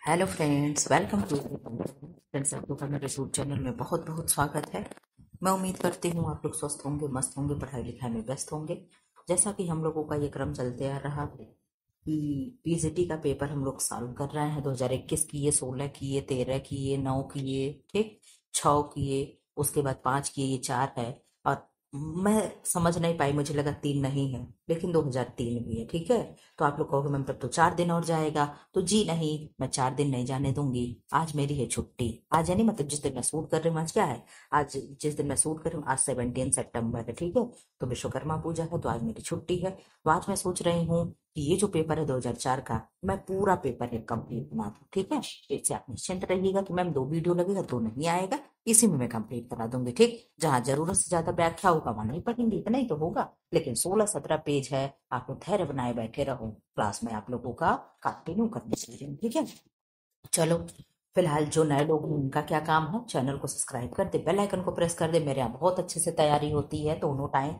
Hello friends, welcome to friends. आप लोग का मेरे यूट्यूब चैनल में बहुत बहुत स्वागत है। मैं उम्मीद करती हूँ आप लोग स्वस्थ होंगे, मस्त होंगे, पढ़ाई लिखाई में व्यस्त होंगे। जैसा कि हम लोगों का ये क्रम चलते आ रहा है कि पीजीटी का पेपर हम लोग सॉल्व कर रहे हैं। 2021 किए, 16 किए, 13 किए, 9 किए, ठीक, 6 किए, उसके बाद 5 किए, ये 4 है। और मैं समझ नहीं पाई, मुझे लगा 3 नहीं है, लेकिन 2003 भी है। ठीक है, तो आप लोग कहोगे मैम तब तो 4 दिन और जाएगा। तो जी नहीं, मैं 4 दिन नहीं जाने दूंगी। आज मेरी है छुट्टी। आज यानी मतलब जिस दिन मैं शूट कर रही हूँ, आज क्या है, आज जिस दिन मैं शूट कर रही हूँ आज 17 सितंबर है। ठीक है, तो विश्वकर्मा पूजा है, तो आज मेरी छुट्टी है। तो आज मैं सोच रही हूँ कि ये जो पेपर है 2004 का, मैं पूरा पेपर एक कंप्लीट बना दूँ। ठीक है, इससे आप निश्चिंत रहिएगा कि मैम 2 वीडियो लगेगा, 2 नहीं आएगा, इसी में मैं कंप्लीट करा दूंगी। ठीक, जहां जरूरत से ज्यादा व्याख्या होगा वहां नहीं पढ़ेंगे, इतना ही तो होगा। लेकिन 16-17 पेज है, आप लोग धैर्य बनाए बैठे रहो, क्लास में आप लोगों का कंटिन्यू करने चाहिए। ठीक है, चलो। फिलहाल जो नए लोग हैं उनका क्या काम है, चैनल को सब्सक्राइब कर दे, बेल आइकन को प्रेस कर दे। मेरे यहाँ बहुत अच्छे से तैयारी होती है दोनों टाइम।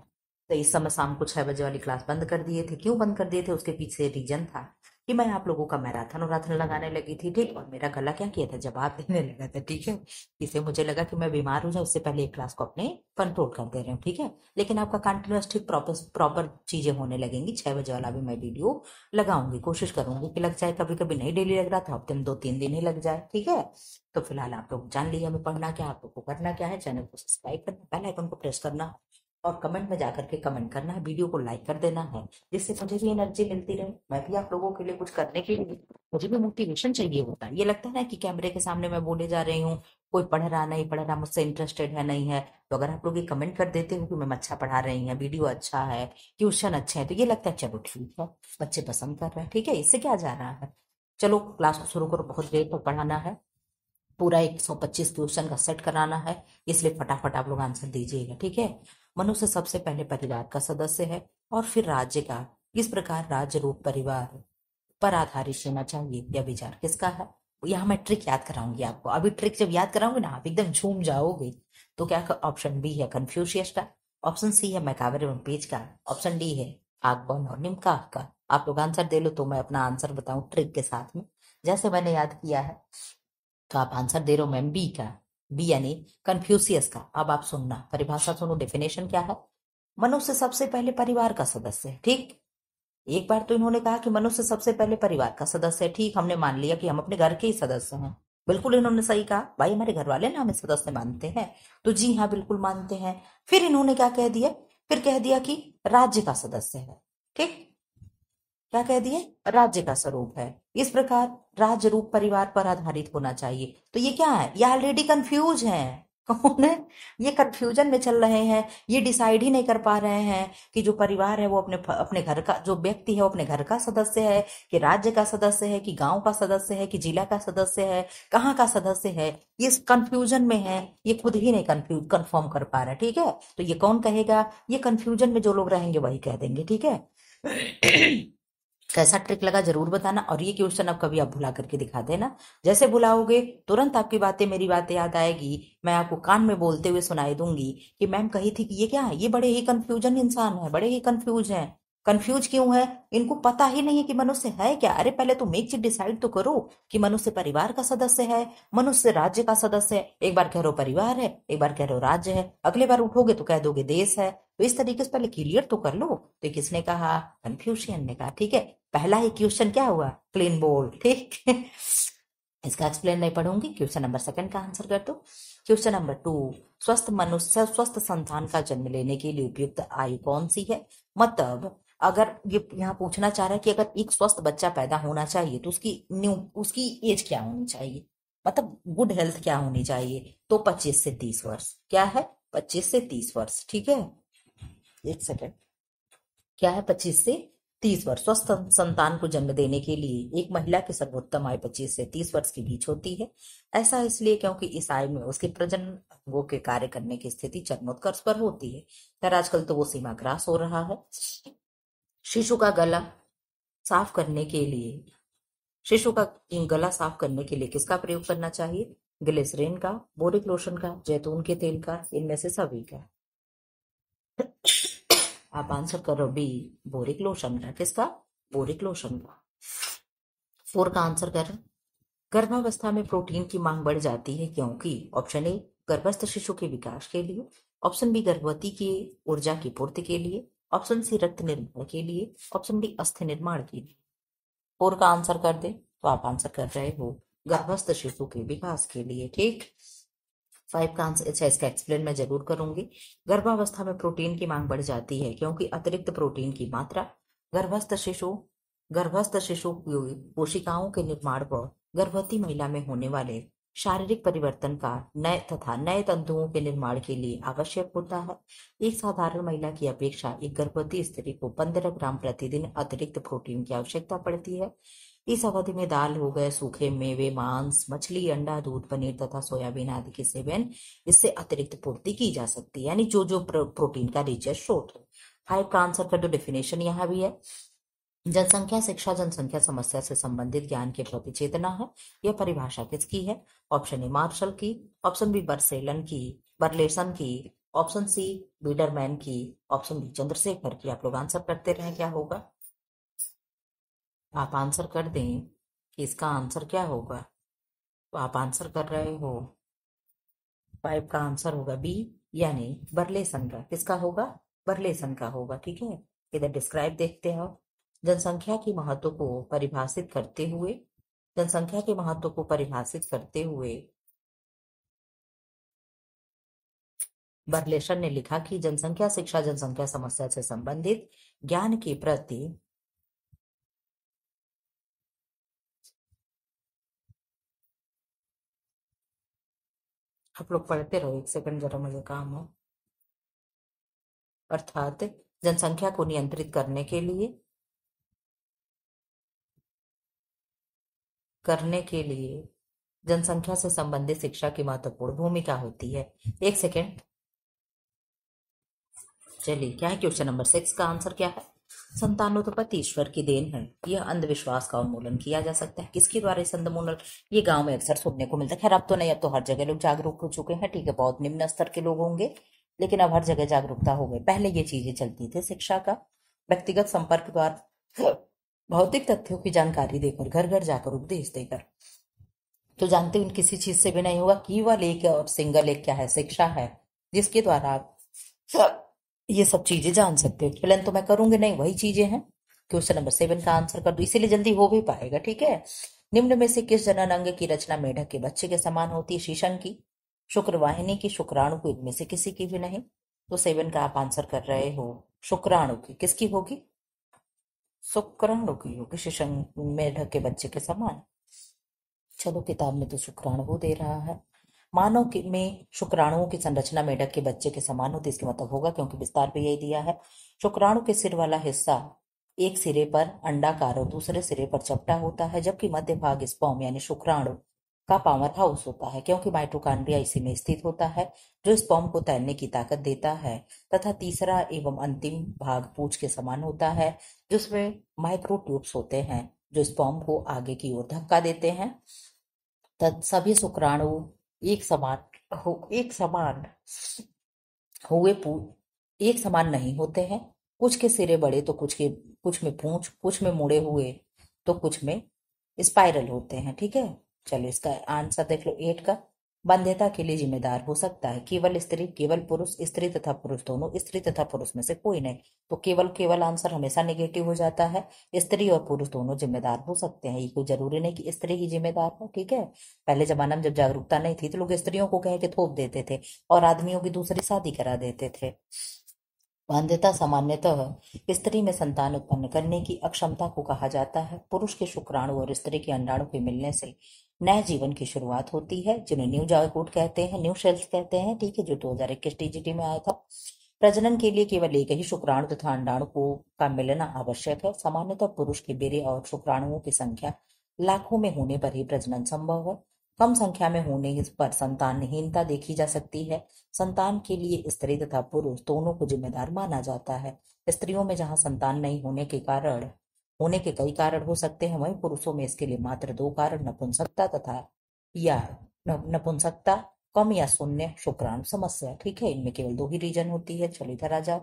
तो इस समय शाम को 6 बजे वाली क्लास बंद कर दिए थे। क्यों बंद कर दिए थे, उसके पीछे रीजन था कि मैं आप लोगों का मैराथन वराथन लगाने लगी थी। ठीक, और मेरा गला क्या किया था, जवाब देने लगा था। ठीक है, इसे मुझे लगा कि मैं बीमार हो जाऊं, उससे पहले एक क्लास को अपने कंट्रोल कर दे रहे हूँ। ठीक है, लेकिन आपका कंटिन्यूस ठीक प्रॉपर प्रॉपर चीजें होने लगेंगी। 6 बजे वाला भी मैं वीडियो लगाऊंगी, कोशिश करूंगी कि लग जाए। कभी कभी नहीं डेली लग रहा तो हफ्ते में 2-3 दिन ही लग जाए। ठीक है, तो फिलहाल आप लोग जान लिया हमें पढ़ना क्या, आप लोग को करना क्या है। चैनल को सब्सक्राइब करना, बेल आइकन को प्रेस करना, और कमेंट में जाकर के कमेंट करना है, वीडियो को लाइक कर देना है, जिससे मुझे भी एनर्जी मिलती रहे। मैं भी आप लोगों के लिए कुछ करने के लिए, मुझे भी मोटिवेशन चाहिए होता है। ये लगता है ना कि कैमरे के सामने मैं बोले जा रही हूँ, कोई पढ़ रहा नहीं पढ़ रहा, मुझसे इंटरेस्टेड है नहीं है। तो अगर आप लोग ये कमेंट कर देते हो कि मैम अच्छा पढ़ा रही हैं, वीडियो अच्छा है, ट्यूशन अच्छे हैं, तो ये लगता है चलो ठीक है, बच्चे पसंद कर रहे हैं। ठीक है, इससे क्या जा रहा है। चलो क्लास को शुरू करो, बहुत देर तक पढ़ाना है। पूरा 125 क्वेश्चन का सेट कराना है, इसलिए फटाफट आप लोग आंसर दीजिएगा। ठीक है, मनुष्य सबसे पहले परिवार का सदस्य है और फिर राज्य का। इस प्रकार राज्य रूप परिवार पर आधारित होना चाहिए। यह विचार किसका है। यहाँ मैं ट्रिक याद कराऊंगी आपको। अभी ट्रिक जब याद कराऊंगी ना, आप एकदम झूम जाओगे। तो क्या, ऑप्शन बी है कन्फ्यूशियस का, ऑप्शन सी है मैकावर एवं पेज का, ऑप्शन डी है आकबर्न और निम्काफ का। आप लोग आंसर दे लो तो मैं अपना आंसर बताऊं ट्रिक के साथ में, जैसे मैंने याद किया है। तो आप आंसर दे रहे हो मैम बी का, बी यानी कन्फ्यूशियस का। अब आप सुनना, परिभाषा सुनो, डेफिनेशन क्या है। मनुष्य सबसे पहले परिवार का सदस्य है। ठीक, एक बार तो इन्होंने कहा कि मनुष्य सबसे पहले परिवार का सदस्य है। ठीक, हमने मान लिया कि हम अपने घर के ही सदस्य हैं। बिल्कुल इन्होंने सही कहा, भाई हमारे घर वाले ना हमें सदस्य मानते हैं। तो जी हाँ, बिल्कुल मानते हैं। फिर इन्होंने क्या कह दिया, फिर कह दिया कि राज्य का सदस्य है। ठीक, क्या कह दिए, राज्य का स्वरूप है। इस प्रकार राज्य रूप परिवार पर आधारित होना चाहिए। तो ये क्या है, ये ऑलरेडी कंफ्यूज है। कौन है, ये कंफ्यूजन में चल रहे हैं। ये डिसाइड ही नहीं कर पा रहे हैं कि जो परिवार है वो अपने अपने घर का, जो व्यक्ति है वो अपने घर का सदस्य है, कि राज्य का सदस्य है, कि गांव का सदस्य है, कि जिला का सदस्य है, कहाँ का सदस्य है। ये कंफ्यूजन में है, ये खुद ही नहीं कंफर्म कर पा रहा है। ठीक है, तो ये कौन कहेगा, ये कंफ्यूजन में जो लोग रहेंगे वही कह देंगे। ठीक है। कैसा ट्रिक लगा जरूर बताना, और ये क्वेश्चन अब कभी आप भुला करके दिखा देना। जैसे भुलाओगे तुरंत आपकी बातें, मेरी बातें याद आएगी। मैं आपको कान में बोलते हुए सुनाई दूंगी कि मैम कही थी कि ये क्या है, ये बड़े ही कंफ्यूजन इंसान है, बड़े ही कंफ्यूज हैं। कंफ्यूज क्यों है, इनको पता ही नहीं है कि मनुष्य है क्या। अरे पहले तुम एक चीज डिसाइड तो करो कि मनुष्य परिवार का सदस्य है, मनुष्य राज्य का सदस्य है। एक बार कह रहे हो परिवार है, एक बार कह रहे हो राज्य है, अगले बार उठोगे तो कह दोगे देश है। तो इस तरीके से पहले क्लियर तो कर लो। तो किसने कहा, कंफ्यूशियन ने कहा। ठीक है, पहला ही क्वेश्चन क्या हुआ, क्लीन बोल्ड। ठीक इसका एक्सप्लेन नहीं पढ़ूंगी, क्वेश्चन नंबर सेकंड का आंसर कर दो। क्वेश्चन नंबर 2, स्वस्थ मनुष्य स्वस्थ संतान का जन्म लेने के लिए उपयुक्त आयु कौन सी है। मतलब अगर ये यहाँ पूछना चाह रहा है कि अगर एक स्वस्थ बच्चा पैदा होना चाहिए तो उसकी न्यू उसकी एज क्या होनी चाहिए, मतलब गुड हेल्थ क्या होनी चाहिए। तो 25 से 30 वर्ष। क्या है, 25 से 30 वर्ष। ठीक है, एक सेकेंड, क्या है, 25 से 30 वर्ष। स्वस्थ संतान को जन्म देने के लिए एक महिला की सर्वोत्तम आयु 25 से 30 वर्ष के बीच होती है। ऐसा इसलिए क्योंकि इस आयु में उसके प्रजनन अंगों के कार्य करने की स्थिति चरमोत्कर्ष पर होती है। खैर आजकल तो वो सीमा ग्रास हो रहा है। शिशु का गला साफ करने के लिए, शिशु का गला साफ करने के लिए किसका प्रयोग करना चाहिए, ग्लिसरीन का, बोरिक लोशन का, जैतून के तेल का, इनमें से सभी का। आप आंसर करो बी, बोरिक लोशन का। किसका, बोरिक लोशन का। 4 का आंसर कर, गर्भावस्था में प्रोटीन की मांग बढ़ जाती है क्योंकि ऑप्शन ए गर्भस्थ शिशु के विकास के लिए, ऑप्शन बी गर्भवती की ऊर्जा की पूर्ति के लिए, ऑप्शन सी रक्त निर्माण के लिए, ऑप्शन डी अस्थि निर्माण के लिए। फोर का आंसर कर दे तो आप आंसर कर रहे हो गर्भस्थ शिशु के विकास के लिए। ठीक। फाइव का आंसर, अच्छा इसका एक्सप्लेन मैं जरूर करूंगी। गर्भावस्था में प्रोटीन की मांग बढ़ जाती है क्योंकि अतिरिक्त प्रोटीन की मात्रा गर्भस्थ शिशु गर्भस्थ शिशु कोशिकाओं के निर्माण व गर्भवती महिला में होने वाले शारीरिक परिवर्तन का नए तंतुओं के निर्माण के लिए आवश्यक होता है। एक साधारण महिला की अपेक्षा एक गर्भवती स्त्री को 15 ग्राम प्रतिदिन अतिरिक्त प्रोटीन की आवश्यकता पड़ती है। इस अवधि में दाल हो गए, सूखे मेवे, मांस, मछली, अंडा, दूध, पनीर तथा सोयाबीन आदि के सेवन इससे अतिरिक्त पूर्ति की जा सकती है, यानी जो जो प्रोटीन का रिचेस्ट स्रोत हो। फाइव का आंसर कर दो। डेफिनेशन यहाँ भी है। जनसंख्या शिक्षा जनसंख्या समस्या से संबंधित ज्ञान के प्रति चेतना है। यह परिभाषा किसकी है? ऑप्शन ए मार्शल की, ऑप्शन बी बर्लेसन की, ऑप्शन सी बीडरमैन की, ऑप्शन डी चंद्रशेखर की। आप लोग आंसर करते रहे, क्या होगा? आप आंसर कर दें कि इसका आंसर क्या होगा। तो आप आंसर कर रहे हो, फाइव का आंसर होगा बी, यानी बर्लेसन का। किसका होगा? बर्लेसन का होगा। ठीक है, इधर डिस्क्राइब देखते हो। जनसंख्या की महत्व को परिभाषित करते हुए जनसंख्या के महत्व को परिभाषित करते हुए बर्लेसन ने लिखा कि जनसंख्या शिक्षा जनसंख्या समस्या से संबंधित ज्ञान के प्रति आप लोग पढ़ते रहो, एक सेकंड जरा मुझे काम है। अर्थात जनसंख्या को नियंत्रित करने के लिए जनसंख्या से संबंधित शिक्षा की महत्वपूर्ण भूमिका होती है। एक सेकेंड, चलिए क्या है क्वेश्चन नंबर 6 का आंसर क्या है? संतानोत्पत्ति ईश्वर की देन है। यह अंधविश्वास का उन्मूलन किया जा सकता है। किसके द्वारा इस उन्मूलन? ये गांव में अक्सर सुनने को मिलता है। खैर अब तो नहीं, अब तो हर जगह लोग जागरूक हो चुके हैं। ठीक है, बहुत निम्न स्तर के लोग होंगे, लेकिन अब हर जगह जागरूकता हो गई। पहले ये चीजें चलती थी, शिक्षा का व्यक्तिगत संपर्क द्वारा भौतिक तथ्यों की जानकारी देकर, घर घर जाकर उपदेश देकर। तो जानते हो किसी चीज से भी नहीं होगा, केवल एक और सिंगल एक क्या है? शिक्षा है, जिसके द्वारा आप ये सब चीजें जान सकते हो। एक्सप्लेन तो मैं करूंगी नहीं, वही चीजें हैं। क्वेश्चन नंबर 7 का आंसर कर दो, इसीलिए जल्दी हो भी पाएगा। ठीक है, निम्न में से किस जनन अंग की रचना मेढक के बच्चे के समान होती है? शीशन की, शुक्रवाहिनी की, शुक्राणु की, इनमें से किसी की भी नहीं। तो 7 का आप आंसर कर रहे हो शुक्राणु की। किसकी होगी? शुक्राणु की होगी, शीशन मेढक के बच्चे के समान। चलो, किताब में तो शुक्राणु दे रहा है। में शुक्राणुओं की संरचना मेढक के बच्चे के समान होती है, इसका मतलब होगा, क्योंकि विस्तार पे यही दिया है। शुक्राणु के सिर वाला हिस्सा एक सिरे पर अंडाकार और दूसरे सिरे पर चपटा होता है, जबकि मध्य भाग स्पर्म यानी शुक्राणु का पावर हाउस होता है, क्योंकि माइटोकॉन्ड्रिया इसी में स्थित होता है, जो स्पर्म को तैरने की ताकत देता है। तथा तीसरा एवं अंतिम भाग पूंछ के समान होता है, जिसमें माइक्रोट्यूब्स होते हैं, जो स्पर्म को आगे की ओर धक्का देते हैं। सभी शुक्राणु एक समान एक समान हुए एक समान नहीं होते हैं। कुछ के सिरे बड़े तो कुछ में पूंछ, कुछ में मुड़े हुए तो कुछ में स्पाइरल होते हैं। ठीक है, चलो इसका आंसर देख लो 8 का। बाध्यता के लिए जिम्मेदार हो सकता है केवल स्त्री, केवल पुरुष, स्त्री तथा पुरुष दोनों, स्त्री तथा पुरुष में से कोई नहीं। तो केवल आंसर हमेशा नेगेटिव हो जाता है। स्त्री और पुरुष दोनों जिम्मेदार हो सकते हैं, ये कोई जरूरी नहीं कि स्त्री ही जिम्मेदार हो। ठीक है, पहले जमाना में जब जागरूकता नहीं थी तो लोग स्त्रियों को कह के थोप देते थे और आदमियों की दूसरी शादी करा देते थे। बाध्यता सामान्यतः स्त्री में संतान उत्पन्न करने की अक्षमता को कहा जाता है। पुरुष के शुक्राणु और स्त्री के अंडाणु के मिलने से नए जीवन की शुरुआत होती है, जिन्हें न्यू जायगोट कहते हैं, न्यू सेल्स कहते हैं। ठीक है, जो 2021 टीजीटी में आया था। प्रजनन के लिए केवल एक ही शुक्राणु तथा अंडाणु को का मिलना आवश्यक है। सामान्यतः पुरुष के बेरे और शुक्राणुओं की संख्या लाखों में होने पर ही प्रजनन संभव है। कम संख्या में होने पर संतानहीनता देखी जा सकती है। संतान के लिए स्त्री तथा पुरुष दोनों को जिम्मेदार माना जाता है। स्त्रियों में जहां संतान नहीं होने के कई कारण हो सकते हैं, वहीं पुरुषों में इसके लिए मात्र 2 कारण नपुंसकता या नपुंसकता, कम या शून्य शुक्राणु समस्या। ठीक है, इनमें केवल 2 ही रीजन होती है। चलो इधर आ जाओ,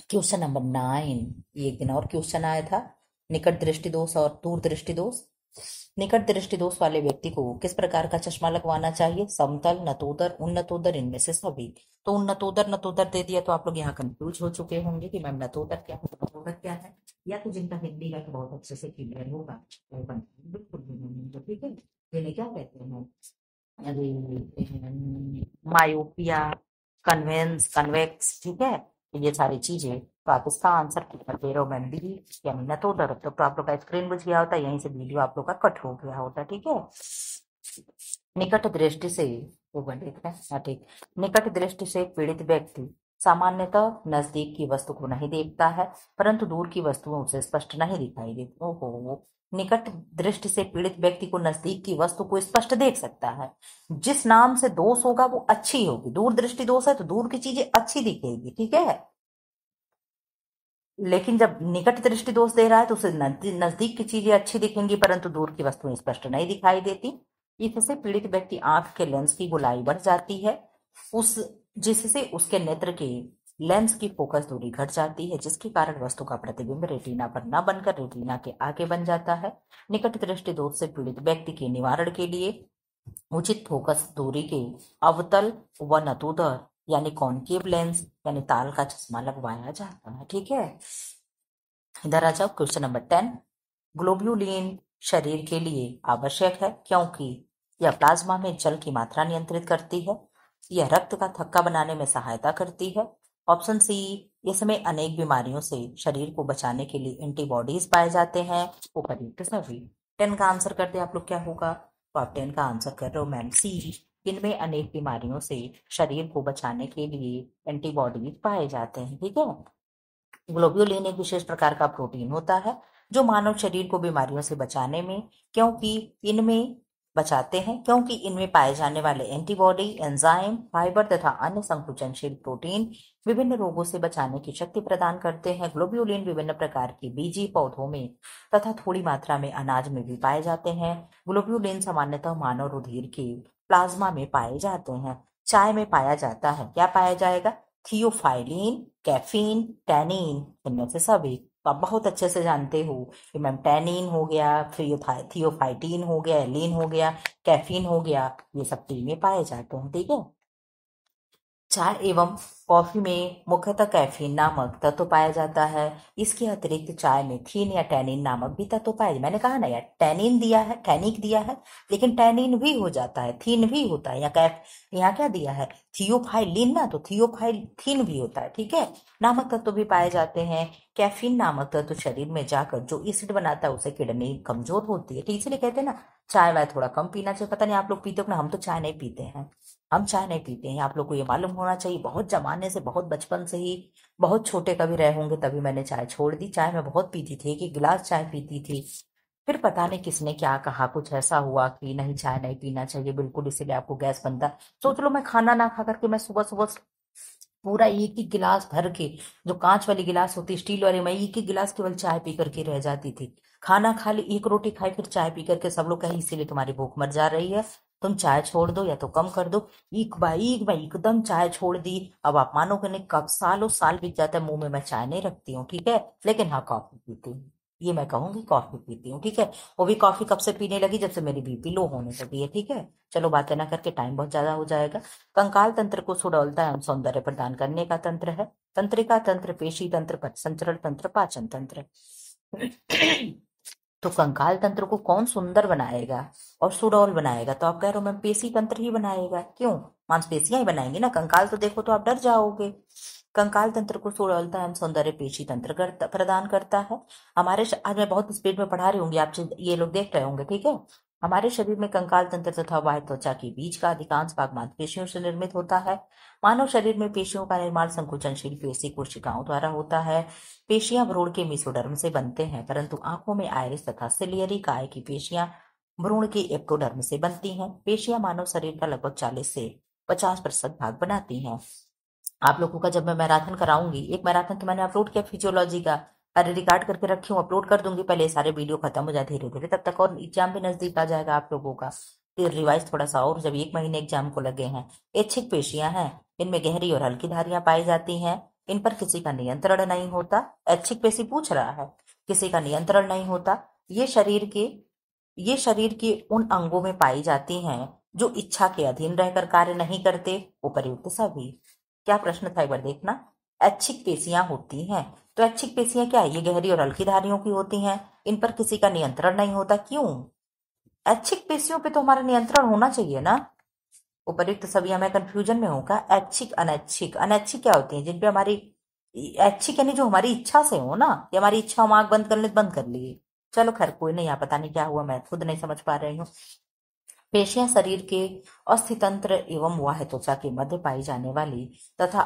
क्वेश्चन नंबर 9। ये एक दिन और क्वेश्चन आया था, निकट दृष्टि दोष और दूर दृष्टि दोष। निकट दृष्टि दोष वाले व्यक्ति को किस प्रकार का चश्मा लगवाना चाहिए? समतल, नतोदर, उन्नतोदर, इनमें से सभी। तो उन्नतोदर नतोदर दे दिया तो आप लोग यहाँ कंफ्यूज हो चुके होंगे कि मैम नतोदर क्या है, नतोदर क्या है। या तो जिनका हिंदी का तो बहुत अच्छे से क्लियर होगा वो बिल्कुल भी नहीं होगा, ठीक है। जिन्हें क्या कहते हैं, अरे मायोपिया, कन्वेंस, कन्वेक्स, ठीक है। तो ये सारी चीजें, तो आप इसका आंसर कर दे रहे हो मैम बी, यानी नतोदर। तो आप लोग का स्क्रीन बुझ गया होता, यहीं से वीडियो आप लोग का कट हो गया होता, ठीक है। निकट दृष्टि से, वो बन देख रहे हैं, हाँ ठीक। निकट दृष्टि से पीड़ित व्यक्ति सामान्यतः नजदीक की वस्तु को नहीं देखता है, परंतु दूर की वस्तुओं उसे स्पष्ट नहीं दिखाई देती। ओहो, निकट दृष्टि से पीड़ित व्यक्ति को नजदीक की वस्तु को स्पष्ट देख सकता है। जिस नाम से दोष होगा वो अच्छी होगी। दूर दृष्टि दोष है तो दूर की चीजें अच्छी दिखेगी, ठीक है। लेकिन जब निकट दृष्टि दोष दे रहा है तो उसे नजदीक की चीजें अच्छी दिखेंगी परंतु दूर की वस्तुएं स्पष्ट नहीं दिखाई देती। इससे पीड़ित व्यक्ति आंख के लेंस की गोलाई बढ़ जाती है, उस जिससे उसके नेत्र के लेंस की फोकस दूरी घट जाती है, जिसके कारण वस्तु का प्रतिबिंब रेटिना पर न बनकर रेटिना के आगे बन जाता है। निकट दृष्टि दोष से पीड़ित व्यक्ति के निवारण के लिए उचित फोकस दूरी के अवतल व नतोदर यानी कॉनकेव लेंस यानी ताल का चश्मा लगवाया जाता है, ठीक है। इधर आ जाओ, क्वेश्चन नंबर 10। ग्लोब्यूलिन शरीर के लिए आवश्यक है क्योंकि यह प्लाज्मा में जल की मात्रा नियंत्रित करती है, यह रक्त का थक्का बनाने में सहायता करती है। ऑप्शन सी, इसमें अनेक बीमारियों से शरीर को बचाने के लिए एंटीबॉडीज पाए जाते हैं। उपयुक्त सभी। 10 का आंसर कर दे आप लोग, क्या होगा? तो आप 10 का आंसर कर रहे हो मैम सी, इनमें अनेक बीमारियों से शरीर को बचाने के लिए एंटीबॉडीज पाए जाते हैं, ठीक है। ग्लोब्यूलिन एक विशेष प्रकार का प्रोटीन होता है जो मानव शरीर को बीमारियों से बचाने में क्योंकि इनमें बचाते हैं क्योंकि इनमें पाए जाने वाले एंटीबॉडी, एंजाइम, फाइबर तथा अन्य संकुचनशील प्रोटीन विभिन्न रोगों से बचाने की शक्ति प्रदान करते हैं। ग्लोब्यूलिन विभिन्न प्रकार के बीजी पौधों में तथा थोड़ी मात्रा में अनाज में भी पाए जाते हैं। ग्लोब्यूलिन सामान्यतः मानव रुधिर के प्लाज्मा में पाए जाते हैं। चाय में पाया जाता है, क्या पाया जाएगा? थियोफाइलिन, कैफीन, टैनिन, इनमें से सभी। तो आप बहुत अच्छे से जानते हो कि मैम टैनिन हो गया, थियोफाइटिन हो गया, एलिन हो गया, कैफीन हो गया, ये सब टी में पाए जाते हैं, ठीक है। चाय एवं कॉफी में मुख्यतः कैफीन नामक तत्व पाया जाता है। इसके अतिरिक्त चाय में थीन या टैनिन नामक भी तत्व पाए। मैंने कहा ना यार, टैनिन दिया है, टैनिक दिया है, लेकिन टैनिन भी हो जाता है, थीन भी होता है। या कैफ, यहाँ क्या दिया है? थियोफाइलिन ना, तो थियोफाइल थीन भी होता है, ठीक है। नामक तत्व भी पाए जाते हैं। कैफीन नामक तत्व शरीर में जाकर जो एसिड बनाता है उसे किडनी कमजोर होती है, ठीक, इसलिए कहते हैं ना चाय वाय थोड़ा कम पीना चाहिए। पता नहीं आप लोग पीते हो ना, हम तो चाय नहीं पीते हैं। हम चाय नहीं पीते हैं, आप लोग को ये मालूम होना चाहिए। बहुत जमाने से, बहुत बचपन से ही, बहुत छोटे कभी रहे होंगे तभी मैंने चाय छोड़ दी। चाय मैं बहुत पीती थी, एक गिलास चाय पीती थी। फिर पता नहीं किसने क्या कहा, कुछ ऐसा हुआ कि नहीं चाय नहीं पीना चाहिए बिल्कुल, इसीलिए आपको गैस बनता। सोच लो मैं खाना ना खा करके मैं सुबह सुबह पूरा एक ही गिलास भर के, जो कांच वाली गिलास होती स्टील वाली, मैं एक ही गिलास केवल चाय पी करके रह जाती थी। खाना खा ली, एक रोटी खाई, फिर चाय पी करके सब लोग कहे इसीलिए तुम्हारी भूख मर जा रही है, तुम चाय छोड़ दो या तो कम कर दो। एक बाई एक बाई एकदम चाय छोड़ दी। अब आप मानोगे नहीं, कब सालों साल बीत जाता है, मुंह में मैं चाय नहीं रखती हूँ, ठीक है। लेकिन हाँ, कॉफी पीती हूँ, ये मैं कहूंगी, कॉफी पीती हूँ, ठीक है। वो भी कॉफी कब से पीने लगी? जब से मेरी बीपी लो होने लगी है, ठीक है। चलो बातें ना करके टाइम बहुत ज्यादा हो जाएगा। कंकाल तंत्र को सुडौलता एवं सौंदर्य प्रदान करने का तंत्र है। तंत्रिका तंत्र, पेशी तंत्र, संचरण तंत्र, पाचन तंत्र। तो कंकाल तंत्र को कौन सुंदर बनाएगा और सुडौल बनाएगा? तो आप कह रहे हो मैम पेशी तंत्र ही बनाएगा। क्यों? मांसपेशियां ही बनाएंगी ना, कंकाल तो देखो तो आप डर जाओगे। कंकाल तंत्र को सुडौलता एवं सौंदर्य पेशी तंत्र प्रदान करता है। आज मैं बहुत स्पीड में पढ़ा रही हूँ, आप ये लोग देख रहे होंगे, ठीक है। हमारे शरीर में कंकाल तंत्र तथा बाह्य त्वचा के बीच का अधिकांश भाग मांसपेशियों से निर्मित होता है। मानव शरीर में पेशियों का निर्माण संकुचनशील पेशी कोशिकाओं द्वारा होता है। पेशियां भ्रूण के मेसोडर्म से बनते हैं, परंतु आंखों में आयरिस तथा सिलियरी काय की पेशियां भ्रूण के एक्टोडर्म से बनती हैं। पेशियां मानव शरीर का लगभग 40 से 50% भाग बनाती हैं। आप लोगों का जब मैं मैराथन कराऊंगी, एक मैराथन तो मैंने अपलोड किया फिजियोलॉजी का, अरे रिकॉर्ड करके रखी हूँ, अपलोड कर दूंगी। पहले सारे वीडियो खत्म हो जाए धीरे धीरे, तब तक और एग्जाम भी नजदीक आ जाएगा आप लोगों का, फिर रिवाइज थोड़ा सा। और जब 1 महीने एग्जाम को लगे हैं। ऐच्छिक पेशियां हैं, इनमें गहरी और हल्की धारियां पाई जाती हैं। इन पर किसी का नियंत्रण नहीं होता। ऐच्छिक पेशी पूछ रहा है, किसी का नियंत्रण नहीं होता। ये शरीर के ये शरीर के उन अंगों में पाई जाती हैं जो इच्छा के अधीन रहकर कार्य नहीं करते। उपर्युक्त सभी। क्या प्रश्न था, एक बार देखना। ऐच्छिक पेशियां होती हैं, तो ऐच्छिक पेशियां क्या है? ये गहरी और हल्की धारियों की होती हैं। इन पर किसी का नियंत्रण नहीं होता। क्यों? ऐच्छिक पेशियों पे तो हमारा नियंत्रण होना चाहिए ना। उपर्युक्त सभी। मैं कंफ्यूजन में हूँ क्या? ऐच्छिक अनैच्छिक। अनैच्छिक क्या होती है? जिनपे हमारी ऐच्छिक यानी जो हमारी इच्छा से हो ना, या हमारी इच्छा हम आंख बंद कर ले तो बंद कर लिए। चलो खैर कोई नहीं, यहाँ पता नहीं क्या हुआ, मैं खुद नहीं समझ पा रही हूँ। पेशियां शरीर के अस्थितंत्र एवं बाह्य त्वचा के मध्य पाई जाने वाली तथा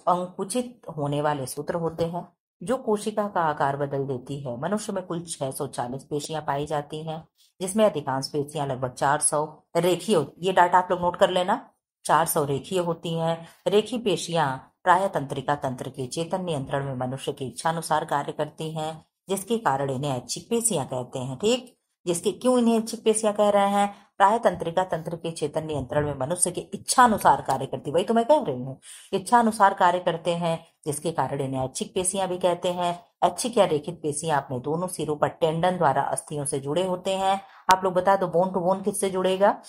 अंकुचित होने वाले सूत्र होते हैं, जो कोशिका का आकार बदल देती है। मनुष्य में कुल 640 पेशियां पाई जाती हैं, जिसमें अधिकांश पेशियां लगभग 400 रेखीय। ये डाटा आप लोग नोट कर लेना। 400 रेखीय होती हैं। रेखी पेशियां प्राय तंत्रिका तंत्र के चेतन नियंत्रण में मनुष्य की इच्छानुसार कार्य करती हैं, जिसके कारण इन्हें ऐच्छिक पेशियां कहते हैं। ठीक। जिसके क्यों इन्हें ऐच्छिक पेशियां कह रहे हैं? प्राय तंत्रिका तंत्र के चेतन नियंत्रण में मनुष्य की इच्छानुसार कार्य करती, वही तो मैं कह रही हूँ। इच्छानुसार कार्य करते हैं, जिसके कारण इन्हें ऐच्छिक पेशियां भी कहते हैं। ऐच्छिक या रेखित पेशियां अपने दोनों सिरों पर टेंडन द्वारा अस्थियों से जुड़े होते हैं। आप लोग बता दो, बोन टू बोन किससे जुड़ेगा?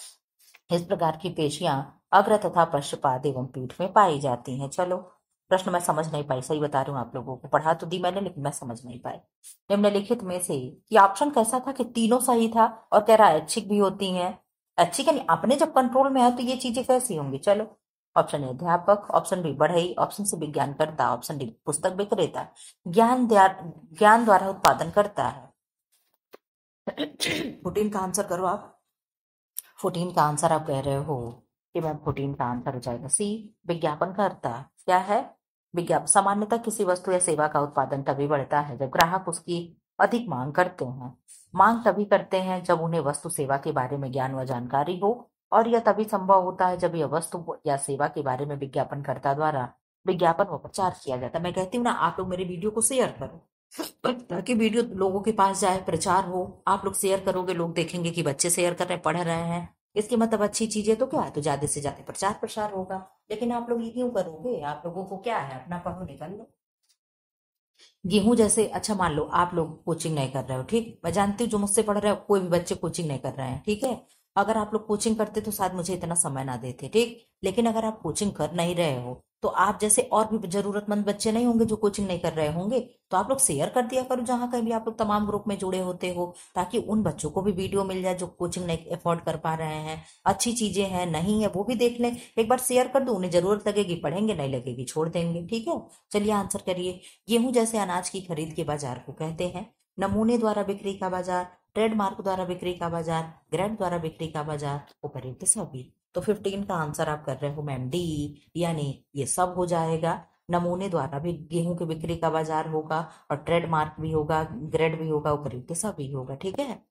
इस प्रकार की पेशियां अग्र तथा पश्चपाद एवं पीठ में पाई जाती हैं। चलो, प्रश्न मैं समझ नहीं पाई, सही बता रही हूँ आप लोगों को। पढ़ा तो दी मैंने, लेकिन मैं समझ नहीं पाई। निम्नलिखित में से ये ऑप्शन कैसा था कि तीनों सही था और कह रहा है ऐच्छिक भी होती हैं। ऐच्छिक यानी अपने जब कंट्रोल में है तो ये चीजें कैसी होंगी? चलो, ऑप्शन ए अध्यापक, ऑप्शन बी बढ़ई, ऑप्शन सी विज्ञानकर्ता, ऑप्शन डी पुस्तक विक्रेता। ज्ञान द्वारा उत्पादन करता है। 14 का आंसर करो आप। 14 का आंसर आप कह रहे हो कि मैम 14 का आंसर हो जाएगा सी, विज्ञापन करता। क्या है? विज्ञापन। सामान्यतः किसी वस्तु या सेवा का उत्पादन तभी बढ़ता है जब ग्राहक उसकी अधिक मांग करते हैं। मांग तभी करते हैं जब उन्हें वस्तु सेवा के बारे में ज्ञान व जानकारी हो, और यह तभी संभव होता है जब यह वस्तु या सेवा के बारे में विज्ञापनकर्ता द्वारा विज्ञापन व प्रचार किया जाता है। मैं कहती हूँ ना, आप लोग मेरे वीडियो को शेयर करो ताकि वीडियो लोगों के पास जाए, प्रचार हो। आप लोग शेयर करोगे, लोग देखेंगे कि बच्चे शेयर कर रहे हैं, पढ़ रहे हैं, इसके मतलब अच्छी चीजें तो क्या है, तो ज्यादा से ज्यादा प्रचार प्रसार होगा। लेकिन आप लोग ये क्यों करोगे? आप लोगों को क्या है, अपना पढ़ो निकल लो। गेहूं जैसे, अच्छा मान लो आप लोग कोचिंग नहीं कर रहे हो, ठीक, मैं जानती हूँ जो मुझसे पढ़ रहे हो कोई भी बच्चे कोचिंग नहीं कर रहे हैं, ठीक है। अगर आप लोग कोचिंग करते तो शायद मुझे इतना समय ना देते, ठीक। लेकिन अगर आप कोचिंग कर नहीं रहे हो तो आप जैसे और भी जरूरतमंद बच्चे नहीं होंगे जो कोचिंग नहीं कर रहे होंगे, तो आप लोग शेयर कर दिया करो जहां कहीं भी आप लोग तमाम ग्रुप में जुड़े होते हो, ताकि उन बच्चों को भी वीडियो मिल जाए जो कोचिंग नहीं अफोर्ड कर पा रहे हैं। अच्छी चीजें हैं, नहीं है वो भी देख लें। एक बार शेयर कर दो, उन्हें जरूरत लगेगी पढ़ेंगे, नहीं लगेगी छोड़ देंगे, ठीक है। चलिए आंसर करिए। गेहूं जैसे अनाज की खरीद के बाजार को कहते हैं नमूने द्वारा बिक्री का बाजार, ट्रेडमार्क द्वारा बिक्री का बाजार, ग्रेड द्वारा बिक्री का बाजार, उपर्युक्त सभी। तो 15 का आंसर आप कर रहे हो मैम डी, यानी ये सब हो जाएगा। नमूने द्वारा भी गेहूं के बिक्री का बाजार होगा, और ट्रेडमार्क भी होगा, ग्रेड भी होगा, उपर्युक्त सभी होगा, ठीक है।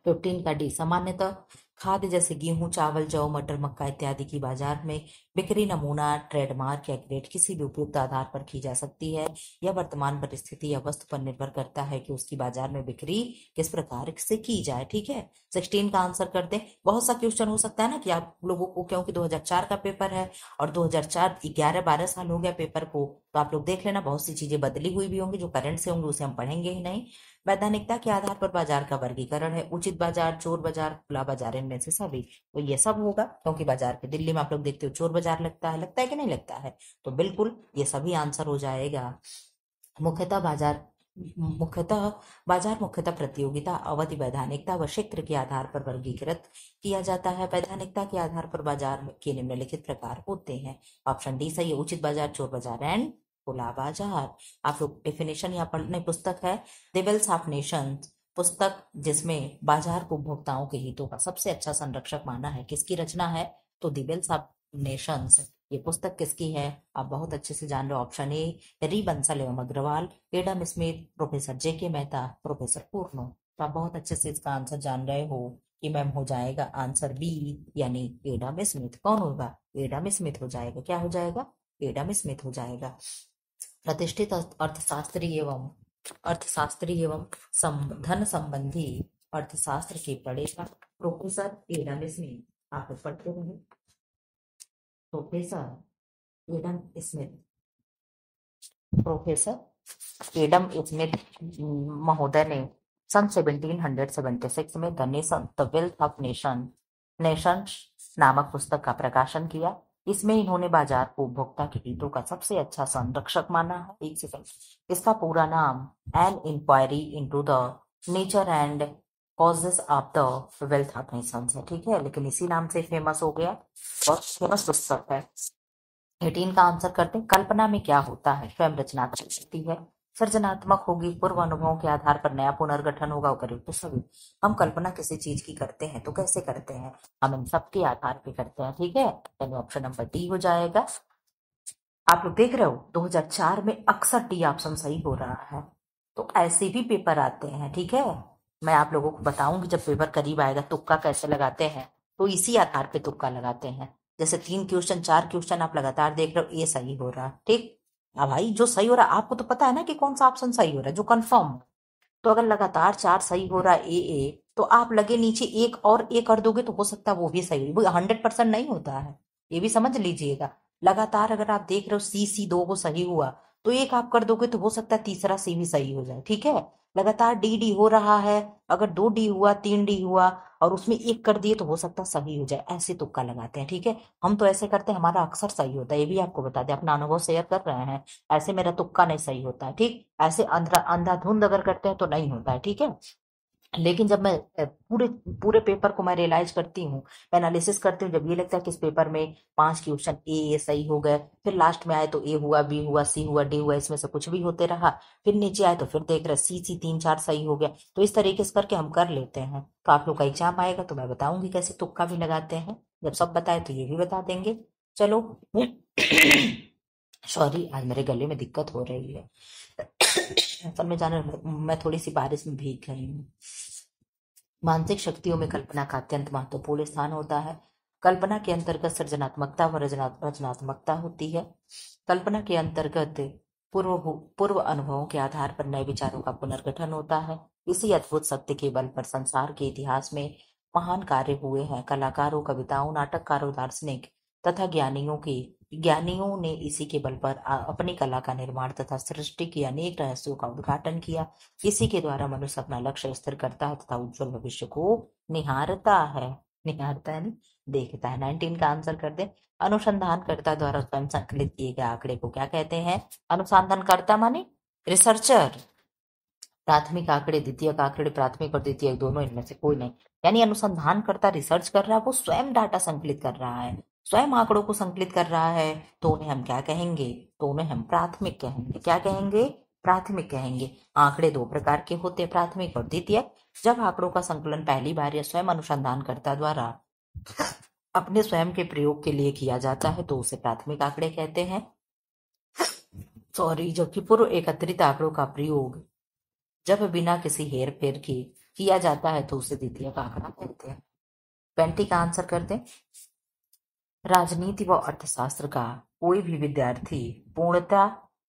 15 का डी, सामान्यतः खाद्य जैसे गेहूं, चावल, जौ, मटर, मक्का इत्यादि की बाजार में बिक्री नमूना, ट्रेडमार्क या ग्रेड किसी भी उपयुक्त आधार पर की जा सकती है। यह वर्तमान परिस्थिति या वस्तु पर निर्भर करता है कि उसकी बाजार में बिक्री किस प्रकार से की जाए, ठीक है। 16 का आंसर कर दें। बहुत सा क्वेश्चन हो सकता है ना कि आप लोगों को, क्योंकि 2004 का पेपर है और 2004 11-12 साल हो गया पेपर को, तो आप लोग देख लेना, बहुत सी चीजें बदली हुई भी होंगी, जो करंट से होंगी उसे हम पढ़ेंगे ही नहीं। वैधानिकता के आधार पर बाजार का वर्गीकरण है उचित बाजार, चोर बाजार, खुला बाजार, इनमें से सभी। तो ये सब होगा, क्योंकि बाजार के दिल्ली में आप लोग देखते हो चोर बाजार लगता है कि नहीं लगता है? तो बिल्कुल ये सभी आंसर हो जाएगा। मुख्यतः बाजार मुख्यतः बाजार मुख्यतः प्रतियोगिता, अवधि, वैधानिकता व क्षेत्र के आधार पर वर्गीकृत किया जाता है। वैधानिकता के आधार पर बाजार के निम्नलिखित प्रकार होते हैं। ऑप्शन डी सही है, उचित बाजार, चोर बाजार एंड खुला बाजार। आप लोग डेफिनेशन यहाँ पढ़ने, पुस्तक है द वेल्थ ऑफ नेशन, पुस्तक जिसमें बाजार को उपभोक्ताओं के हितों का सबसे अच्छा संरक्षक माना है, किसकी रचना है? तो द वेल्थ ऑफ नेशंस। ये पुस्तक किसकी है? आप बहुत अच्छे से जान रहे हो। ऑप्शन ए री बंसल एवं Agarwal, Adam Smith, professor J K Mehta, professor पूर्णो। तो आप बहुत अच्छे से इसका आंसर जान रहे हो कि मैम हो जाएगा आंसर बी, यानी एडम स्मिथ। कौन होगा? एडम स्मिथ हो जाएगा। क्या हो जाएगा? एडम स्मिथ हो जाएगा। प्रतिष्ठित अर्थशास्त्री एवं धन संबंधी अर्थशास्त्र के पढ़ेगा प्रोफेसर एडम स्मिथ। आप लोग पढ़ते रहे professor Adam Smith, professor Adam Smith महोदय ने सन 1776 में द वेल्थ ऑफ नेशंस नामक पुस्तक का प्रकाशन किया। इसमें इन्होंने बाजार को उपभोक्ता के हितों का सबसे अच्छा संरक्षक माना है। एक सेकंड, इसका पूरा नाम an inquiry into the nature and causes of the wealth of nations है, ठीक है, लेकिन इसी नाम से फेमस हो गया और फेमस पुस्तक है। 18 का आंसर करते हैं। कल्पना में क्या होता है? स्वयं रचनात्मक शक्ति है, सृजनात्मक होगी, पूर्व अनुभवों के आधार पर नया पुनर्गठन होगा, उपयुक्त सभी। हम कल्पना किसी चीज की करते हैं तो कैसे करते हैं? हम इन सब के आधार पे करते हैं, ठीक है। यानी ऑप्शन नंबर डी हो जाएगा। आप लोग देख रहे हो 2004 में अक्सर डी ऑप्शन सही हो रहा है, तो ऐसे भी पेपर आते हैं, ठीक है। मैं आप लोगों को बताऊंगी जब पेपर करीब आएगा तुक्का कैसे लगाते हैं, तो इसी आधार पे तुक्का लगाते हैं। जैसे 3 क्वेश्चन 4 क्वेश्चन आप लगातार देख रहे हो, ये सही हो रहा है, ठीक। अब भाई जो सही हो रहा है आपको तो पता है ना कि कौन सा ऑप्शन सही हो रहा है, जो कंफर्म हो। तो अगर लगातार 4 सही हो रहा है ए, तो आप लगे नीचे एक और ए कर दोगे तो हो सकता है वो भी सही हो। वो 100% नहीं होता है, ये भी समझ लीजिएगा। लगातार अगर आप देख रहे हो सी 2 को सही हुआ, तो एक आप कर दोगे तो हो सकता है तीसरा सी भी सही हो जाए, ठीक है। लगातार डी हो रहा है, अगर 2 डी हुआ 3 डी हुआ और उसमें एक कर दिए तो हो सकता है सही हो जाए, ऐसे तुक्का लगाते हैं, ठीक है। हम तो ऐसे करते हैं, हमारा अक्सर सही होता है, ये भी आपको बता दें, अपना अनुभव शेयर कर रहे हैं। ऐसे मेरा तुक्का नहीं सही होता है, ठीक। ऐसे अंधाधुंध अगर करते हैं तो नहीं होता है, ठीक है। लेकिन जब मैं पूरे पूरे पेपर को मैं रियलाइज करती हूँ, एनालिसिस करती हूँ, जब ये लगता है कि इस पेपर में 5 क्वेश्चन ए सही हो गए, फिर लास्ट में आए तो ए हुआ, बी हुआ, सी हुआ, डी हुआ, इसमें से कुछ भी होते रहा, फिर नीचे आए तो फिर देख रहे सी 3 4 सही हो गया। तो इस तरीके से करके हम कर लेते हैं। तो आप लोग का एग्जाम आएगा तो मैं बताऊंगी कैसे तुक्का भी लगाते हैं। जब सब बताए तो ये भी बता देंगे। चलो सॉरी, आज मेरे गले में दिक्कत हो रही है। असल में जाने मैं थोड़ी सी बारिश में भीग गई हूँ। मानसिक शक्तियों में कल्पना का अत्यंत महत्वपूर्ण स्थान होता है। कल्पना के अंतर्गत सृजनात्मकता व रचनात्मकता होती है। कल्पना के अंतर्गत पूर्व अनुभवों के आधार पर नए विचारों का पुनर्गठन होता है। इसी अद्भुत सत्य के बल पर संसार के इतिहास में महान कार्य हुए हैं। कलाकारों, कविताओं, नाटककारों, दार्शनिक तथा ज्ञानियों ने इसी के बल पर अपनी कला का निर्माण तथा सृष्टि की अनेक रहस्यों का उद्घाटन किया। इसी के द्वारा मनुष्य अपना लक्ष्य स्थिर करता है तथा उज्जवल भविष्य को निहारता है नहीं, देखता है। 19 का आंसर कर दे। अनुसंधानकर्ता द्वारा स्वयं संकलित किए गए आंकड़े को क्या कहते हैं? अनुसंधानकर्ता माने रिसर्चर। प्राथमिक आंकड़े, द्वितीयक आंकड़े, प्राथमिक और द्वितीयक दोनों, इनमें से कोई नहीं। यानी अनुसंधानकर्ता रिसर्च कर रहा है, वो स्वयं डाटा संकलित कर रहा है, स्वयं आंकड़ों को संकलित कर रहा है, तो उन्हें हम क्या कहेंगे? तो उन्हें हम प्राथमिक कहेंगे। क्या कहेंगे? प्राथमिक कहेंगे। आंकड़े 2 प्रकार के होते हैं, प्राथमिक और द्वितीयक। जब आंकड़ों का संकलन पहली बार या स्वयं अनुसंधानकर्ता द्वारा अपने स्वयं के प्रयोग के लिए किया जाता है तो उसे प्राथमिक आंकड़े कहते हैं। सॉरी, जबकि पूर्व एकत्रित आंकड़ों का प्रयोग जब बिना किसी हेर फेर के किया जाता है तो उसे द्वितीयक आंकड़ा कहते हैं। 20 का आंसर कर दें। राजनीति व अर्थशास्त्र का कोई भी विद्यार्थी पूर्णता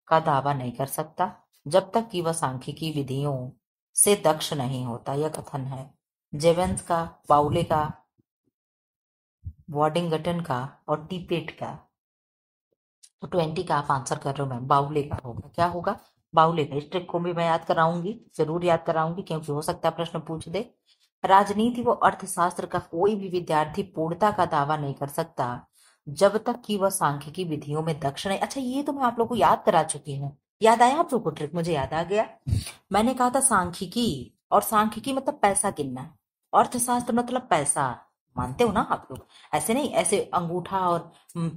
का दावा नहीं कर सकता जब तक कि वह सांख्यिकी विधियों से दक्ष नहीं होता। यह कथन है जेवेंस का, बाउले का, वॉडिंगटन का और टिपेट का। तो 20 का आप आंसर कर रहे हो मैम, बाउले का होगा। क्या होगा? बाउले का। इस ट्रिक को भी मैं याद कराऊंगी, जरूर याद कराऊंगी, क्योंकि हो सकता है प्रश्न पूछ दे। राजनीति व अर्थशास्त्र का कोई भी विद्यार्थी पूर्णता का दावा नहीं कर सकता जब तक कि वह सांख्यिकी विधियों में दक्ष नहीं। अच्छा, ये तो मैं आप लोग को याद करा चुकी हूँ। याद आया आप लोग को ट्रिक? मुझे याद आ गया। मैंने कहा था सांख्यिकी, और सांख्यिकी मतलब पैसा गिनना, अर्थशास्त्र मतलब पैसा। मानते हो ना आप लोग? ऐसे नहीं, ऐसे अंगूठा और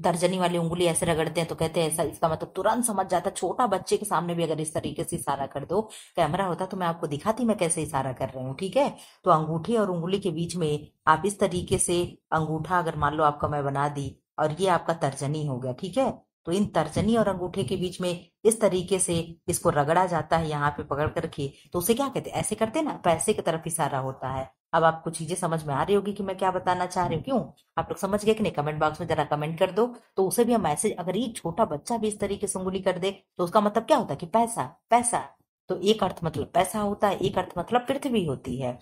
तर्जनी वाली उंगली ऐसे रगड़ते हैं तो कहते हैं ऐसा, इसका मतलब तुरंत समझ जाता। छोटा बच्चे के सामने भी अगर इस तरीके से इशारा कर दो, कैमरा होता तो मैं आपको दिखाती मैं कैसे इशारा कर रही हूँ, ठीक है। तो अंगूठे और उंगली के बीच में आप इस तरीके से अंगूठा अगर मान लो आपका मैं बना दी और ये आपका तर्जनी हो गया, ठीक है। तो इन तर्जनी और अंगूठे के बीच में इस तरीके से इसको रगड़ा जाता है, यहाँ पे पकड़ करके, तो उसे क्या कहते हैं? ऐसे करते हैं ना, पैसे की तरफ इशारा होता है। अब आपको चीजें समझ में आ रही होगी कि मैं क्या बताना चाह रही हूँ। क्यों? आप लोग समझ गए कि नहीं? कमेंट बॉक्स में जरा कमेंट कर दो, तो उसे भी हम मैसेज, अगर ये छोटा बच्चा भी इस तरीके से उंगली कर दे तो उसका मतलब क्या होता है? कि पैसा, पैसा। तो एक अर्थ मतलब पैसा होता है, एक अर्थ मतलब पृथ्वी होती है।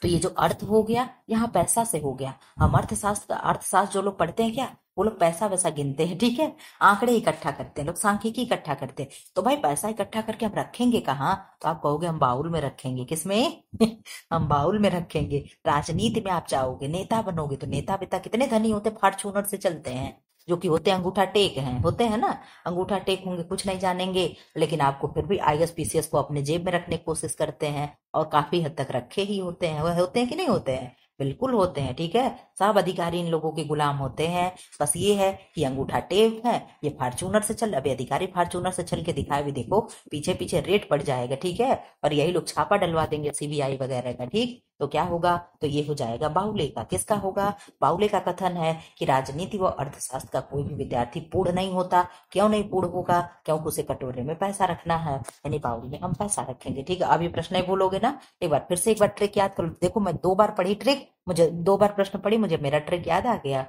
तो ये जो अर्थ हो गया यहाँ पैसा से हो गया। हम अर्थशास्त्र जो लोग पढ़ते हैं क्या, वो लोग पैसा वैसा गिनते हैं, ठीक है, आंकड़े इकट्ठा करते हैं, लोग सांख्यिकी इकट्ठा करते हैं। तो भाई पैसा इकट्ठा करके हम रखेंगे कहाँ? तो आप कहोगे हम बाउल में रखेंगे। किसमें? हम बाउल में रखेंगे। राजनीति में आप जाओगे, नेता बनोगे, तो नेता पिता कितने धनी होते, फॉर्च्यूनर से चलते हैं, जो कि होते हैं अंगूठा टेक हैं, होते हैं ना, अंगूठा टेक होंगे, कुछ नहीं जानेंगे, लेकिन आपको फिर भी आईएएस पीसीएस को अपने जेब में रखने की कोशिश करते हैं, और काफी हद तक रखे ही होते हैं। वह होते हैं कि नहीं होते हैं? बिल्कुल होते हैं, ठीक है। सब अधिकारी इन लोगों के गुलाम होते हैं। बस ये है कि अंगूठा टेप है, ये फॉर्च्यूनर से चल, अभी अधिकारी फॉर्च्यूनर से चल के दिखाए भी, देखो पीछे पीछे रेट पड़ जाएगा, ठीक है, और यही लोग छापा डलवा देंगे सीबीआई वगैरह का, ठीक। तो क्या होगा? तो ये हो जाएगा बाउले का। किसका होगा? बाउले का कथन है कि राजनीति व अर्थशास्त्र का कोई भी विद्यार्थी पूर्ण नहीं होता। क्यों नहीं पूर्ण होगा? क्योंकि उसे कटोरे में पैसा रखना है, यानी बाउल में हम पैसा रखेंगे, ठीक है। अब ये प्रश्न नहीं भूलोगे ना? एक बार फिर से एक बार ट्रिक याद करो। देखो मैं 2 बार पढ़ी ट्रिक, मुझे 2 बार प्रश्न पढ़ी, मुझे मेरा ट्रिक याद आ गया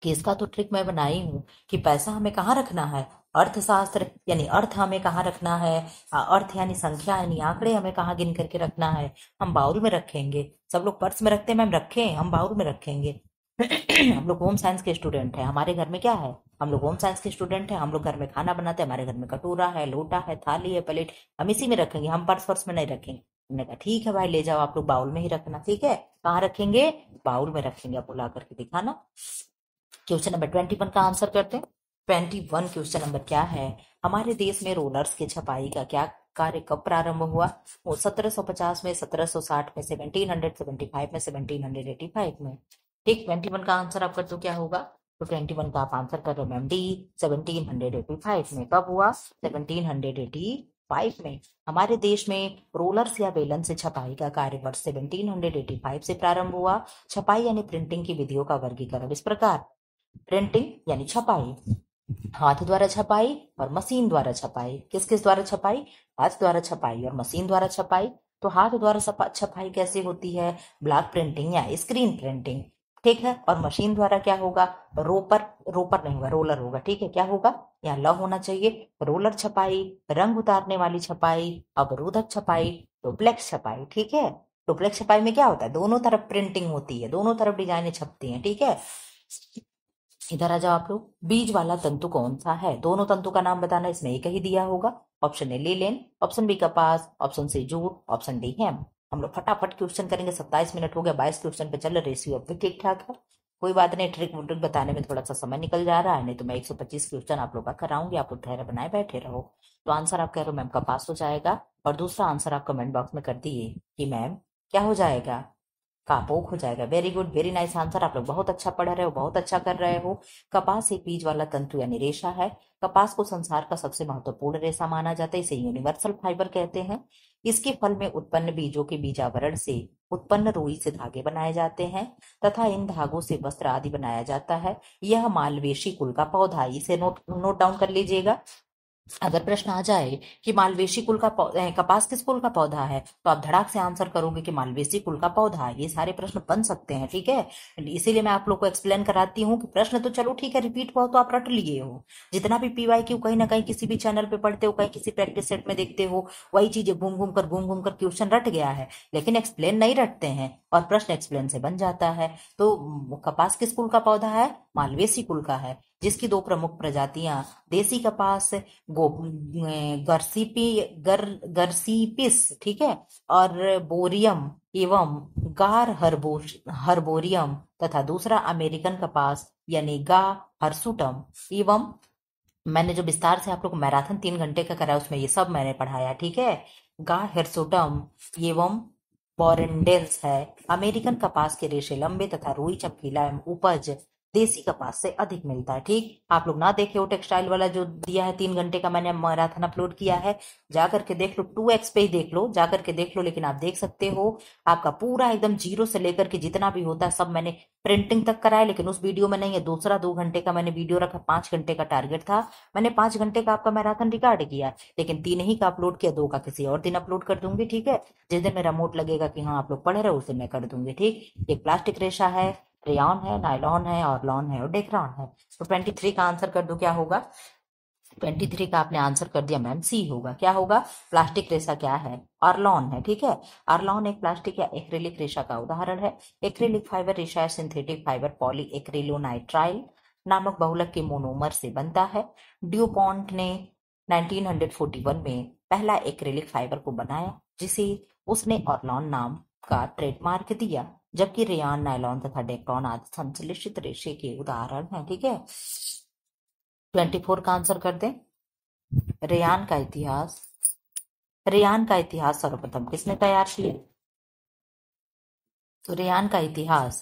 कि इसका तो ट्रिक मैं बनाई हूँ कि पैसा हमें कहाँ रखना है, अर्थशास्त्र यानी अर्थ हमें कहाँ रखना है, अर्थ यानी संख्या यानी आंकड़े हमें कहाँ गिन करके रखना है, हम बाउल में रखेंगे। सब लोग पर्स में रखते हैं, मैम रखें, हम बाउल में रखेंगे। हम लोग होम साइंस के स्टूडेंट हैं, हमारे घर में क्या है? हम लोग होम साइंस के स्टूडेंट हैं, हम लोग घर में खाना बनाते हैं, हमारे घर में कटोरा है, लोटा है, थाली है, प्लेट, हम इसी में रखेंगे, हम पर्स वर्स में नहीं रखेंगे। हमने कहा ठीक है भाई, ले जाओ आप लोग बाउल में ही रखना, ठीक है। कहाँ रखेंगे? बाउल में रखेंगे। आप ला करके दिखाना। क्वेश्चन नंबर 21 का आंसर करते हैं। 21 क्वेश्चन नंबर क्या है? हमारे देश में रोलर्स की छपाई का क्या कार्य कब प्रारंभ हुआ? वो 1750 में, 1760 में, 1775 में, 1785 में, ठीक। 21 का आंसर आपका तो क्या होगा? तो 21 का आप आंसर कर रहे हो मैम डी, 1785 में। कब हुआ? 1785 में। हमारे देश में रोलर्स या बेलन से छपाई का कार्य वर्ष 1785 से प्रारंभ हुआ। छपाई यानी प्रिंटिंग की विधियों का वर्गीकरण इस प्रकार। प्रिंटिंग यानी छपाई, हाथ द्वारा छपाई और मशीन द्वारा छपाई। किस किस द्वारा छपाई? हाथ द्वारा छपाई और मशीन द्वारा छपाई। तो हाथ द्वारा छपाई कैसे होती है? ब्लॉक प्रिंटिंग या स्क्रीन प्रिंटिंग, ठीक है। और मशीन द्वारा क्या होगा? रोपर, रोपर नहीं होगा, रोलर होगा, ठीक है। क्या होगा? यहाँ ल होना चाहिए। रोलर छपाई, रंग उतारने वाली छपाई, अवरोधक छपाई, डुप्लेक्स छपाई, ठीक है। डुप्लेक्स छपाई में क्या होता है? दोनों तरफ प्रिंटिंग होती है, दोनों तरफ डिजाइनें छपती हैं, ठीक है। इधर आ जाओ आप लोग। बीज वाला तंतु कौन सा है? दोनों तंतु का नाम बताना, इसमें एक ही दिया होगा। Option A linen, option B कपास, option C jute, option D hemp. हम लोग फटाफट क्वेश्चन करेंगे, 27 मिनट हो गया, 22 क्वेश्चन पे चल रहा, रेशियो अब भी ठीक ठाक है। कोई बात नहीं, ट्रिक वुट्रिक बताने में थोड़ा सा समय निकल जा रहा है, नहीं तो मैं 125 क्वेश्चन आप लोग का कराऊंगी, आप लोग ठहरे बनाए बैठे रहो। तो आंसर आप कह रहे हो मैम कपास हो जाएगा, और दूसरा आंसर आप कमेंट बॉक्स में कर दिए कि मैम क्या हो जाएगा? कापोक हो जाएगा। Very good, very nice answer. आप लोग बहुत अच्छा पढ़ रहे हो, बहुत अच्छा कर रहे हो। कपास एक बीज वाला तंतु यानी रेशा है। कपास को संसार का सबसे महत्वपूर्ण रेशा माना जाता है, इसे यूनिवर्सल फाइबर कहते हैं। इसके फल में उत्पन्न बीजों के बीजावरण से उत्पन्न रुई से धागे बनाए जाते हैं, तथा इन धागों से वस्त्र आदि बनाया जाता है। यह मालवेशी कुल का पौधा है, इसे नोट नोट डाउन कर लीजिएगा। अगर प्रश्न आ जाए कि मालवेशी कुल का कपास किस कुल का पौधा है, तो आप धड़ाक से आंसर करोगे कि मालवेशी कुल का पौधा है। ये सारे प्रश्न बन सकते हैं, ठीक है। इसीलिए मैं आप लोग को एक्सप्लेन कराती हूँ कि प्रश्न तो चलो ठीक है रिपीट हुआ तो आप रट लिए हो। जितना भी पीवाईक्यू कहीं ना कहीं किसी भी चैनल पे पढ़ते हो, कहीं किसी प्रैक्टिस सेट में देखते हो, वही चीजें घूम घूम कर क्वेश्चन रट गया है, लेकिन एक्सप्लेन नहीं रटते हैं, और प्रश्न एक्सप्लेन से बन जाता है। तो कपास किस कुल का पौधा है? मालवेसी कुल का है, जिसकी 2 प्रमुख प्रजातियां देसी कपास गो गर्सीपी गर्सीपिस, ठीक है, और बोरियम एवं गार हर्बोरियम, तथा दूसरा अमेरिकन कपास यानी गा हर्सुटम। एवं मैंने जो विस्तार से आप लोग को मैराथन 3 घंटे का करा उसमें ये सब मैंने पढ़ाया, ठीक है। गा हिर्सुटम एवं बोरेंडेंस है। अमेरिकन कपास के रेशे लंबे तथा रुई चमकीला एवं उपज देसी कपास से अधिक मिलता है, ठीक। आप लोग ना देखे हो टेक्सटाइल वाला जो दिया है 3 घंटे का, मैंने मैराथन अपलोड किया है, जा करके देख लो, 2x पे ही देख लो, जा करके देख लो। लेकिन आप देख सकते हो आपका पूरा एकदम जीरो से लेकर के जितना भी होता है सब मैंने प्रिंटिंग तक कराया, लेकिन उस वीडियो में नहीं है। दूसरा 2 घंटे का मैंने वीडियो रखा, 5 घंटे का टारगेट था, मैंने 5 घंटे का आपका मैराथन रिकॉर्ड किया, लेकिन 3 ही का अपलोड किया, 2 का किसी और दिन अपलोड कर दूंगी, ठीक है। जिस दिन मेरा मोड लगेगा कि हाँ आप लोग पढ़ रहे हो, उस दिन मैं कर दूंगी, ठीक। एक प्लास्टिक रेशा है, रेयॉन है, नायलॉन है, और लॉन है, और डेक्रान है। तो 23 का आंसर कर दो, क्या होगा? 23 का आपने आंसर कर दिया मैम, सी होगा। क्या होगा? प्लास्टिक रेशा क्या है? आर्लॉन है, ठीक है। आर्लॉन एक प्लास्टिक या एक्रिलिक रेशा का उदाहरण है। एक्रिलिक फाइबर रेशा है सिंथेटिक फाइबर पॉली एक्रिलोनाइट्राइल नामक बहुलक के मोनोमर से बनता है। ड्यूपॉन्ट ने 1941 में पहला एक्रिलिक फाइबर को बनाया जिसे उसने ऑरलॉन नाम का ट्रेडमार्क दिया, जबकि रेयान, नायलॉन तथा डेक्टॉन आदि संश्लेषित रेशे के उदाहरण हैं। ठीक है, 24 का आंसर कर दें। रेयान का इतिहास सर्वप्रथम किसने तैयार किया? तो रेयान का इतिहास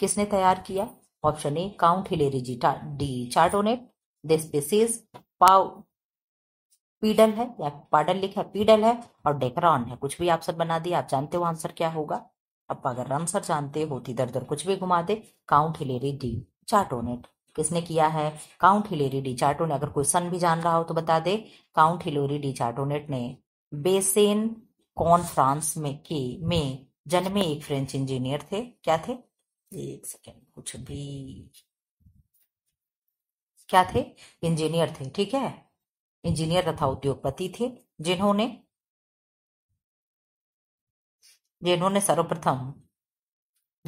किसने तैयार किया? Option A Count Hilaire de Chardonnet. The species pedal है या पाडल लिखा है, पीडल है और डेकरॉन है। कुछ भी आंसर बना दिया, आप जानते हो आंसर क्या होगा। अब अगर आंसर जानते हो तो इधर उधर कुछ भी घुमा दे। काउंट हिलेरी डी चार्टोनेट किसने किया है? Count Hilaire de Chardonnet. अगर कोई सन भी जान रहा हो तो बता दे। काउंट हिलेरी डी चार्टोनेट ने बेसेन कौन फ्रांस में जन्मे एक फ्रेंच इंजीनियर थे। क्या थे? एक सेकेंड, कुछ भी क्या थे? इंजीनियर थे। ठीक है, इंजीनियर तथा उद्योगपति थे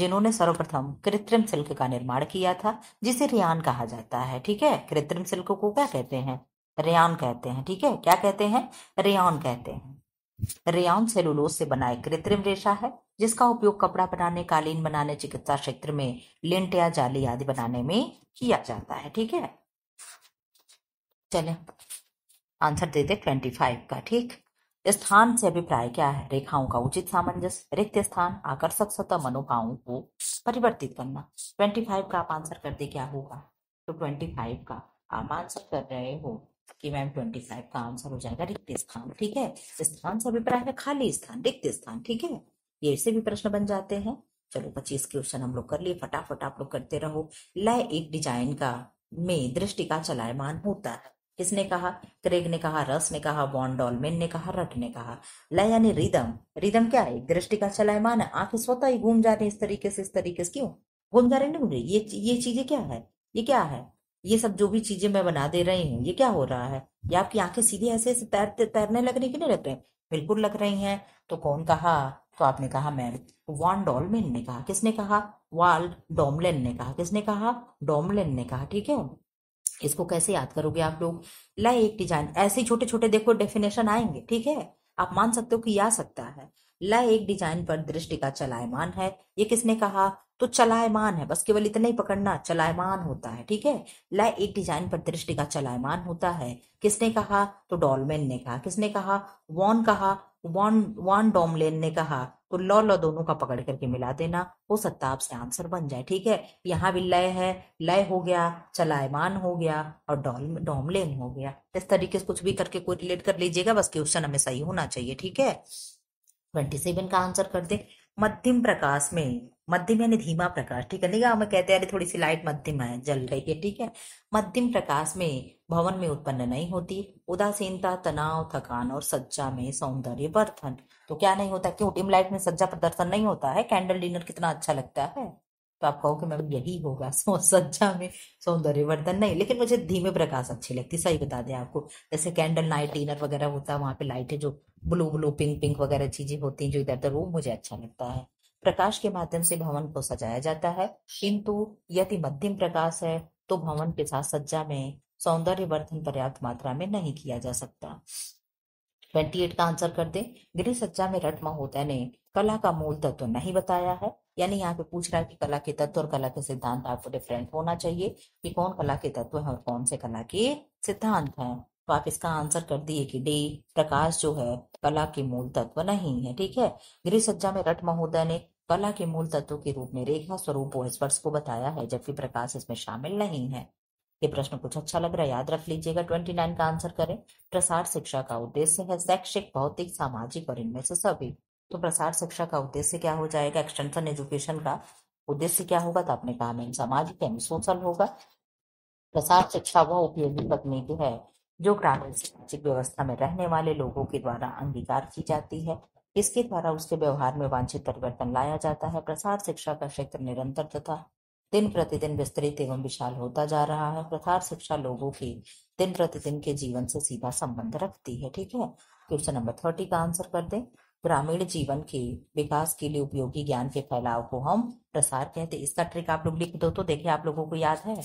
जिन्होंने सर्वप्रथम कृत्रिम सिल्क का निर्माण किया था जिसे रेयान कहा जाता है। ठीक है, कृत्रिम सिल्क को क्या कहते हैं? रेयान कहते हैं। ठीक है, क्या कहते हैं? रेयान कहते हैं। रेयान सेलुलोज से बना एक कृत्रिम रेशा है जिसका उपयोग कपड़ा बनाने, कालीन बनाने, चिकित्सा क्षेत्र में लिंट या जाली आदि बनाने में किया जाता है। ठीक है, चले आंसर दे दे 25 का। ठीक, स्थान से अभिप्राय क्या है? रेखाओं का उचित सामंजस्य, रिक्त स्थान, आकर्षक सतह, मनोभावों को परिवर्तित करना। 25 का आप आंसर कर दे, क्या होगा? तो 25 का आप आंसर कर रहे हो कि मैम 25 का आंसर हो जाएगा रिक्त स्थान। ठीक है, स्थान से अभिप्राय है खाली स्थान, रिक्त स्थान। ठीक है, ये से भी प्रश्न बन जाते हैं। चलो 25 क्वेश्चन हम लोग कर लिए, फटाफट आप लोग करते रहो। लय एक डिजाइन का में दृष्टि का चलायमान होता है। किसने कहा? क्रेग ने कहा, रस ने कहा, वॉन डॉलमेन ने कहा, रट ने कहा। लय यानी रिदम। रिदम क्या है? दृष्टि का चलायमान है। आंखें स्वतः ही घूम जा रही है इस तरीके से क्यों घूम जा रही? नहीं घूम रही। ये चीजें क्या है? ये क्या है? ये सब जो भी चीजें मैं बना दे रही हूँ, ये क्या हो रहा है? ये आपकी आंखें सीधी ऐसे ऐसे तैरने लग रही कि नहीं लग रही? बिल्कुल लग रही हैं। तो कौन कहा? तो आपने कहा मैम वॉन डॉलमेन ने कहा। किसने कहा? वाल्ड डॉमलेन ने कहा। किसने कहा? डॉमलेन ने कहा। ठीक है, इसको कैसे याद करोगे आप लोग? लय एक डिजाइन, ऐसे छोटे छोटे देखो डेफिनेशन आएंगे। ठीक है, आप मान सकते हो कि ये आ सकता है। लय एक डिजाइन पर दृष्टि का चलायमान है। ये किसने कहा? तो चलायमान है, बस केवल इतना ही पकड़ना, चलायमान होता है। ठीक है, लय एक डिजाइन पर दृष्टि का चलायमान होता है। किसने कहा? तो डॉलमेन ने कहा। किसने कहा? वॉन कहा। वॉन वॉन डॉमलेन ने कहा। तो लॉ दोनों का पकड़ करके मिला देना, हो सकता है आपसे आंसर बन जाए। ठीक है, यहाँ भी लय है, लय हो गया, चलायमान हो गया और डॉमलेन हो गया। इस तरीके से कुछ भी करके कोई रिलेट कर लीजिएगा, बस क्वेश्चन हमें सही होना चाहिए। ठीक है, 27 का आंसर कर दे। मध्यम प्रकाश में, मध्यम यानी धीमा प्रकाश। ठीक है, नहीं हमें कहते हैं अरे थोड़ी सी लाइट मध्यम है, जल रही है। ठीक है, मध्यम प्रकाश में भवन में उत्पन्न नहीं होती। उदासीनता, तनाव, थकान और सज्जा में सौंदर्य वर्धन। तो क्या नहीं होता? क्यों डिम लाइट में सज्जा प्रदर्शन नहीं होता है? कैंडल डिनर कितना अच्छा लगता है। तो आप कहो कि मैम यही होगा, सज्जा में सौंदर्यवर्धन नहीं, लेकिन मुझे धीमे प्रकाश अच्छी लगती। सही बता दें आपको, जैसे कैंडल नाइट डिनर वगैरह होता है, वहां पे लाइटें जो ब्लू ब्लू पिंक पिंक वगैरह चीजें होती हैं जो इधर उधर, वो मुझे अच्छा लगता है। प्रकाश के माध्यम से भवन को सजाया जाता है, किंतु यदि मध्यम प्रकाश है तो भवन के साथ सज्जा में सौंदर्यवर्धन पर्याप्त मात्रा में नहीं किया जा सकता। 28 का आंसर कर दे। गृह सज्जा में रट महोदय ने कला का मूल तत्व नहीं बताया है। यानी यहाँ पे पूछ रहा है कि कला के तत्व और कला के सिद्धांत आपको डिफरेंट होना चाहिए कि कौन कला के तत्व है और कौन से कला के सिद्धांत हैं। तो आप इसका आंसर कर दिए कि डी, प्रकाश जो है कला के मूल तत्व नहीं है। ठीक है, गृह सज्जा में रट महोदय ने कला के मूल तत्व के रूप में रेखा, स्वरूप और स्पर्श को बताया है, जबकि प्रकाश इसमें शामिल नहीं है। ये प्रश्न कुछ अच्छा लग रहा है, याद रख लीजिएगा। 29 का आंसर करें। प्रसार शिक्षा का उद्देश्य है शैक्षिक, भौतिक, सामाजिक और इनमें से सभी। तो प्रसार शिक्षा का उद्देश्य क्या हो जाएगा? एक्सटेंशन एजुकेशन का उद्देश्य क्या होगा? तो आपने कहा मैम सामाजिक यानी सोशल होगा। प्रसार शिक्षा वह उपयोगी तकनीक है जो ग्रामीण सामाजिक व्यवस्था में रहने वाले लोगों के द्वारा अंगीकार की जाती है। इसके द्वारा उसके व्यवहार में वांछित परिवर्तन लाया जाता है। प्रसार शिक्षा का क्षेत्र निरंतर तथा दिन प्रतिदिन विस्तृत एवं विशाल होता जा रहा है। प्रसार शिक्षा लोगों के दिन प्रतिदिन के जीवन से सीधा संबंध रखती है। ठीक है, क्वेश्चन नंबर 30 का आंसर कर दें। ग्रामीण जीवन के विकास के लिए उपयोगी ज्ञान के फैलाव को हम प्रसार कहते हैं। इसका ट्रिक आप लोग लिख दो तो देखिए आप लोगों को याद है।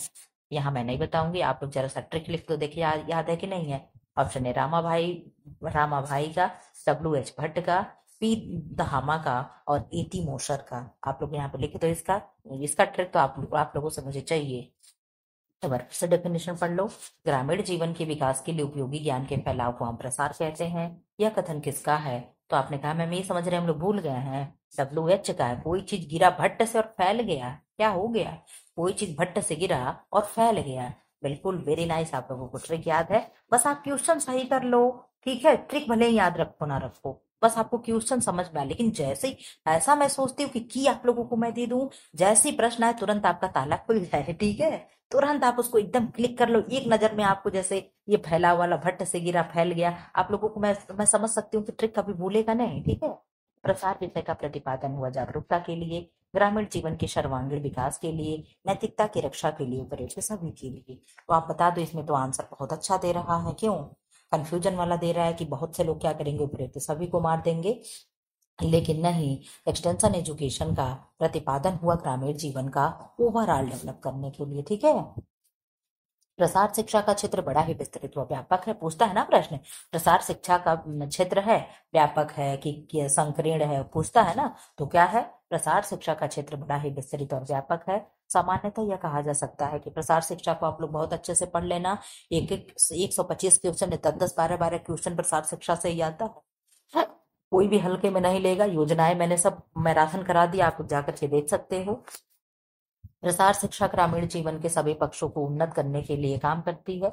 यहाँ मैं नहीं बताऊंगी, आप लोग जरा सा ट्रिक लिख दो, देखिए याद है कि नहीं है। ऑप्शन है रामा भाई का, WH भट्ट का, पी दहामा का और एटी मोशर का। आप लोग यहाँ पे लिखे तो इसका इसका ट्रिक तो आप लोगों से मुझे चाहिए। एक बार फिर से डेफिनेशन पढ़ लो। ग्रामीण जीवन के विकास के लिए उपयोगी ज्ञान के फैलाव को हम प्रसार कहते हैं। यह कथन किसका है? तो आपने कहा मैम ये समझ रहे हैं, हम लोग भूल गए हैं। WH का है। कोई चीज गिरा भट्ट से और फैल गया, क्या हो गया? कोई चीज भट्ट से गिरा और फैल गया। बिल्कुल, वेरी नाइस। आप लोगों को ट्रिक याद है, बस आप क्वेश्चन सही कर लो। ठीक है, ट्रिक भले ही याद रखो ना रखो, बस आपको क्वेश्चन समझ में आए। लेकिन जैसे ही ऐसा मैं सोचती हूँ कि की आप लोगों को मैं दे दूं, जैसे ही प्रश्न आए तुरंत आपका ताला खुल जाए। ठीक है, तुरंत आप उसको एकदम क्लिक कर लो एक नजर में। आपको जैसे ये फैला वाला भट्ट से गिरा फैल गया, आप लोगों को मैं समझ सकती हूँ कि ट्रिक कभी भूलेगा नहीं। ठीक है, प्रसार विषय का प्रतिपादन हुआ जागरूकता के लिए, ग्रामीण जीवन के सर्वांगीण विकास के लिए, नैतिकता की रक्षा के लिए, उपरोक्त सभी के लिए। तो आप बता दो, इसमें तो आंसर बहुत अच्छा दे रहा है, क्यों कंफ्यूजन वाला दे रहा है कि बहुत से लोग क्या करेंगे, उपरोक्त सभी को मार देंगे। लेकिन नहीं, एक्सटेंशन एजुकेशन का प्रतिपादन हुआ ग्रामीण जीवन का ओवरऑल डेवलप करने के लिए। ठीक है, प्रसार शिक्षा का क्षेत्र बड़ा ही विस्तृत व व्यापक है। पूछता है ना प्रश्न, प्रसार शिक्षा का क्षेत्र है व्यापक है कि संकीर्ण है, पूछता है ना। तो क्या है? प्रसार शिक्षा का क्षेत्र बड़ा ही विस्तृत और व्यापक है। सामान्यतः यह कहा जा सकता है कि प्रसार शिक्षा को आप लोग बहुत अच्छे से पढ़ लेना। 125 क्वेश्चन, 10 12 12 क्वेश्चन प्रसार शिक्षा से ही आता है। कोई भी हल्के में नहीं लेगा। योजनाएं मैंने सब मैराथन करा दी, आप जाकर के देख सकते हो। प्रसार शिक्षा ग्रामीण जीवन के सभी पक्षों को उन्नत करने के लिए काम करती है।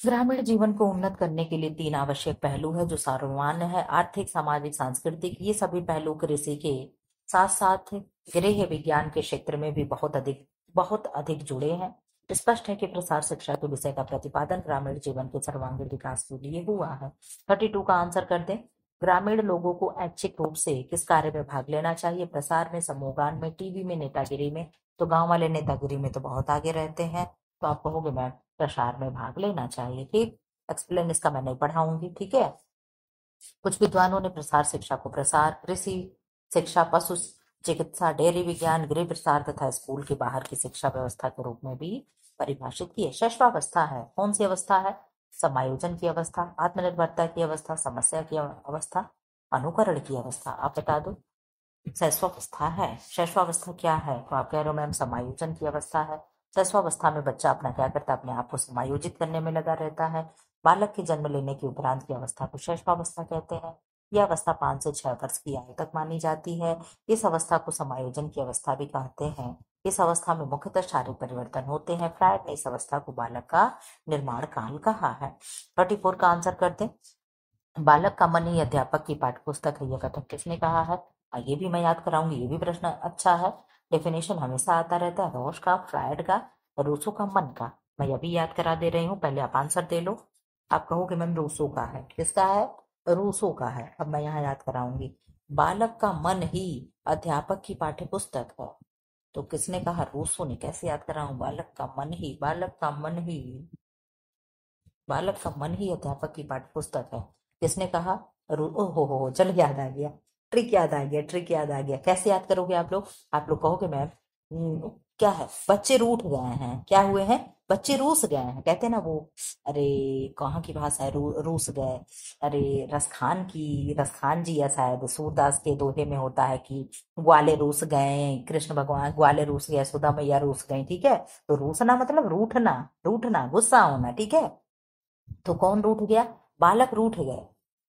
ग्रामीण जीवन को उन्नत करने के लिए 3 आवश्यक पहलू है जो सर्वमान्य है: आर्थिक, सामाजिक, सांस्कृतिक। ये सभी पहलू कृषि के साथ साथ गृह विज्ञान के क्षेत्र में भी बहुत अधिक जुड़े हैं। स्पष्ट है कि प्रसार शिक्षा के विषय का प्रतिपादन ग्रामीण जीवन के सर्वांगीण विकास के लिए हुआ है। 32 का आंसर कर दें। ग्रामीण लोगों को ऐच्छिक रूप से किस कार्य में भाग लेना चाहिए? प्रसार में, समूहगान में, टीवी में, नेतागिरी में। तो गांव वाले नेतागिरी में तो बहुत आगे रहते हैं, तो आप कहोगे मैम प्रसार में भाग लेना चाहिए। ठीक, एक्सप्लेन इसका मैं नहीं पढ़ाऊंगी। ठीक है, कुछ विद्वानों ने प्रसार शिक्षा को प्रसार, कृषि शिक्षा, पशु चिकित्सा, डेयरी विज्ञान, गृह प्रसार तथा स्कूल के बाहर की शिक्षा व्यवस्था के रूप में भी परिभाषित किए। शैशवावस्था है, कौन सी अवस्था है? समायोजन की अवस्था, आत्मनिर्भरता की अवस्था, समस्या की अवस्था, अनुकरण की अवस्था। आप बता दो। शैशवावस्था है। शैशवावस्था क्या है? तो आप कह रहे हो मैम समायोजन की अवस्था है। शैशवावस्था में बच्चा अपना क्या करता है? अपने आप को समायोजित करने में लगा रहता है। बालक के जन्म लेने के उपरांत की अवस्था को शैशवावस्था कहते हैं। यह अवस्था 5 से 6 वर्ष की आयु तक मानी जाती है। इस अवस्था को समायोजन की अवस्था भी कहते हैं। इस अवस्था में मुख्यतः शारीरिक परिवर्तन होते हैं। फ्रायड ने इस अवस्था को बालक का निर्माण काल कहा है। 34 का आंसर करते हैं। बालक का मन ही अध्यापक की पाठ्यपुस्तक है, यह कथन किसने कहा है? ये भी मैं याद कराऊंगी, ये भी प्रश्न अच्छा है। डेफिनेशन हमेशा आता रहता है, रोश का, फ्रायड का, रूसो का, मन का। मैं ये भी याद करा दे रही हूँ, पहले आप आंसर दे लो। आप कहोगे मैम रूसो का है। किसका है? रूसो का है। अब मैं यहाँ याद कराऊंगी। बालक का मन ही अध्यापक की पाठ्यपुस्तक है, तो किसने कहा? रूसो ने। कैसे याद कराऊं? बालक का मन ही, बालक का मन ही, बालक का मन ही अध्यापक की पाठ्यपुस्तक है। किसने कहा? हो, चल याद आ गया, ट्रिक याद आ गया, ट्रिक याद आ गया। कैसे याद करोगे आप लोग? आप लोग कहोगे मैम क्या है? बच्चे रूठ गए हैं। क्या हुए हैं? बच्चे रूस गए हैं, कहते हैं ना वो। अरे कहाँ की भाषा है? रूस गए। अरे रसखान जी या शायद सूरदास के दोहे में होता है कि ग्वाले रूस गए, कृष्ण भगवान ग्वाले रूस गए, सुधा मैया रूस गई। ठीक है, तो रूसना मतलब रूठना, रूठना, गुस्सा होना। ठीक है, तो कौन रूठ गया? बालक रूठ गए।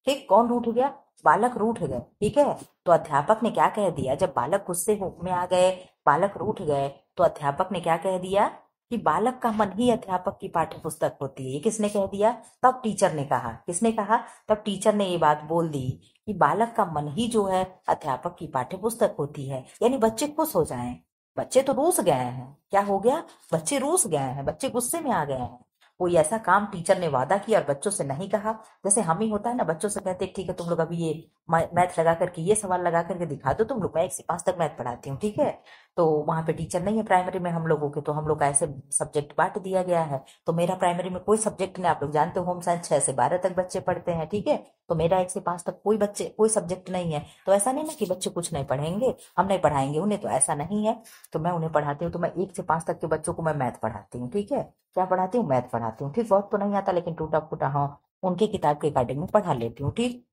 ठीक, कौन रूठ गया? बालक रूठ गए। ठीक है, तो अध्यापक ने क्या कह दिया? जब बालक गुस्से में आ गए, बालक रूठ गए, तो अध्यापक ने क्या कह दिया कि बालक का मन ही अध्यापक की पाठ्यपुस्तक होती है। ये किसने कह दिया? तब टीचर ने कहा। किसने कहा? तब टीचर ने ये बात बोल दी कि बालक का मन ही जो है अध्यापक की पाठ्यपुस्तक होती है। यानी बच्चे खुश हो जाएं। बच्चे तो रूस गए हैं। क्या हो गया? बच्चे रूस गए हैं, बच्चे गुस्से में आ गए हैं। कोई ऐसा काम टीचर ने वादा किया और बच्चों से नहीं कहा। जैसे हम ही होता है ना, बच्चों से कहते हैं ठीक है तुम लोग अभी ये मैथ लगा करके, ये सवाल लगा करके दिखा दो तुम लोग, मैं 1 से 5 तक मैथ पढ़ाती हूँ। ठीक है, तो वहां पे टीचर नहीं है प्राइमरी में हम लोगों के, तो हम लोग का ऐसे सब्जेक्ट बांट दिया गया है। तो मेरा प्राइमरी में कोई सब्जेक्ट नहीं, आप लोग जानते हो होम साइंस 6 से 12 तक बच्चे पढ़ते हैं, ठीक है। तो मेरा 1 से 5 तक कोई बच्चे कोई सब्जेक्ट नहीं है। तो ऐसा नहीं ना कि बच्चे कुछ नहीं पढ़ेंगे, हम नहीं पढ़ाएंगे उन्हें, तो ऐसा नहीं है। तो मैं उन्हें पढ़ाती हूँ, तो मैं 1 से 5 तक के बच्चों को मैं मैथ पढ़ाती हूँ, ठीक है। क्या पढ़ाती हूँ? मैथ पढ़ाती हूँ, ठीक। बहुत तो नहीं आता, लेकिन टूटा फूटा हाँ उनके किताब के अकॉर्डिंग में पढ़ा लेती हूँ, ठीक।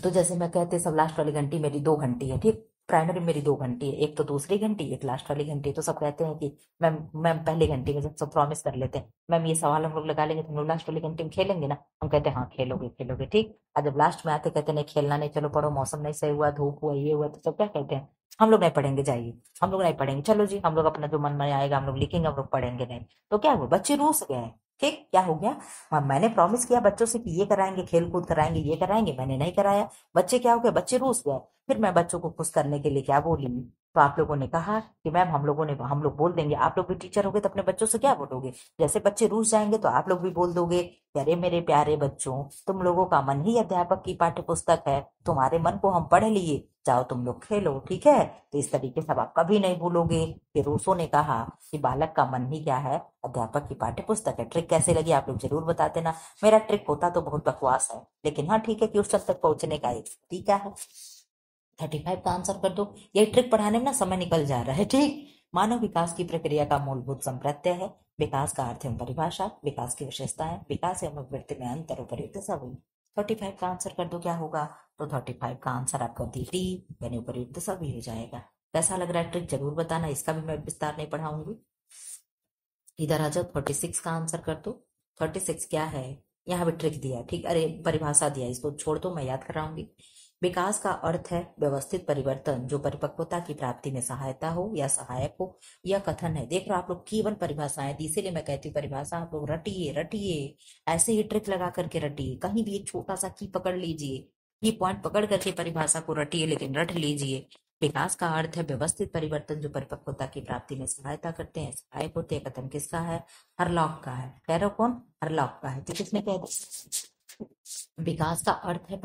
तो जैसे मैं कहते सब लास्ट वाली घंटी मेरी 2 घंटी है, ठीक। प्राइमरी मेरी 2 घंटी है, एक तो दूसरी घंटी, एक लास्ट वाली घंटी। तो सब कहते हैं कि मैम पहली घंटी में, जब सब प्रॉमिस कर लेते हैं मैम ये सवाल हम लोग लगा लेंगे तो हम लोग लास्ट वाली घंटी में खेलेंगे ना। हम कहते हैं हाँ खेलोगे खेलोगे, ठीक। और जब लास्ट में आते कहते नहीं खेलना नहीं, चलो पढ़ो, मौसम नहीं सही हुआ, धूप हुआ, ये हुआ, तो सब क्या कहते हैं हम लोग नहीं पढ़ेंगे, जाइए हम लोग नहीं पढ़ेंगे, चलो जी हम लोग अपना जो मन में आएगा हम लोग लिखेंगे, हम लोग पढ़ेंगे नहीं। तो क्या हुआ, बच्चे रूस गए, ठीक। क्या हो गया? हाँ, मैंने प्रॉमिस किया बच्चों से कि ये कराएंगे, खेल कूद कराएंगे, ये कराएंगे, मैंने नहीं कराया। बच्चे क्या हो गए, बच्चे रूस गए। फिर मैं बच्चों को खुश करने के लिए क्या बोली, तो आप लोगों ने कहा कि मैम हम लोग बोल देंगे, आप लोग भी टीचर होगे तो अपने बच्चों से क्या बोलोगे, जैसे बच्चे रूस जाएंगे तो आप लोग भी बोल दोगे कि अरे मेरे प्यारे बच्चों, तुम लोगों का मन ही अध्यापक की पाठ्य पुस्तक है, तुम्हारे मन को हम पढ़ लिए, जाओ तुम लोग खेलो, ठीक है। तो इस तरीके से आप कभी नहीं भूलोगे कि रूसो ने कहा कि बालक का मन ही क्या है, अध्यापक की पाठ्य पुस्तक है। ट्रिक कैसे लगी आप लोग जरूर बता देना। मेरा ट्रिक होता तो बहुत बकवास है, लेकिन हाँ ठीक है, क्वेश्चन तक पहुंचने का एक तरीका है। 35 का आंसर कर दो। ये ट्रिक पढ़ाने में ना समय निकल जा रहा है, ठीक। मानव विकास की प्रक्रिया का मूलभूत संप्रत्यय है। विकास का अर्थ एवं परिभाषा, विकास की विशेषताएं, विकास एवं अभिवृद्धि में अंतर, उपयुक्त सभी। 35 का आंसर कर दो, क्या होगा? तो 35 का आंसर आपका डी यानी उपयुक्त सभी हो जाएगा। कैसा लग रहा है ट्रिक जरूर बताना, इसका भी मैं विस्तार नहीं पढ़ाऊंगी। इधर आ जाओ, 36 का आंसर कर दो। 36 क्या है? यहाँ भी ट्रिक दिया, ठीक। अरे परिभाषा दिया, इसको छोड़ दो, मैं याद कराऊंगी। विकास का अर्थ है व्यवस्थित परिवर्तन जो परिपक्वता की प्राप्ति में सहायता हो या सहायक हो। यह कथन है, देख रहे हो आप लोग, केवल परिभाषाएं दी, इसीलिए मैं कहती हूँ परिभाषा आप लोग रटिए रटिए, ऐसे ही ट्रिक लगा करके रटिए। कहीं भी एक छोटा सा की पकड़ लीजिए, की पॉइंट पकड़ करके परिभाषा को रटिए, लेकिन रट लीजिए। विकास का अर्थ है व्यवस्थित परिवर्तन जो परिपक्वता की प्राप्ति में सहायता करते हैं, सहायक होते हैं। कथन किसका है? हरलॉक का है। कह रहे हो कौन? हरलॉक का है। तो किसने कह दिया? विकास का अर्थ है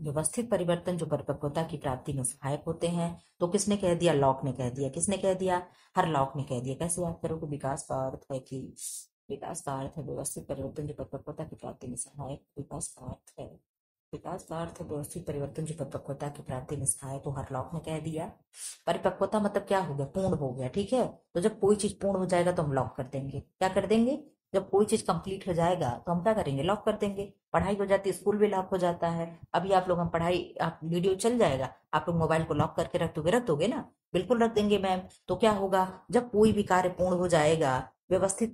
व्यवस्थित परिवर्तन जो परिपक्वता की प्राप्ति में सहायक होते हैं। तो किसने कह दिया? लॉक ने कह दिया। किसने कह दिया? हरलॉक ने कह दिया। कैसे याद करोगे? विकास का अर्थ है कि विकास का अर्थ है व्यवस्थित परिवर्तन जो परिपक्वता की प्राप्ति में सहायक। विकास का अर्थ है व्यवस्थित परिवर्तन जो परिपक्वता की प्राप्ति में सहायक, तो हरलॉक ने कह दिया। परिपक्वता मतलब क्या हो गया? पूर्ण हो गया, ठीक है। तो जब कोई चीज पूर्ण हो जाएगा तो हम लॉक कर देंगे। क्या कर देंगे? जब कोई चीज कंप्लीट हो जाएगा तो हम क्या करेंगे? लॉक कर देंगे। पढ़ाई हो जाती है, स्कूल भी लॉक हो जाता है। अभी आप लोग हम पढ़ाई, आप वीडियो चल जाएगा, आप लोग मोबाइल को लॉक करके रख दोगे ना? बिल्कुल रख देंगे मैम। तो क्या होगा? जब कोई भी कार्य पूर्ण हो जाएगा, व्यवस्थित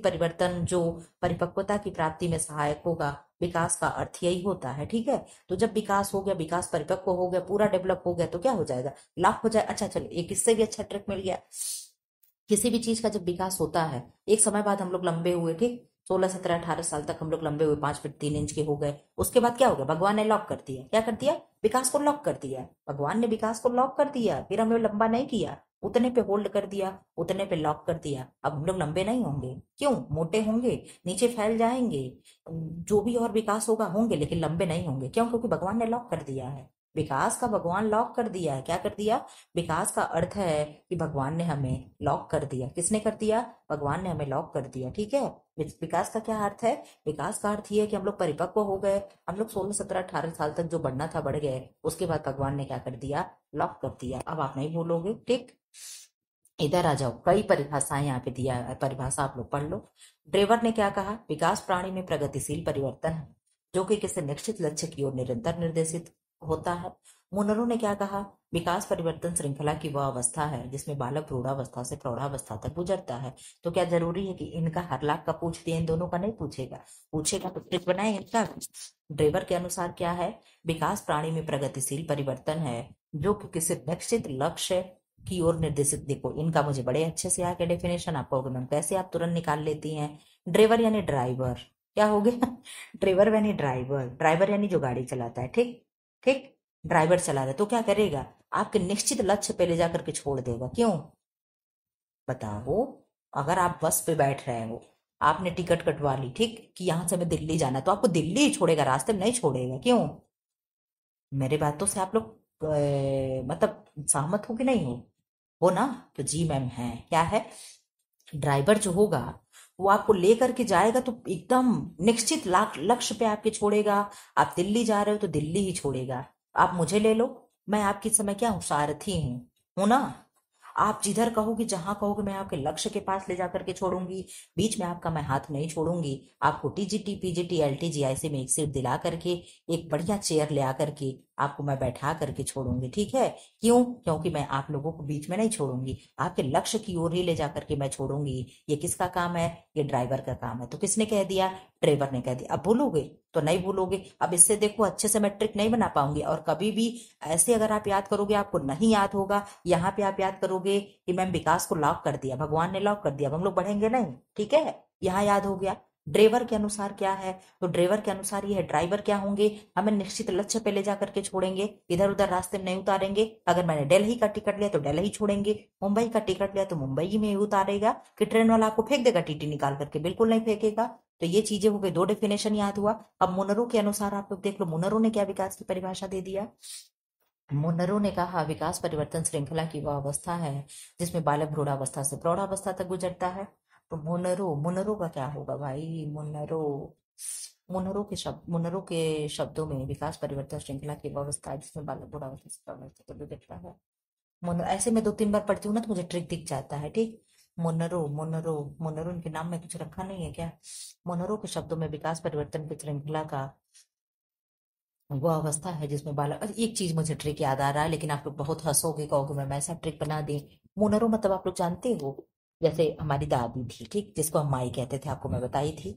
परिवर्तन जो परिपक्वता की प्राप्ति में सहायक होगा, विकास का अर्थ यही होता है, ठीक है। तो जब विकास हो गया, विकास परिपक्व हो गया, पूरा डेवलप हो गया, तो क्या हो जाएगा? लाख हो जाए। अच्छा चलो, एक इससे भी अच्छा ट्रिक मिल गया। किसी भी चीज का जब विकास होता है, एक समय बाद हम लोग लंबे हुए, ठीक। 16 17 18 साल तक हम लोग लंबे हुए, 5 फीट 3 इंच के हो गए। उसके बाद क्या हो गया? भगवान ने लॉक कर दिया। क्या कर दिया? विकास को लॉक कर दिया। भगवान ने विकास को लॉक कर दिया, फिर हमें लंबा नहीं किया, उतने पे होल्ड कर दिया, उतने पे लॉक कर दिया। अब हम लोग लंबे नहीं होंगे। क्यों? मोटे होंगे, नीचे फैल जाएंगे, जो भी और विकास होगा होंगे, लेकिन लंबे नहीं होंगे। क्यों? क्योंकि भगवान ने लॉक कर दिया है। विकास का भगवान लॉक कर दिया है। क्या कर दिया? विकास का अर्थ है कि भगवान ने हमें लॉक कर दिया। किसने कर दिया? भगवान ने हमें लॉक कर दिया, ठीक है। विकास का क्या अर्थ है? विकास का अर्थ ये है कि हम लोग परिपक्व हो गए, हम लोग 16 17 18 साल तक जो बढ़ना था बढ़ गए। उसके बाद भगवान ने क्या कर दिया? लॉक कर दिया। अब आप नहीं भूलोगे, ठीक। इधर आ जाओ, कई परिभाषाएं यहाँ पे दिया है, परिभाषा आप लोग पढ़ लो। ड्रेवर ने क्या कहा? विकास प्राणी में प्रगतिशील परिवर्तन है जो कि किसी निश्चित लक्ष्य की ओर निरंतर निर्देशित होता है। मुनरो ने क्या कहा? विकास परिवर्तन श्रृंखला की वह अवस्था है जिसमें बालक प्रौढ़ावस्था से प्रौढ़ावस्था तक गुजरता है। तो क्या जरूरी है कि इनका हर लाख का पूछ दिया? इन दोनों का नहीं पूछेगा, पूछेगा तो ट्रिक बनाए इनका। ड्रेवर के अनुसार क्या है? विकास प्राणी में प्रगतिशील परिवर्तन है जो कि किसी निश्चित लक्ष्य की ओर निर्देशित। देखो इनका मुझे बड़े अच्छे से आके डेफिनेशन, आप कहोगे मैम कैसे आप तुरंत निकाल लेती हैं। ड्राइवर यानी ड्राइवर, क्या हो गया? ड्राइवर यानी ड्राइवर, ड्राइवर यानी जो गाड़ी चलाता है, ठीक। ठीक, ड्राइवर चला रहा है तो क्या करेगा? आपके निश्चित लक्ष्य पे ले जाकर के छोड़ देगा। क्यों? बताओ। अगर आप बस पे बैठ रहे हो, आपने टिकट कटवा ली, ठीक, कि यहां से हमें दिल्ली जाना है, तो आपको दिल्ली ही छोड़ेगा, रास्ते में नहीं छोड़ेगा। क्यों? मेरे बातों से आप लोग मतलब सहमत हो कि नहीं हो ना? तो जी मैम है। क्या है? ड्राइवर जो होगा वो आपको लेकर के जाएगा तो एकदम निश्चित लक्ष्य पे आपके छोड़ेगा। आप दिल्ली जा रहे हो तो दिल्ली ही छोड़ेगा। आप मुझे ले लो, मैं आपकी समय क्या हूँ, सारथी हूँ ना? आप जिधर कहोगे जहां कहोगे मैं आपके लक्ष्य के पास ले जाकर के छोड़ूंगी। बीच में आपका मैं हाथ नहीं छोड़ूंगी। आपको टीजीटी पीजीटी एलटीजी ऐसे में एक सीट दिला करके एक बढ़िया चेयर ले आकर के आपको मैं बैठा करके छोड़ूंगी। ठीक है? क्यों? क्योंकि मैं आप लोगों को बीच में नहीं छोड़ूंगी, आपके लक्ष्य की ओर ही ले जाकर के मैं छोड़ूंगी। ये किसका काम है? ये ड्राइवर का काम है। तो किसने कह दिया? ड्राइवर ने कह दिया। अब भूलोगे तो नहीं भूलोगे। अब इससे देखो अच्छे से मैं ट्रिक नहीं बना पाऊंगी, और कभी भी ऐसे अगर आप याद करोगे आपको नहीं याद होगा। यहाँ पे आप याद करोगे कि मैम विकास को लॉक कर दिया, भगवान ने लॉक कर दिया, अब हम लोग बढ़ेंगे नहीं। ठीक है? यहाँ याद हो गया। ड्राइवर के अनुसार क्या है? तो ड्राइवर के अनुसार ये है, ड्राइवर क्या होंगे? हमें निश्चित लक्ष्य पे ले जाकर के छोड़ेंगे, इधर उधर रास्ते में नहीं उतारेंगे। अगर मैंने दिल्ली का टिकट लिया तो दिल्ली छोड़ेंगे, मुंबई का टिकट लिया तो मुंबई में ही उतारेगा। कि ट्रेन वाला आपको फेंक देगा टीटी निकाल करके? बिल्कुल नहीं फेंकेगा। तो ये चीजें हो गई, दो डेफिनेशन याद हुआ। अब मुनरो के अनुसार आप लोग देख लो, मुनरो ने क्या विकास की परिभाषा दे दिया। मुनरो ने कहा विकास परिवर्तन श्रृंखला की वह अवस्था है जिसमें बालक भ्रूणावस्था से प्रौढ़ावस्था तक गुजरता है। तो मुनरो, मुनरो का क्या होगा भाई? मुनरो, मुनरो के शब्दों में विकास परिवर्तन श्रृंखला की वह अवस्था है जिसमें बालक भ्रूणावस्था से प्रौढ़ावस्था तक गुजरता है। मुनरो ऐसे में दो तीन बार पढ़ती हूँ ना तो मुझे ट्रिक दिख जाता है। ठीक? मुनरो, मुनरो, मुनरो इनके नाम में कुछ रखा नहीं है क्या? मुनरो के शब्दों में विकास परिवर्तन की श्रृंखला का वो अवस्था है जिसमें बालक, अच्छा, एक चीज मुझे ट्रिक याद आ रहा है लेकिन आप लोग बहुत हंसोगे, कहोगे मैम ऐसा ट्रिक बना दी। मुनरो मतलब आप लोग जानते हो, जैसे हमारी दादी थी, ठीक, जिसको हम माई कहते थे, आपको मैं बताई थी।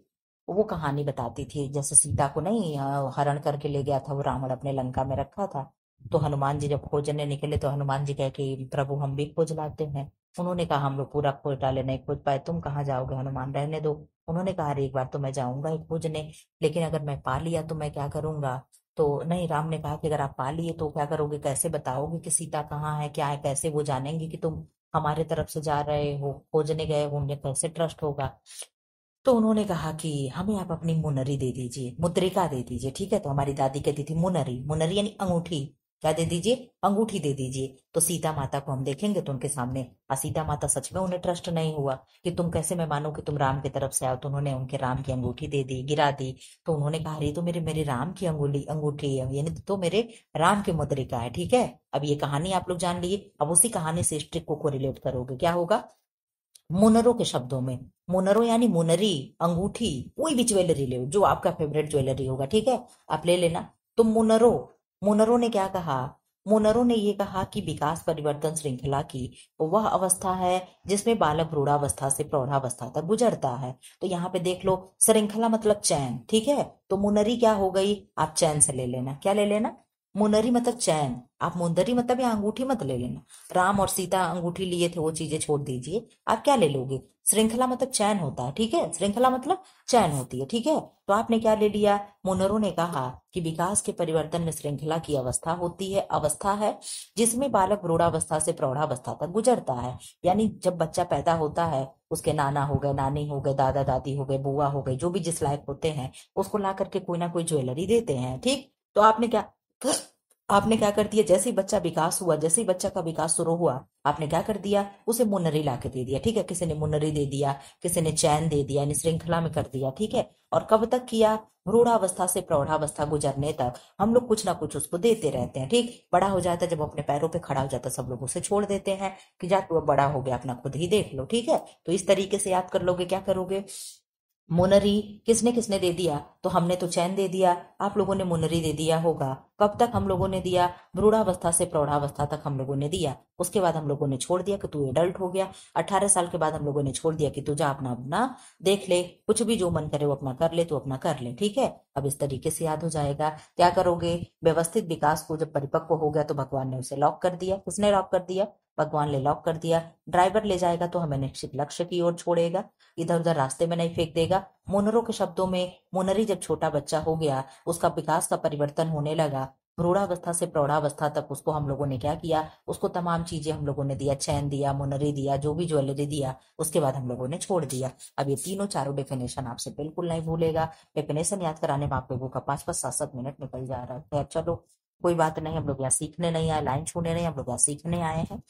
वो कहानी बताती थी, जैसे सीता को नहीं हरण करके ले गया था वो रावण, अपने लंका में रखा था। तो हनुमान जी जब खोजने निकले तो हनुमान जी कहे कि प्रभु हम भी खोज लाते हैं। उन्होंने कहा हम लोग पूरा खोज डाले, नहीं खोज पाए, तुम कहाँ जाओगे हनुमान, रहने दो। उन्होंने कहा अरे एक बार तो मैं जाऊंगा ही खोजने, लेकिन अगर मैं पा लिया तो मैं क्या करूंगा? तो नहीं, राम ने कहा कि अगर आप पा लिए तो क्या करोगे, कैसे बताओगे कि सीता कहाँ है, क्या है, कैसे वो जानेंगे कि तुम हमारे तरफ से जा रहे हो, खोजने गए हो, उन्हें कैसे ट्रस्ट होगा? तो उन्होंने कहा कि हमें आप अपनी मुनरी दे दीजिए, मुद्रिका दे दीजिए। ठीक है? तो हमारी दादी कहती थी मुनरी, मुनरी यानी अंगूठी। क्या दे दीजिए? अंगूठी दे दीजिए। तो सीता माता को हम देखेंगे तो उनके सामने, और सीता माता सच में उन्हें ट्रस्ट नहीं हुआ कि तुम कैसे, मैं मानूं कि तुम राम की तरफ से आओ। तो उन्होंने उनके राम की अंगूठी दे दी, गिरा दी। तो उन्होंने कहा अरे ये तो मेरे मेरे राम की अंगुली अंगूठी है, यानी तो मेरे राम की मुद्रिका है। ठीक है? अब ये कहानी आप लोग जान लिए, अब उसी कहानी से इस ट्रिक को रिलेट करोगे, क्या होगा? मुनरो के शब्दों में, मुनरो यानी मुनरी, अंगूठी, कोई भी ज्वेलरी ले जो आपका फेवरेट ज्वेलरी होगा। ठीक है? आप ले लेना। तो मुनरो, मुनरो ने क्या कहा? मुनरो ने ये कहा कि विकास परिवर्तन श्रृंखला की वह अवस्था है जिसमें बालक भ्रूणावस्था से प्रौढ़ावस्था तक गुजरता है। तो यहाँ पे देख लो, श्रृंखला मतलब चैन। ठीक है? तो मुनरी क्या हो गई? आप चैन से ले लेना। क्या ले लेना? मुनरी मतलब चैन। आप मुंदरी मतलब या अंगूठी मत ले लेना। राम और सीता अंगूठी लिए थे, वो चीजें छोड़ दीजिए। आप क्या ले लोगे? श्रृंखला मतलब चैन होता है। ठीक है? श्रृंखला मतलब चैन होती है। ठीक है? तो आपने क्या ले लिया? मुनरो ने कहा कि विकास के परिवर्तन में श्रृंखला की अवस्था होती है, अवस्था है जिसमें बालक प्रौढ़ावस्था से प्रौढ़ावस्था तक गुजरता है। यानी जब बच्चा पैदा होता है, उसके नाना हो गए, नानी हो गए, दादा दादी हो गए, बुआ हो गई, जो भी जिस लायक होते हैं उसको ला करके कोई ना कोई ज्वेलरी देते हैं। ठीक? तो आपने क्या कर दिया, जैसे ही बच्चा विकास हुआ, जैसे ही बच्चा का विकास शुरू हुआ, आपने क्या कर दिया? उसे मुन्नरी ला के दे दिया। ठीक है? किसी ने मुन्नरी दे दिया, किसी ने चैन दे दिया, यानी श्रृंखला में कर दिया। ठीक है? और कब तक किया? भ्रूणावस्था से प्रौढ़ावस्था गुजरने तक हम लोग कुछ ना कुछ उसको देते रहते हैं। ठीक? बड़ा हो जाता है, जब अपने पैरों पे खड़ा हो जाता है, सब लोग उसे छोड़ देते हैं कि जा तू अब बड़ा हो गया, अपना खुद ही देख लो। ठीक है? तो इस तरीके से याद कर लोगे। क्या करोगे? मुनरी किसने किसने दे दिया? तो हमने तो चैन दे दिया, आप लोगों ने मुनरी दे दिया होगा। कब तक हम लोगों ने दिया? भ्रूणावस्था से प्रौढ़ावस्था तक हम लोगों ने दिया। उसके बाद हम लोगों ने छोड़ दिया कि तू एडल्ट हो गया। 18 साल के बाद हम लोगों ने छोड़ दिया कि तू जा अपना अपना देख ले, कुछ भी जो मन करे वो अपना कर ले, तू अपना कर ले। ठीक है? अब इस तरीके से याद हो जाएगा। क्या करोगे? व्यवस्थित विकास को जब परिपक्व हो गया तो भगवान ने उसे लॉक कर दिया। किसने लॉक कर दिया? भगवान ने लॉक कर दिया। ड्राइवर ले जाएगा तो हमें निश्चित लक्ष्य की ओर छोड़ेगा, इधर उधर रास्ते में नहीं फेंक देगा। मुनरो के शब्दों में, मुनरी जब छोटा बच्चा हो गया, उसका विकास का परिवर्तन होने लगा, भ्रूणावस्था से प्रौढ़ावस्था तक उसको हम लोगों ने क्या किया? उसको तमाम चीजें हम लोगों ने दिया, चैन दिया, मुनरी दिया, जो भी ज्वेलरी दिया, उसके बाद हम लोगों ने छोड़ दिया। अब ये तीनों चारों डेफिनेशन आपसे बिल्कुल नहीं भूलेगा। डेफिनेशन याद कराने में आप लोगों का 5-5 7-7 मिनट निकल जा रहा है। खैर चलो, कोई बात नहीं, हम लोग यहाँ सीखने नहीं आए, लाइन छूने नहीं, हम लोग यहाँ सीखने आए हैं।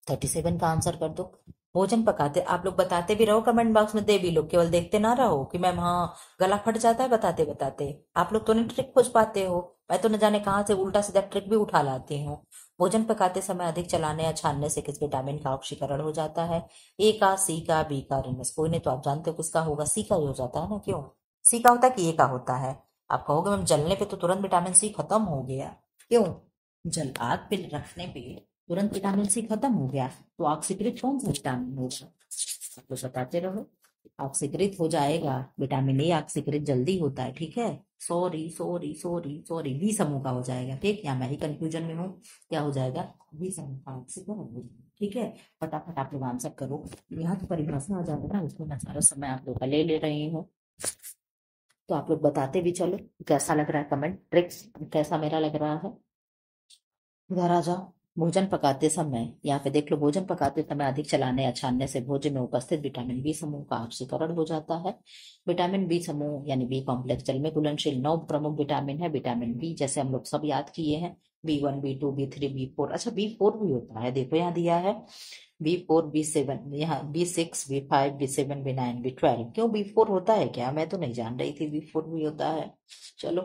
37 का आंसर कर दो। भोजन पकाते, आप लोग बताते भी रहो कमेंट बॉक्स में, दे भी लोग, केवल देखते ना रहो कि मैम हाँ गला फट जाता है बताते बताते। आप लोग तो नहीं ट्रिक खोज पाते हो, मैं तो न जाने कहाँ से उल्टा सीधा ट्रिक भी उठा लाती हूँ। भोजन पकाते समय अधिक चलाने या छानने से किस विटामिन का ऑक्सीकरण हो जाता है? ए का, सी का, बी का, और इनमें से कोई नहीं, तो आप जानते हो किसका होगा, सी का ही हो जाता है ना। क्यों सी का होता है कि ए का होता है? आप कहोगे मैम जलने पे तो तुरंत विटामिन सी खत्म हो गया। क्यों? जल आग पे रखने पे तुरंत विटामिन सी खत्म हो गया, तो ऑक्सीकृत कौन सा विटामिन होगा? आप तो बताते रहो। ऑक्सीकृत हो जाएगा विटामिन ए, ऑक्सीकृत जल्दी होता है, ठीक है। Sorry sorry sorry sorry, B समूह का हो जाएगा, ठीक। या मैं ही कंफ्यूजन में हूँ, क्या हो जाएगा? बी समूह का ऑक्सीकरण, ठीक है। फटाफट आप लोग आंसर करो। यहाँ तो परिभाषा आ जाएगा ना, उसमें मैं सारा समय आप लोग का ले रही हूँ, तो आप लोग बताते भी चलो कैसा लग रहा है, कमेंट ट्रिक्स कैसा मेरा लग रहा है। इधर आ जाओ। भोजन पकाते समय, यहाँ पे देख लो, भोजन पकाते समय अधिक चलाने या छानने से भोजन में उपस्थित विटामिन बी समूह का ऑक्सीकरण हो जाता है। विटामिन बी समूह यानी बी कॉम्प्लेक्स जल में घुलनशील 9 प्रमुख विटामिन है। विटामिन बी जैसे हम लोग सब याद किए हैं, B1, B2, B3, B4, अच्छा B4 भी होता है, देखो यहाँ दिया है B4, B7, यहाँ B6, B5, B7, B9, B12। क्यों B4 होता है क्या? मैं तो नहीं जान रही थी B4 भी होता है। चलो।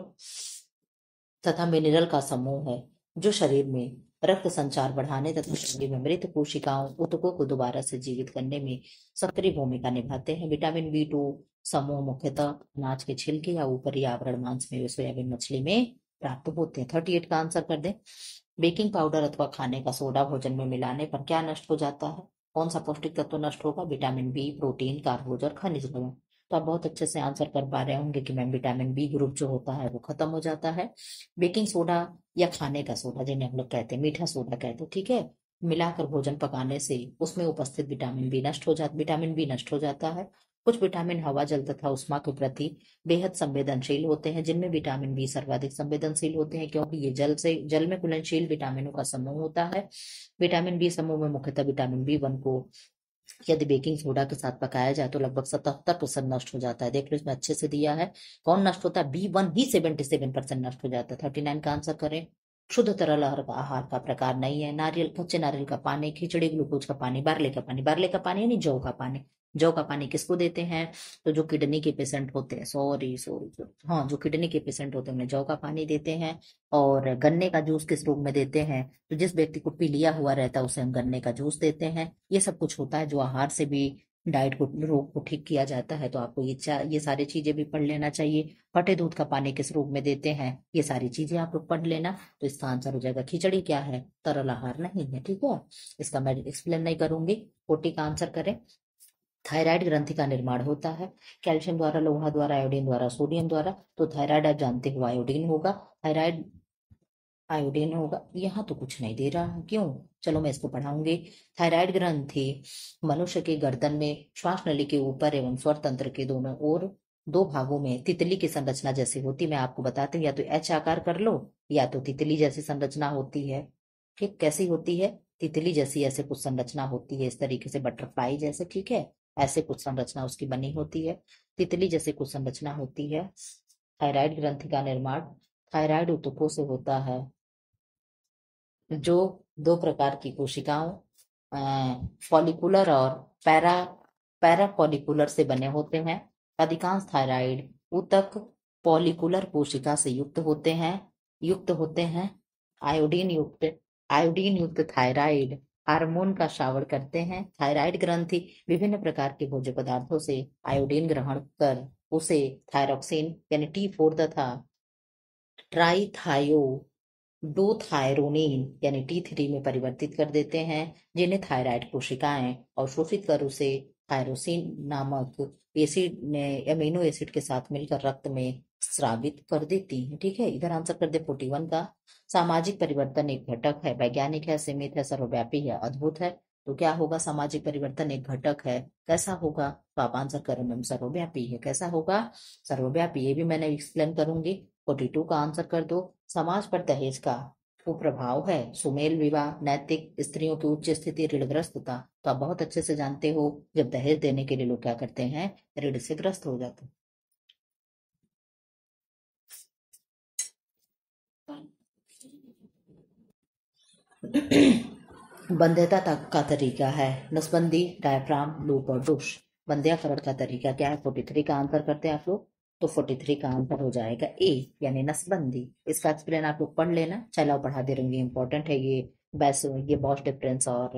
तथा मिनरल का समूह है जो शरीर में रक्त संचार बढ़ाने तथा शरीर में मृत कोशिकाओं ऊतकों को दोबारा से जीवित करने में सक्रिय भूमिका निभाते हैं। विटामिन B2 समूह मुख्यतः अनाज के छिलके या ऊपरी आवरण मांस में, सोयाबीन मछली में प्राप्त होते हैं। 38 का आंसर कर दें। बेकिंग पाउडर अथवा खाने का सोडा भोजन में मिलाने पर क्या नष्ट हो जाता है? कौन सा पौष्टिक तत्व नष्ट होगा? विटामिन बी, प्रोटीन, कार्बोज और खनिज लवण। तो आप बहुत अच्छे से आंसर कर पा रहे होंगे कि मैम विटामिन बी ग्रुप जो होता है वो खत्म हो जाता है। बेकिंग सोडा या खाने का सोडा, जिन्हें हम लोग कहते हैं मीठा सोडा कहते हैं, ठीक है, मिलाकर भोजन पकाने से उसमें उपस्थित विटामिन बी नष्ट हो जाता है। कुछ विटामिन हवा, जल तथा उष्मा के प्रति बेहद संवेदनशील होते हैं, जिनमें विटामिन बी सर्वाधिक संवेदनशील होते हैं, क्योंकि ये जल में घुलनशील विटामिनों का समूह होता है। विटामिन बी समूह में मुख्यतः विटामिन B1 को यदि बेकिंग सोडा के साथ पकाया जाए तो लगभग 77% नष्ट हो जाता है। देख लो इसमें अच्छे से दिया है कौन नष्ट होता है, B1 ही 77% नष्ट हो जाता है। 39 का आंसर करें। शुद्ध तरल आहार का प्रकार नहीं है। नारियल, कच्चे नारियल का पानी, खिचड़ी, ग्लूकोज का पानी, बार्ले का पानी, बार्ले का पानी यानी जौ का पानी। जौ का पानी किसको देते हैं? तो जो किडनी के पेशेंट होते हैं, सॉरी सॉरी, हाँ जो किडनी के पेशेंट होते हैं उन्हें जौ का पानी देते हैं। और गन्ने का जूस किस रूप में देते हैं? तो जिस व्यक्ति को पीलिया हुआ रहता है उसे हम गन्ने का जूस देते हैं। ये सब कुछ होता है जो आहार से भी डाइट को, रोग को ठीक किया जाता है। तो आपको ये सारी चीजें भी पढ़ लेना चाहिए। फटे दूध का पानी किस रूप में देते हैं? ये सारी चीजें आप लोग पढ़ लेना। तो इसका आंसर हो जाएगा खिचड़ी। क्या है? तरल आहार नहीं है, ठीक है। इसका मैं एक्सप्लेन नहीं करूंगी। 40 का आंसर करें। थायराइड ग्रंथि का निर्माण होता है कैल्शियम द्वारा, लोहा द्वारा, आयोडीन द्वारा, सोडियम द्वारा। तो थायराइड आप जानते हो आयोडीन होगा। थायराइड आयोडीन होगा। यहाँ तो कुछ नहीं दे रहा है, क्यों? चलो मैं इसको पढ़ाऊंगी। थायराइड ग्रंथि मनुष्य के गर्दन में श्वास नली के ऊपर एवं स्वर तंत्र के दोनों ओर दो भागों में तितली की संरचना जैसी होती। मैं आपको बताती हूँ, या तो एच आकार कर लो या तो तितली जैसी संरचना होती है। ठीक, कैसी होती है? तितली जैसी ऐसे कुछ संरचना होती है, इस तरीके से बटरफ्लाई जैसे, ठीक है। ऐसे कुछ संरचना उसकी बनी होती है, तितली जैसे कुछ संरचना होती है। थायराइड ग्रंथि का निर्माण थायराइड ऊतकों से होता है, जो दो प्रकार की कोशिकाओं, फॉलिकुलर और पैरा पैरा फॉलिकुलर से बने होते हैं। अधिकांश थायराइड ऊतक फॉलिकुलर कोशिका से युक्त होते हैं। आयोडीन युक्त आयोडीन युक्त थायराइड हार्मोन का स्राव करते हैं। थायराइड ग्रंथि विभिन्न प्रकार के भोज्य पदार्थों से आयोडीन ग्रहण कर उसे थायरोक्सिन यानी T4 तथा ट्राईथायो डोथायरोनिन यानी T3 में परिवर्तित कर देते हैं, जिन्हें थायराइड कोशिकाएं अवशोषित कर उसे थायरोसिन नामक एसिड ने अमीनो एसिड के साथ मिलकर रक्त में स्रावित कर देती हैं। ठीक है, इधर आंसर कर दे 41 का। सामाजिक परिवर्तन एक घटक है, वैज्ञानिक है, सीमित है, सर्वव्यापी है, अद्भुत है। तो क्या होगा? सामाजिक परिवर्तन एक घटक है। कैसा होगा? तो आप आंसर करें मैम, सर्वव्यापी है। कैसा होगा? सर्वव्यापी। ये भी मैंने एक्सप्लेन करूंगी। 42 का आंसर कर दो। समाज पर दहेज का कुप्रभाव है। सुमेल विवाह, नैतिक, स्त्रियों की उच्च स्थिति, ऋणग्रस्तता। तो आप बहुत अच्छे से जानते हो जब दहेज देने के लिए लोग क्या करते हैं? ऋण से ग्रस्त हो जाते हैं। बंध्यता तक का तरीका है नसबंदी, डायफ्राम, लूप और डुश। बंध्याकरण का तरीका क्या है? 43 का आंसर करते हैं आप लोग, तो 43 का आंसर हो जाएगा ए, यानी नसबंदी। इसका एक्सप्लेन आप लोग पढ़ लेना, चलो पढ़ा दे रही हूँ, इंपॉर्टेंट है ये। बस ये बॉस डिफरेंस और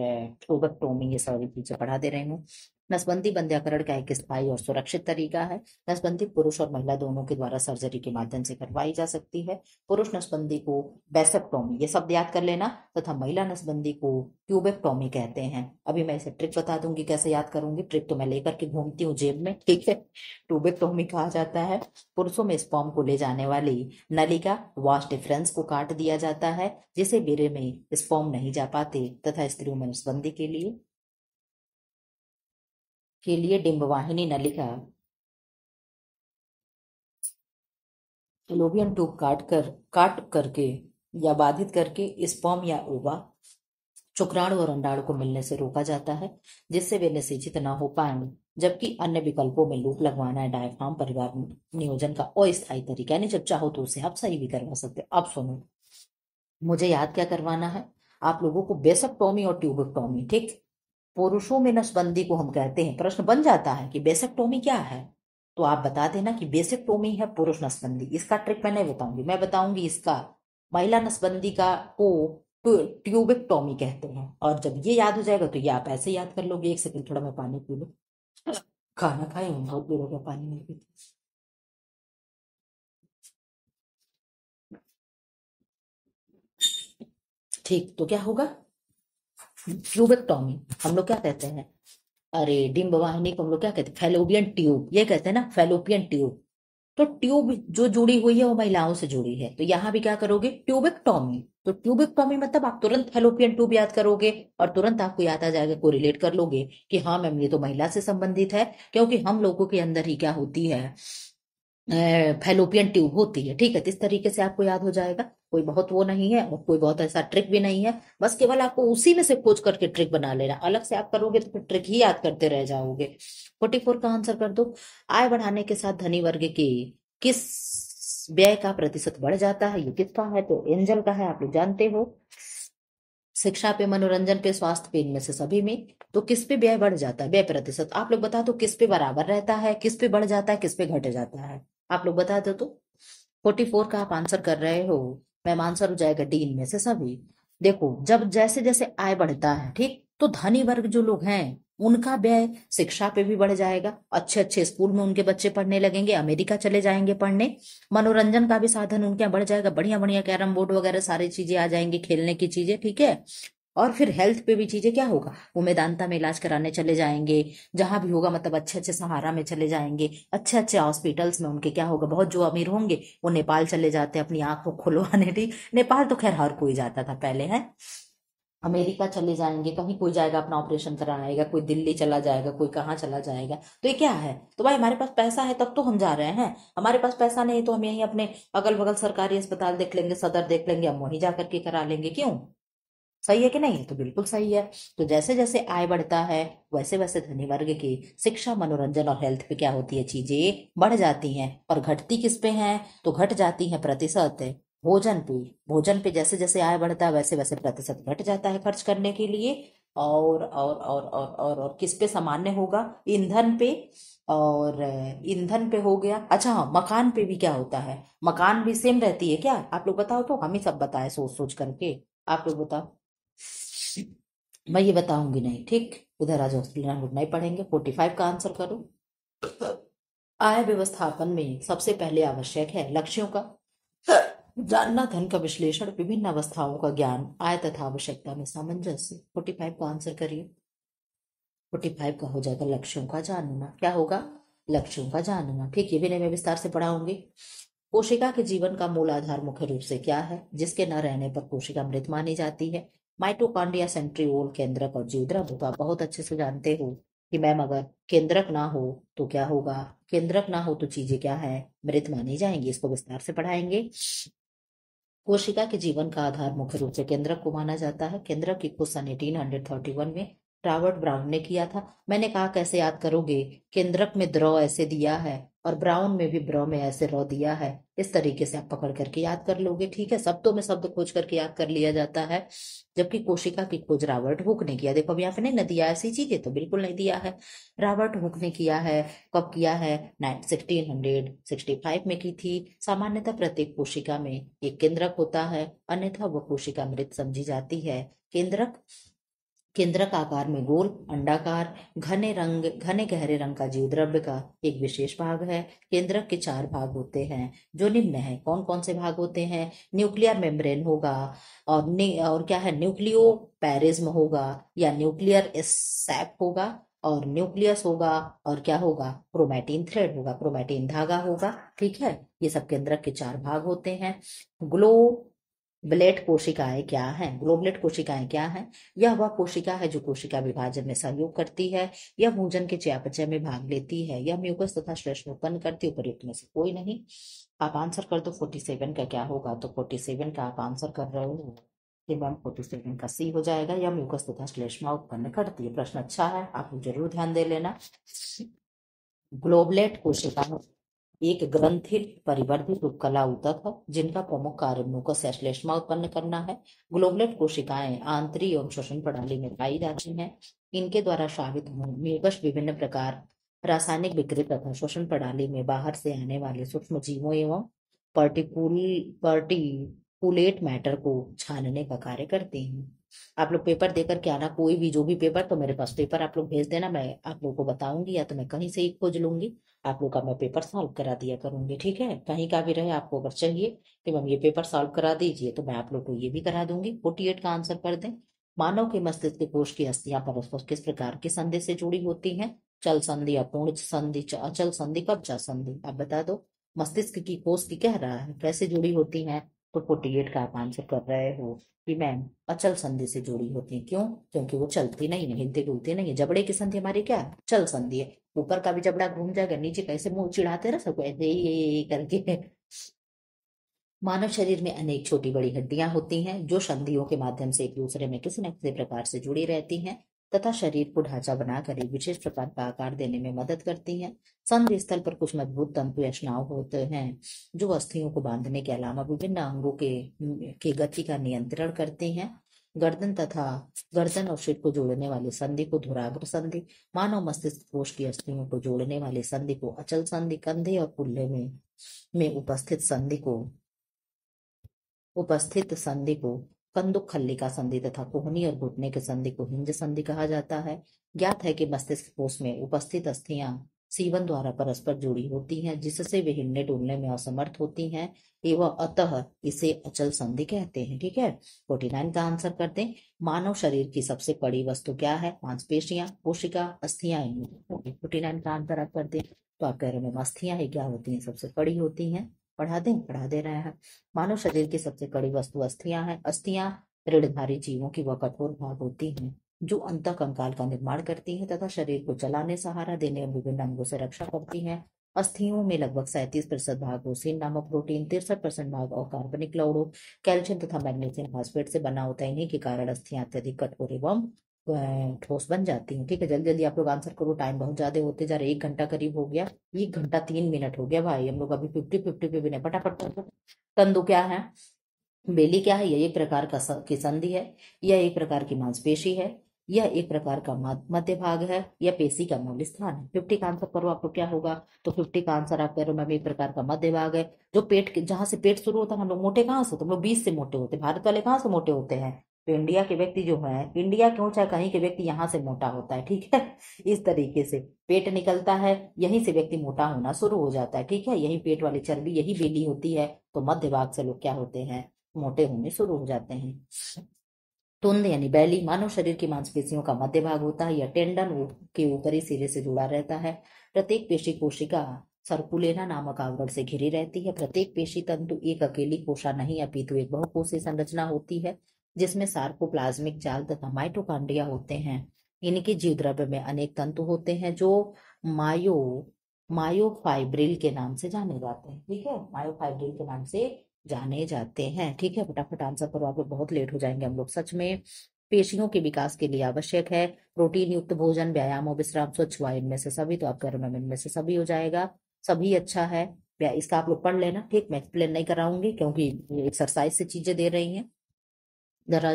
ट्रूबेक्टोमी ये सारी चीजें पढ़ा दे रही हूँ। नसबंदी बंध्याकरण का एक स्थायी और सुरक्षित तरीका है। नसबंदी पुरुष और महिला दोनों के द्वारा सर्जरी के माध्यम से करवाई जा सकती है। पुरुष नसबंदी को बेसेक्टोमी, ये शब्द याद कर लेना, तथा महिला नसबंदी को ट्यूबेक्टोमी कहते हैं। अभी मैं इसे ट्रिक बता दूंगी कैसे याद करूंगी, ट्रिक तो मैं लेकर के घूमती हूँ जेब में, ठीक है। ट्यूबेक्टोमी कहा जाता है पुरुषों में स्पर्म को ले जाने वाली नलिका वास डिफरेंस को काट दिया जाता है, जिसे बेरे में स्पर्म नहीं जा पाते, तथा स्त्रियों में नसबंदी के लिए डिंबवाहिनी नलिका फैलोपियन ट्यूब काट करके या बाधित करके स्पर्म या ओवा, शुक्राणु और अंडाणु को मिलने से रोका जाता है, जिससे वे निषेचित न हो पाए। जबकि अन्य विकल्पों में लूप लगवाना है डायफ्राम परिवार नियोजन का अस्थायी तरीका, यानी जब चाहो तो उसे आप सही भी करवा सकते हो। अब सुनो, मुझे याद क्या करवाना है आप लोगों को, बेसेक्टोमी और ट्यूबेक्टोमी, ठीक। पुरुषों में नसबंदी को हम कहते हैं, प्रश्न बन जाता है कि बेसेक्टोमी क्या है, तो आप बता देना कि बेसेक्टोमी है पुरुष नसबंदी। इसका ट्रिक मैं नहीं बताऊंगी, मैं बताऊंगी इसका। महिला नसबंदी का को ट्यूबेक्टोमी कहते हैं। और जब ये याद हो जाएगा तो ये आप ऐसे याद कर लोगे। एक सेकंड, थोड़ा मैं पानी पी लूं, खाना खाए हूँ, बहुत देर हो गया पानी नहीं पी। ठीक, तो क्या होगा? ट्यूबेक्टोमी हम लोग क्या कहते हैं? अरे डिम्ब वाहिनी को हम लोग क्या कहते हैं? फैलोपियन ट्यूब, ये कहते हैं ना, फैलोपियन ट्यूब। तो ट्यूब जो जुड़ी हुई है वो महिलाओं से जुड़ी है, तो यहाँ भी क्या करोगे? ट्यूबेक्टोमी। तो ट्यूबेक्टोमी मतलब आप तुरंत फैलोपियन ट्यूब याद करोगे, और तुरंत आपको याद आ जाएगा, को रिलेट कर लोगे कि हाँ मैम ये तो महिला से संबंधित है, क्योंकि हम लोगों के अंदर ही क्या होती है, फैलोपियन ट्यूब होती है, ठीक है। तो इस तरीके से आपको याद हो जाएगा। कोई बहुत वो नहीं है और कोई बहुत ऐसा ट्रिक भी नहीं है, बस केवल आपको उसी में से खोज करके ट्रिक बना लेना। अलग से आप करोगे तो फिर ट्रिक ही याद करते रह जाओगे। 44 का आंसर कर दो। आय बढ़ाने के साथ धनी वर्ग की किस व्यय का प्रतिशत बढ़ जाता है? ये किसका है? तो एंजल का है, आप लोग जानते हो। शिक्षा पे, मनोरंजन पे, स्वास्थ्य पे, इनमें से सभी में। तो किस पे व्यय बढ़ जाता है? व्यय प्रतिशत आप लोग बता दो, किस पे बराबर रहता है, किस पे बढ़ जाता है, किस पे घट जाता है? आप लोग बता दो तो। 44 का आप आंसर कर रहे हो, मैम आंसर हो जाएगा डी, इनमें से सभी। देखो जब जैसे जैसे आय बढ़ता है, ठीक, तो धनी वर्ग जो लोग हैं उनका व्यय शिक्षा पे भी बढ़ जाएगा। अच्छे अच्छे स्कूल में उनके बच्चे पढ़ने लगेंगे, अमेरिका चले जाएंगे पढ़ने। मनोरंजन का भी साधन उनके यहाँ बढ़ जाएगा, बढ़िया बढ़िया कैरम बोर्ड वगैरह सारी चीजें आ जाएंगी, खेलने की चीजें, ठीक है। और फिर हेल्थ पे भी चीजें क्या होगा, वो मेदांता में इलाज कराने चले जाएंगे, जहां भी होगा, मतलब अच्छे अच्छे सहारा में चले जाएंगे, अच्छे अच्छे हॉस्पिटल्स में। उनके क्या होगा, बहुत जो अमीर होंगे वो नेपाल चले जाते हैं अपनी आंख को खुलवाने, ठीक। नेपाल तो खैर हर कोई जाता था पहले, है। अमेरिका चले जाएंगे, कहीं कोई जाएगा अपना ऑपरेशन कराएगा, कोई दिल्ली चला जाएगा, कोई कहाँ चला जाएगा। तो ये क्या है, तो भाई हमारे पास पैसा है तब तो हम जा रहे हैं, हमारे पास पैसा नहीं तो हम यहीं अपने अगल बगल सरकारी अस्पताल देख लेंगे, सदर देख लेंगे, हम वहीं जा करके करा लेंगे। क्यों? सही है कि नहीं? तो बिल्कुल सही है। तो जैसे जैसे आय बढ़ता है वैसे वैसे धनी वर्ग की शिक्षा, मनोरंजन और हेल्थ पे क्या होती है, चीजें बढ़ जाती हैं। और घटती किस पे हैं? तो घट जाती है प्रतिशत भोजन पे। भोजन पे जैसे जैसे आय बढ़ता है वैसे वैसे प्रतिशत घट जाता है खर्च करने के लिए। और किस पे सामान्य होगा? ईंधन पे। और ईंधन पे हो गया। अच्छा हाँ, मकान पे भी क्या होता है? मकान भी सेम रहती है क्या? आप लोग बताओ तो, हम ही सब बताए सोच सोच करके। आप लोग बताओ। मैं ये बताऊंगी नहीं, ठीक। उधर आज हॉस्पिटल हम लोग नहीं पढ़ेंगे। 45 का आंसर करो। आय व्यवस्थापन में सबसे पहले आवश्यक है लक्ष्यों का जानना, धन का विश्लेषण, विभिन्न अवस्थाओं का ज्ञान, आय तथा आवश्यकता में सामंजस्य। 45 का आंसर करिए। 45 का हो जाएगा लक्ष्यों का जानना। क्या होगा? लक्ष्यों का जानना, ठीक। ये भी नहीं मैं विस्तार से पढ़ाऊंगी। कोशिका के जीवन का मूल आधार मुख्य रूप से क्या है, जिसके न रहने पर कोशिका मृत मानी जाती है? माइटोकॉन्ड्रिया, सेंट्रिओल, केंद्रक और जीवद्रव्य। तो आप बहुत अच्छे से जानते हो कि मैम अगर केंद्रक ना हो तो क्या होगा, केंद्रक ना हो तो चीजें क्या है, मृत मानी जाएंगी। इसको विस्तार से पढ़ाएंगे। कोशिका के जीवन का आधार मुख्य रूप से केंद्रक को माना जाता है। केंद्रक की खोज सन 1831 में रॉबर्ट ब्राउन ने किया था। मैंने कहा कैसे याद करोगे, केंद्रक में द्रव ऐसे दिया है और ब्राउन में भी ब्रव में ऐसे रॉ दिया है, इस तरीके से आप पकड़ करके याद कर लोगे। ठीक है, शब्दों में शब्द खोज करके याद कर लिया जाता है। जबकि कोशिका की खोज रॉबर्ट हुक ने किया। देखो अब यहाँ पे नहीं न दिया ऐसी चीजें, तो बिल्कुल नहीं दिया है। रॉबर्ट हुक ने किया है। कब किया है? 1665 में की थी। सामान्यतः प्रत्येक कोशिका में एक केंद्रक होता है, अन्यथा वह कोशिका मृत समझी जाती है। केंद्रक केंद्रक आकार में गोल, अंडाकार, घने गहरे रंग का जीव द्रव्य का एक विशेष भाग है। केंद्रक के 4 भाग होते हैं जो निम्न है। कौन कौन से भाग होते हैं? न्यूक्लियर मेम्ब्रेन होगा, और क्या है, न्यूक्लियो पैरिज्म होगा, या न्यूक्लियर सैप होगा, और न्यूक्लियस होगा, और क्या होगा, क्रोमैटिन थ्रेड होगा, क्रोमैटिन धागा होगा। ठीक है, ये सब केंद्रक के 4 भाग होते हैं। ग्लो ब्लेट कोशिकाएं क्या हैं? ग्लोबलेट कोशिकाएं क्या हैं? यह वह कोशिका है जो कोशिका विभाजन में सहयोग करती है। यह भोजन के चयापचय में भाग लेती है। यह म्यूकस तथा श्लेष्म उत्पन्न करती है। उपयुक्त में से कोई नहीं। आप आंसर कर दो 47 का क्या होगा। तो 47 का आप आंसर कर रहे हो कि मैम 47 का सी हो जाएगा। यह म्यूकस तथा श्लेष्मा उत्पन्न करती है। प्रश्न अच्छा है, आप जरूर ध्यान दे लेना। ग्लोबलेट कोशिका एक ग्रंथिल परिवर्धित उपकला ऊतक है जिनका प्रमुख कार्य म्यूकस या श्लेष्मा उत्पन्न करना है। ग्लोबलेट कोशिकाएं आंतरिक एवं श्वसन प्रणाली में पाई जाती हैं। इनके द्वारा स्रावित म्यूकस विभिन्न प्रकार रासायनिक विकृत तथा श्वसन प्रणाली में बाहर से आने वाले सूक्ष्म जीवों एवं पर्टिकुलेट मैटर को छानने का कार्य करते हैं। आप लोग पेपर देकर के आना, कोई भी जो भी पेपर, तो मेरे पास पेपर आप लोग भेज देना, मैं आप लोगों को बताऊंगी, या तो मैं कहीं से ही खोज लूंगी, आप लोग का मैं पेपर सॉल्व करा दिया करूंगी। ठीक है, कहीं का भी रहे, आपको अगर चाहिए कि मैम ये पेपर सॉल्व करा दीजिए तो मैं आप लोग को ये भी करा दूंगी। 48 का आंसर कर दें। मानव के मस्तिष्क के कोश की अस्थियां परस्पर किस प्रकार के संधि से जुड़ी होती हैं? चल संधि, अपूर्ण संधि, अचल संधि, कब्जा संधि। आप बता दो, मस्तिष्क की कोश की कह रहा है कैसे जुड़ी होती है? तो 48 का आप आंसर कर रहे हो कि मैम अचल संधि से जुड़ी होती है। क्यों? क्योंकि वो चलती नहीं है, हिलती डुलती नहीं है। जबड़े की संधि हमारी क्या है? चल संधि है। ऊपर का भी जबड़ा घूम जाएगा, नीचे कैसे मुंह चिढ़ाते रह सबको ऐसे ही करके। मानव शरीर में अनेक छोटी बड़ी हड्डियां होती हैं जो संधियों के माध्यम से एक दूसरे में किसी न किसी प्रकार से जुड़ी रहती हैं तथा शरीर को ढांचा बनाकर एक विशेष प्रकार का आकार देने में मदद करती हैं। संधि स्थल पर कुछ मजबूत तंतु या स्नायु होते हैं जो अस्थियों को बांधने के अलावा विभिन्न अंगों के गति का नियंत्रण करते हैं। गर्दन और सिर को जोड़ने वाली संधि को धुराग्र संधि, मानव मस्तिष्क कोश की अस्थियों को जोड़ने वाली संधि को अचल संधि, कंधे और कुल्ले में उपस्थित संधि को कंदुक खल्लिका संधि तथा कोहनी और घुटने के संधि को हिंज संधि कहा जाता है। ज्ञात है कि मस्तिष्क कोश में उपस्थित अस्थियां सीवन द्वारा परस्पर जुड़ी होती हैं जिससे वे हिलने डुलने में असमर्थ होती हैं एवं अतः इसे अचल संधि कहते हैं। ठीक है, 49 का आंसर कर दें। मानव शरीर की सबसे बड़ी वस्तु क्या है? मांसपेशियां, कोशिका, अस्थियां। 49 का आंसर आप कर दें तो आप कह रहे हैं अस्थियां ही क्या होती हैं? सबसे बड़ी होती हैं। पढ़ा दे रहे हैं। मानव शरीर की सबसे कड़ी वस्तु अस्थियां हैं। अस्थियां ऋणधारी जीवों की वह कठोर भाग होती हैं जो अंतः कंकाल का निर्माण करती हैं तथा शरीर को चलाने, सहारा देने और विभिन्न अंगों से रक्षा करती हैं। अस्थियों में लगभग 37% भाग ओसिन नामक प्रोटीन, 63% भाग और कार्बनिक लवणों, कैल्शियम तथा मैग्नीशियम फास्फेट से बना होता है। इन्हीं के कारण अस्थियां अत्यधिक कठोर एवं ठोस बन जाती हैं। ठीक है, जल्दी जल्दी आप लोग आंसर करो, टाइम बहुत ज्यादा होते जा रहे, 1 घंटा करीब हो गया, 1 घंटा 3 मिनट हो गया भाई, हम लोग अभी 50-50 पे भी नहीं, फटाफट करो। तंदु क्या है? बेली क्या है? यह एक प्रकार का की संधि है। यह एक प्रकार की मांसपेशी है। यह एक प्रकार का मध्य भाग है। यह पेशी का मूल स्थान है। 50 का आंसर करो, आपको क्या होगा? तो 50 का आंसर आप कह रहे हो मैम एक प्रकार का मध्य भाग है। जो पेट जहां से पेट शुरू होता है, हम लोग मोटे कहाँ से होते हैं? हम लोग 20 से मोटे होते हैं। भारत वाले कहाँ से मोटे होते हैं? तो इंडिया के व्यक्ति जो है, इंडिया क्यों चाहे कहीं के व्यक्ति यहाँ से मोटा होता है। ठीक है, इस तरीके से पेट निकलता है, यहीं से व्यक्ति मोटा होना शुरू हो जाता है। ठीक है, यही पेट वाली चर्बी, यही बेली होती है। तो मध्य भाग से लोग क्या होते हैं? मोटे होने शुरू हो जाते हैं। तुंद यानी बैली मानव शरीर की मांसपेशियों का मध्य भाग होता है। यह टेंडन के ऊपरी सिरे से जुड़ा रहता है। प्रत्येक पेशी कोशिका सर्कुलेना नामक आवरण से घिरी रहती है। प्रत्येक पेशी तंतु एक अकेली कोशा नहीं अपितु एक बहुकोषीय संरचना होती है जिसमें सार्कोप्लाज्मिक जाल तथा माइटोकॉन्ड्रिया होते हैं। इनके जीव द्रव्य में अनेक तंतु होते हैं जो मायो मायोफाइब्रिल के नाम से जाने जाते हैं। ठीक है, मायोफाइब्रिल के नाम से जाने जाते हैं। ठीक है, फटाफट आंसर करो, आप लोग बहुत लेट हो जाएंगे हम लोग सच में। पेशियों के विकास के लिए आवश्यक है। प्रोटीन युक्त भोजन, व्यायाम और विश्राम, स्वच्छ वायु, इनमें से सभी। तो आप कह रहे हो मैम इनमें से सभी हो जाएगा, सभी अच्छा है। इसका आप लोग पढ़ लेना, ठीक। मैं एक्सप्लेन नहीं कराऊंगी क्योंकि ये एक्सरसाइज से चीजें दे रही हैं। जरा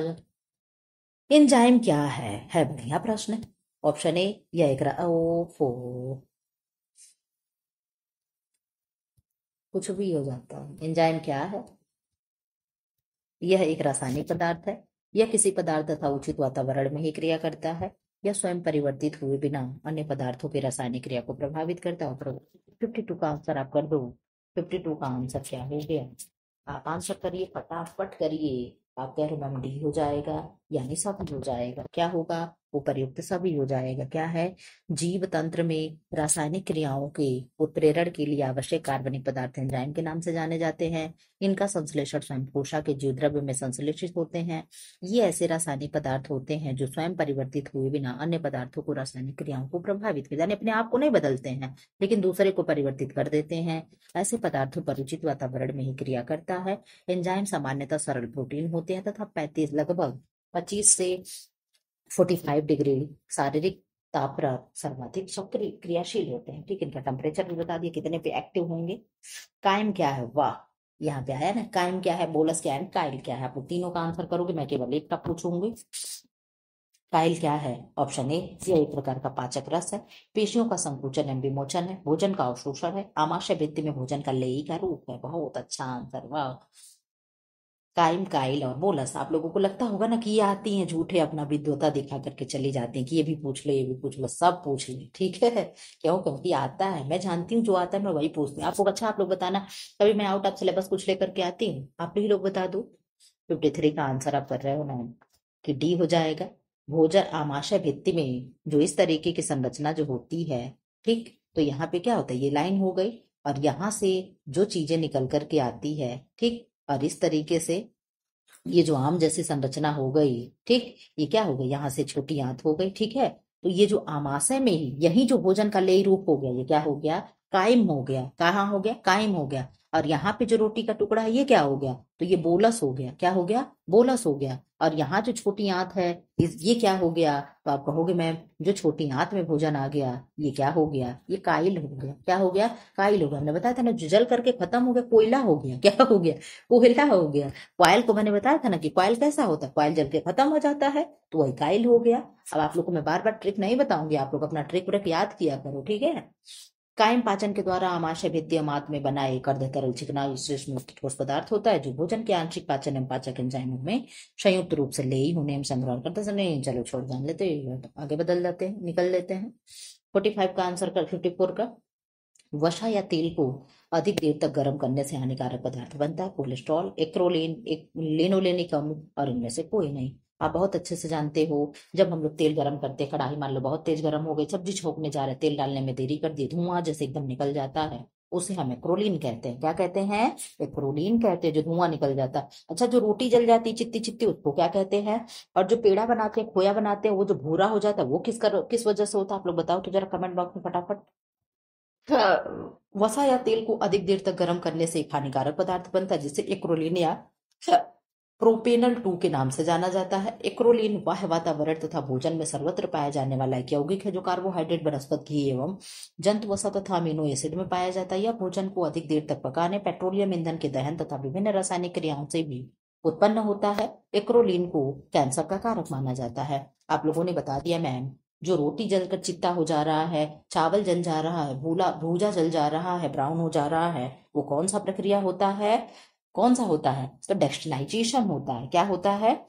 एंजाइम क्या है बढ़िया प्रश्न। ऑप्शन ए, यह एक ओफो, कुछ भी हो जाता है। एंजाइम क्या है? यह एक रासायनिक पदार्थ है। यह किसी पदार्थ तथा उचित वातावरण में ही क्रिया करता है। यह स्वयं परिवर्तित हुए बिना अन्य पदार्थों की रासायनिक क्रिया को प्रभावित करता है। 52 का आंसर आप कर दो। 52 का आंसर क्या हो गया? आप आंसर करिए, फटाफट करिए। आप कह रहे मैम डी हो जाएगा, यानी सभी हो जाएगा। क्या होगा? उपर्युक्त सभी हो जाएगा। क्या है? जीव तंत्र में रासायनिक क्रियाओं के उत्प्रेरण के लिए आवश्यक कार्बनिक पदार्थ एंजाइम के नाम से जाने जाते हैं। इनका संश्लेषण स्वयं कोशिका के जीव द्रव्य में संश्लेषित होते हैं। ये ऐसे रासायनिक पदार्थ होते हैं जो स्वयं परिवर्तित हुए बिना अन्य पदार्थों को रासायनिक क्रियाओं को प्रभावित कर, यानी अपने आप को नहीं बदलते हैं लेकिन दूसरे को परिवर्तित कर देते हैं। ऐसे पदार्थों पर उचित वातावरण में ही क्रिया करता है। एंजाइम सामान्यतः सरल प्रोटीन होते हैं तथा 35 लगभग 25 से 45 डिग्री शारीरिक ताप पर सर्वाधिक सक्रिय क्रियाशील होते हैं, ठीक। इनका टेम्परेचर भी बता दिया कितने पे एक्टिव होंगे। कायम क्या है? वाह, यहाँ पे आया ना। कायम क्या है, बोलस क्या है, काइल क्या है। आप लोग तीनों का आंसर करोगे, मैं केवल एक का पूछूंगी। काइल क्या है? ऑप्शन ए, यह एक प्रकार का पाचक रस है। पेशियों का संकुचन एवं विमोचन है। भोजन का अवशोषण है। आमाशय भित्ति में भोजन का लेयी का रूप है। बहुत अच्छा आंसर, वाह। काइम, काइल और बोलस। आप लोगों को लगता होगा ना कि ये आती हैं झूठे अपना विद्वता दिखा करके चली जाती हैं कि ये भी पूछ लो, ये भी पूछ लो, सब पूछ ले, ठीक है। क्यों? क्योंकि आता है, मैं जानती हूँ जो आता है मैं वही पूछती हूँ। आपको अच्छा, आप लोग बताना कभी मैं आउट ऑफ सिलेबस कुछ लेकर के आती हूँ, आप ही लोग बता दो। 53 का आंसर आप कर रहे हो ना कि डी हो जाएगा। भोजन आमाशय भित्ति में जो इस तरीके की संरचना जो होती है, ठीक। तो यहाँ पे क्या होता है, ये लाइन हो गई और यहाँ से जो चीजें निकल करके आती है, ठीक। और इस तरीके से ये जो आम जैसी संरचना हो गई, ठीक। ये क्या हो गई, यहाँ से छोटी आंत हो गई, ठीक है। तो ये जो आमाशय में ही यही जो भोजन का लेई रूप हो गया, ये क्या हो गया? कायम हो गया। कहाँ हो गया? कायम हो गया। और यहाँ पे जो रोटी का टुकड़ा है ये क्या हो गया? तो ये बोलस हो गया। क्या हो गया? बोलस हो गया। और यहाँ जो छोटी आंत है ये क्या हो गया? तो आप कहोगे मैम जो छोटी आंत में भोजन आ गया ये क्या हो गया? ये काइल हो गया। क्या हो गया? काइल हो गया। हमने बताया था ना जो जल करके खत्म हो गया, कोयला हो गया। क्या हो गया? कोयला हो गया। क्वाइल को मैंने बताया था ना कि क्वाइल कैसा होता है, क्वाइल जल के खत्म हो जाता है, तो वही काइल हो गया। अब आप लोग को मैं बार बार ट्रिक नहीं बताऊंगी, आप लोग अपना ट्रिक व्रिक याद किया करो, ठीक है। कायम पाचन के द्वारा आमाशय भित्ति मात में बना एक अर्ध तरल चिकना विशेष मुक्त ठोस पदार्थ होता है जो भोजन के आंशिक पाचन एवं पाचक एंजाइमों में संयुक्त रूप से लेई होने एवं संग्रहण करते हैं। नहीं चलो छोड़ जान लेते हैं, आगे बदल जाते हैं, निकल लेते हैं। 45 का आंसर कर 54 का। वसा या तेल को अधिक देर तक गर्म करने से हानिकारक पदार्थ बनता है। कोलेस्ट्रॉल, एक्रोलीन, एक लिनोलेनिक अम्ल, और इनमें से कोई नहीं। आप बहुत अच्छे से जानते हो जब हम लोग तेल गर्म करते हैं, कढ़ाई मान लो बहुत तेज गर्म हो गई, सब्जी छोंकने जा रहे, तेल डालने में देरी कर दी, धुआं जैसे एकदम निकल जाता है, उसे हम एक्रोलीन कहते हैं। क्या कहते हैं? एक्रोलीन कहते हैं, जो धुआं निकल जाता है। अच्छा, जो रोटी जल जाती है चित्ती चित्ती, उसको क्या कहते हैं? और जो पेड़ा बनाते हैं, खोया बनाते हैं, वो जो भूरा हो जाता है वो किस वजह से होता है? आप लोग बताओ तो जरा कमेंट बॉक्स में फटाफट। वसा या तेल को अधिक देर तक गर्म करने से एक हानिकारक पदार्थ बनता है जिसे एक्रोलीन या प्रोपेनल 2 के नाम से जाना जाता है। एक्रोलीन बाह्य वातावरण तथा भोजन में सर्वत्र पाया जाने वाला एक यौगिक है जो कार्बोहाइड्रेट, वनस्पति घी एवं जंतु वसा तथा अमीनो एसिड में पाया जाता है। यह भोजन को अधिक देर तक पकाने, पेट्रोलियम ईंधन के दहन तथा विभिन्न रासायनिक क्रियाओं से भी उत्पन्न होता है। एक्रोलीन को कैंसर का कारक माना जाता है। आप लोगों ने बता दिया मैम, जो रोटी जलकर चित्ता हो जा रहा है, चावल जल जा रहा है, भूजा जल जा रहा है, ब्राउन हो जा रहा है, वो कौन सा प्रक्रिया होता है? कौन सा होता है? तो डेक्सटनाइजेशन होता है। क्या होता है?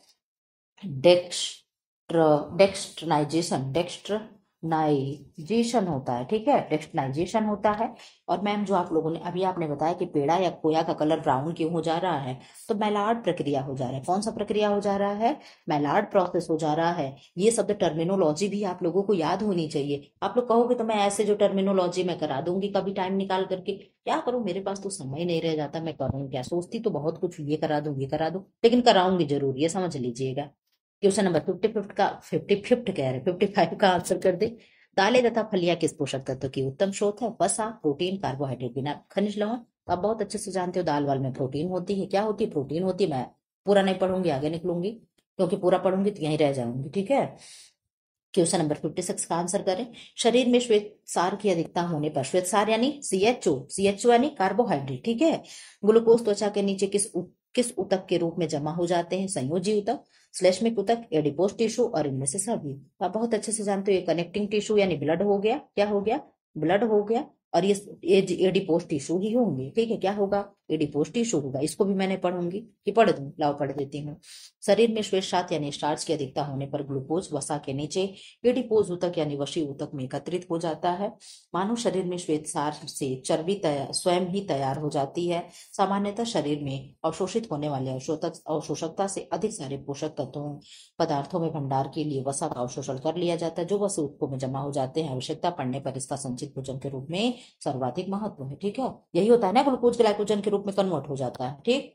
डेक्स्ट्रनाइजेशन होता है, ठीक है। डेक्स्टनाइजेशन होता है। और मैम जो आप लोगों ने अभी आपने बताया कि पेड़ा या खोया का कलर ब्राउन क्यों हो जा रहा है, तो मैलार्ड प्रक्रिया हो जा रहा है। कौन सा प्रक्रिया हो जा रहा है? मैलार्ड प्रोसेस हो जा रहा है। ये शब्द टर्मिनोलॉजी भी आप लोगों को याद होनी चाहिए। आप लोग कहोगे तो मैं ऐसे जो टर्मिनोलॉजी मैं करा दूंगी कभी टाइम निकाल करके, क्या करूं, मेरे पास तो समय नहीं रह जाता, मैं करूँ क्या, सोचती तो बहुत कुछ, ये करा दूं ये करा दूं, लेकिन कराऊंगी जरूर, ये समझ लीजिएगा। क्वेश्चन नंबर 55 का 55 कह रहे 55 का आंसर कर दे। दालें तथा फलियां किस पोषक तत्व की उत्तम स्रोत है? वसा, प्रोटीन, कार्बोहाइड्रेट, बिना खनिज लवण। तो आप बहुत अच्छे से जानते हो दाल वाल में प्रोटीन होती है। क्या होती है? प्रोटीन होती है। मैं पूरा नहीं पढ़ूंगी, आगे निकलूंगी। क्योंकि पूरा पढ़ूंगी तो यहीं रह जाऊंगी, ठीक है। क्वेश्चन नंबर 56 का आंसर करें। शरीर में श्वेत सार की अधिकता होने पर, श्वेत सार यानी सीएचओ यानी कार्बोहाइड्रेट, ठीक है। ग्लूकोज त्वचा के नीचे किस ऊतक के रूप में जमा हो जाते हैं? संयोजी ऊतक, श्लेष्मिक ऊतक, एडिपोज टिश्यू और इनमें से सभी। आप बहुत अच्छे से जानते हो ये कनेक्टिंग टिश्यू यानी ब्लड हो गया, क्या हो गया? ब्लड हो गया। और ये एडिपोज टिश्यू ही होंगे, ठीक है। क्या होगा? एडिपोज टिश्यू होगा। इसको भी मैंने पढ़ूंगी कि पढ़ दूं, लाओ पढ़ देती हूँ। शरीर में श्वेत सात यानी स्टार्च की अधिकता होने पर ग्लूकोज वसा के नीचे एडिपोज ऊतक यानी वशी ऊतक में एकत्रित हो जाता है। मानव शरीर में श्वेत सार से चर्बी स्वयं ही तैयार हो जाती है। सामान्यतः शरीर में अवशोषित होने वाले अवशोषकता से अधिक सारे पोषक तत्वों पदार्थों में भंडार के लिए वसा का अवशोषण कर लिया जाता है, जो वसा ऊतकों में जमा हो जाते हैं। आवश्यकता पड़ने पर इसका संचित भोजन के रूप में सर्वाधिक महत्व है, ठीक है। यही होता है ना, ग्लूकोज ग्लाइकोजन के रूप में कन्वर्ट हो जाता है, ठीक।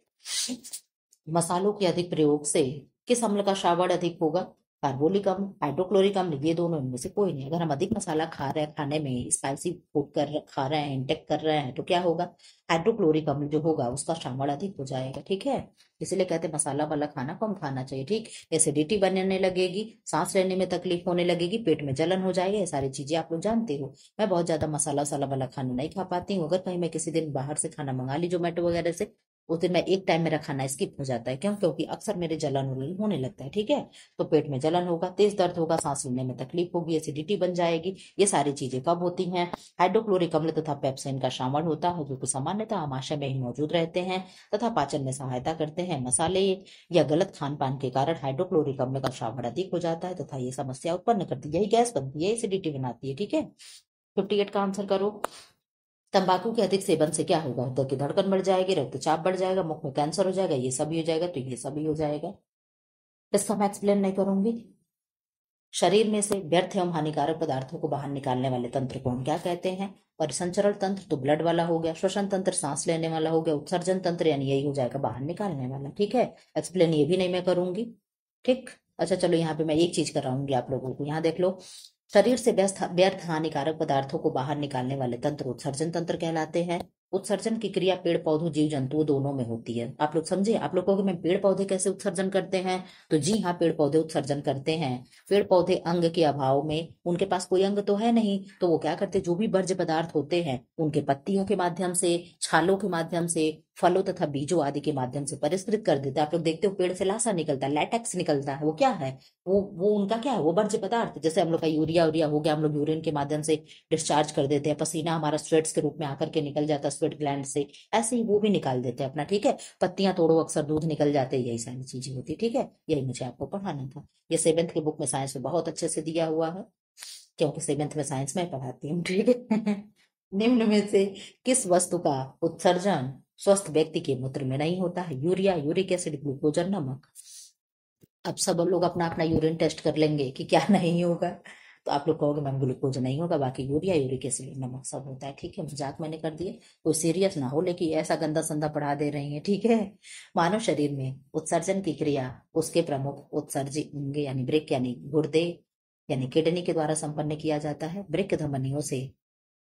मसालों के अधिक प्रयोग से किस अम्ल का श्रावण अधिक होगा? कार्बोलिक अम्ल, हाइड्रोक्लोरिक अम्ल, ये दोनों इनमें से कोई नहीं। अगर हम अधिक मसाला खा रहे हैं, खाने में स्पाइसी फूड खा रहे हैं, इंटेक कर रहे हैं, तो क्या होगा? हाइड्रोक्लोरिक अम्ल जो होगा उसका श्रावण अधिक हो जाएगा, ठीक है। इसलिए कहते हैं मसाला वाला खाना कम खाना चाहिए, ठीक। एसिडिटी बनने लगेगी, सांस लेने में तकलीफ होने लगेगी, पेट में जलन हो जाएगी, ये सारी चीजें आप लोग जानते हो। मैं बहुत ज्यादा मसाला वसाला वाला खाना नहीं खा पाती हूँ। अगर कहीं मैं किसी दिन बाहर से खाना मंगा ली जोमेटो वगैरह से, उस दिन मैं एक टाइम मेरा खाना स्किप हो जाता है। क्यों? क्योंकि अक्सर मेरे जलन वलन होने लगता है, ठीक है। तो पेट में जलन होगा, तेज दर्द होगा, सांस लेने में तकलीफ होगी, एसिडिटी बन जाएगी। ये सारी चीजें कब होती हैं? हाइड्रोक्लोरिक अम्ल तथा पेप्सिन का श्रावण होता है, जो कि सामान्यतः आमाशय में ही मौजूद रहते हैं तथा पाचन में सहायता करते हैं। मसाले या गलत खान पान के कारण हाइड्रोक्लोरिक अम्ल का श्रावण अधिक हो जाता है तथा ये समस्या उत्पन्न करती है, यही गैस बनती है, एसिडिटी बनाती है, ठीक है। 58 का आंसर करो। तंबाकू के अधिक सेवन से क्या होगा? हृदय की धड़कन बढ़ जाएगी, रक्तचाप बढ़ जाएगा, मुख में कैंसर हो जाएगा, ये सभी हो जाएगा, तो ये सभी हो जाएगा। इसका मैं एक्सप्लेन नहीं करूंगी। शरीर में से व्यर्थ एवं हानिकारक पदार्थों को बाहर निकालने वाले तंत्र को हम क्या कहते हैं? परिसंचरण तंत्र तो ब्लड वाला हो गया, श्वसन तंत्र सांस लेने वाला हो गया, उत्सर्जन तंत्र यानी यही हो जाएगा बाहर निकालने वाला, ठीक है। एक्सप्लेन ये भी नहीं मैं करूंगी, ठीक। अच्छा चलो, यहाँ पे मैं एक चीज कराऊंगी आप लोगों को, यहाँ देख लो। शरीर से व्यर्थ हानिकारक पदार्थों को बाहर निकालने वाले तंत्र उत्सर्जन तंत्र कहलाते हैं। उत्सर्जन की क्रिया पेड़ पौधों जीव जंतुओं दोनों में होती है। आप लोग समझे? आप लोग कहोगे मैम पेड़ पौधे कैसे उत्सर्जन करते हैं? तो जी हाँ, पेड़ पौधे उत्सर्जन करते हैं। पेड़ पौधे अंग के अभाव में, उनके पास कोई अंग तो है नहीं, तो वो क्या करते? जो भी वर्ज्य पदार्थ होते हैं उनके पत्तियों के माध्यम से, छालों के माध्यम से, फलों तथा बीजों आदि के माध्यम से परिष्कृत कर देते हैं। आप लोग देखते हो पेड़ से लासा निकलता है, लैटेक्स निकलता है, वो क्या है? वो उनका क्या है? वो वर्ज्य पदार्थ। जैसे हम लोग का यूरिया हो गया, हम लोग यूरिन के माध्यम से डिस्चार्ज कर देते हैं, पसीना हमारा स्वेट्स के रूप में आकर के निकल जाता है स्वेट ग्लैंड से, ऐसे ही वो भी निकाल देते हैं अपना, ठीक है। पत्तियां तोड़ो, अक्सर दूध निकल जाते हैं, यही सारी चीजें होती है, ठीक है। यही मुझे आपको पढ़ाना था। ये 7th की बुक में साइंस में बहुत अच्छे से दिया हुआ है, क्योंकि 7th में साइंस में पढ़ाती हूँ, ठीक है। निम्न में से किस वस्तु का उत्सर्जन स्वस्थ व्यक्ति के मूत्र में नहीं होता है? यूरिया, यूरिक एसिड, ग्लूकोज और नमक। अब सब लोग अपना अपना यूरिन टेस्ट कर लेंगे कि क्या नहीं होगा, तो आप लोग कहोगे मैम ग्लूकोज नहीं होगा, बाकी यूरिया, यूरिक एसिड, नमक सब होता है, ठीक है। मजाक मैंने कर दिए, कोई सीरियस ना हो, लेकिन ऐसा गंदा संदा पढ़ा दे रही है, ठीक है। मानव शरीर में उत्सर्जन की क्रिया उसके प्रमुख उत्सर्जी अंग यानी वृक्क यानी गुर्दे यानी किडनी के द्वारा संपन्न किया जाता है। वृक्क धमनियों से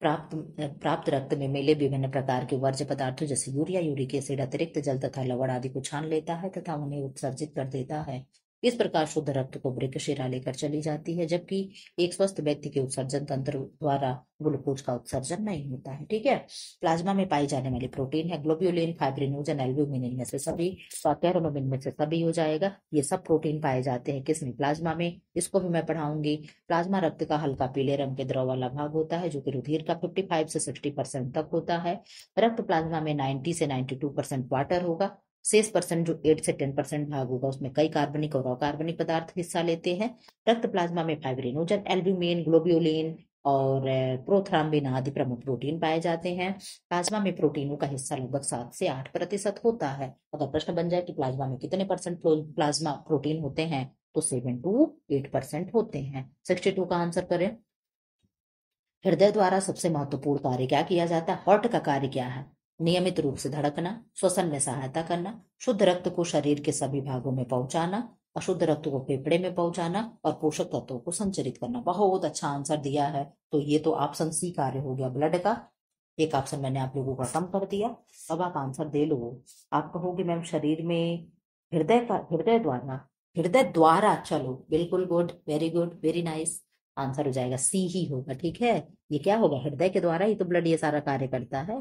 प्राप्त प्राप्त रक्त में मिले विभिन्न प्रकार के वर्ज्य पदार्थों जैसे यूरिया, यूरिक एसिड, अतिरिक्त जल तथा लवण आदि को छान लेता है तथा उन्हें उत्सर्जित कर देता है। इस प्रकार शुद्ध रक्त को वृक्क शिरा लेकर चली जाती है, जबकि एक स्वस्थ व्यक्ति के उत्सर्जन तंत्र द्वारा ग्लूकोज का उत्सर्जन नहीं होता है, ठीक है। प्लाज्मा में पाई जाने वाली प्रोटीन है ग्लोब्यूलिन, फाइब्रिनोजन, एल्ब्यूमिन, इनमें से सभी, क्वाटेरोनोबिन में से सभी हो जाएगा। ये सब प्रोटीन पाए जाते हैं किसमें? प्लाज्मा में। इसको भी मैं पढ़ाऊंगी। प्लाज्मा रक्त का हल्का पीले रंग के द्रव वाला भाग होता है, जो कि रुधिर का 55 से 60% तक होता है। रक्त प्लाज्मा में 90 से 92% वाटर होगा। शेष परसेंट जो 8 से 10% भाग होगा उसमें कई कार्बनिक और अकार्बनिक पदार्थ हिस्सा लेते हैं। रक्त प्लाज्मा में फाइब्रिनोजन, एल्ब्यूमिन, ग्लोब्यूलिन और प्रोथ्राम्बिन आदि प्रमुख प्रोटीन पाए जाते हैं। प्लाज्मा में प्रोटीनों का हिस्सा लगभग 7 से 8% होता है। अगर प्रश्न बन जाए कि प्लाज्मा में कितने परसेंट प्लाज्मा प्रोटीन होते हैं, तो 7 to 8% होते हैं। 62 का आंसर करें। हृदय द्वारा सबसे महत्वपूर्ण कार्य क्या किया जाता है? हार्ट का कार्य क्या है? नियमित रूप से धड़कना, श्वसन में सहायता करना, शुद्ध रक्त को शरीर के सभी भागों में पहुंचाना, अशुद्ध रक्त को फेफड़े में पहुंचाना और पोषक तत्वों को संचरित करना। बहुत अच्छा आंसर दिया है। तो ये तो ऑप्शन सी कार्य हो गया ब्लड का। एक ऑप्शन मैंने आप लोगों का कम कर दिया। अब आप आंसर दे लो। आप कहोगे मैम शरीर में हृदय द्वारा हृदय द्वारा, चलो बिल्कुल good, very good, very nice. Answer हो जाएगा सी ही होगा, ठीक है। ये क्या होगा, हृदय के द्वारा ही तो ब्लड ये सारा कार्य करता है।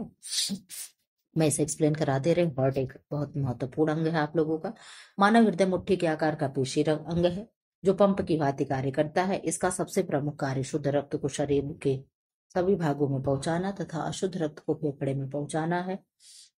मैं इसे एक्सप्लेन करा दे रही हूँ। हार्ट एक बहुत महत्वपूर्ण अंग है आप लोगों का। मानव हृदय मुट्ठी के आकार का पेशी अंग है जो पंप की भांति कार्य करता है। इसका सबसे प्रमुख कार्य शुद्ध रक्त को शरीर के सभी भागों में पहुंचाना तथा अशुद्ध रक्त को फेफड़े में पहुंचाना है।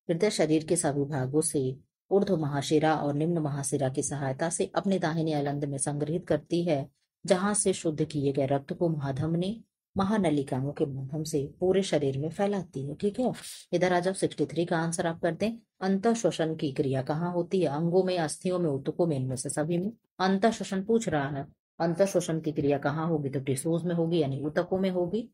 हृदय शरीर के सभी भागों से ऊर्ध्व महाशिरा और निम्न महाशिरा की सहायता से अपने दाहिने अलंद में संग्रहित करती है, जहां से शुद्ध किए गए रक्त को महाधमनी महानलिकाओं के माध्यम से पूरे शरीर में फैलाती है, ठीक है। इधर आ जाओ, 63 का आंसर आप कर दें। अंतः श्वसन की क्रिया कहाँ होती है, अंगों में, अस्थियों में, ऊतकों में, इनमें से सभी में। अंतः श्वसन पूछ रहा है, अंतः श्वसन की क्रिया कहाँ होगी, तो टिश्यूज में होगी, यानी ऊतकों में होगी।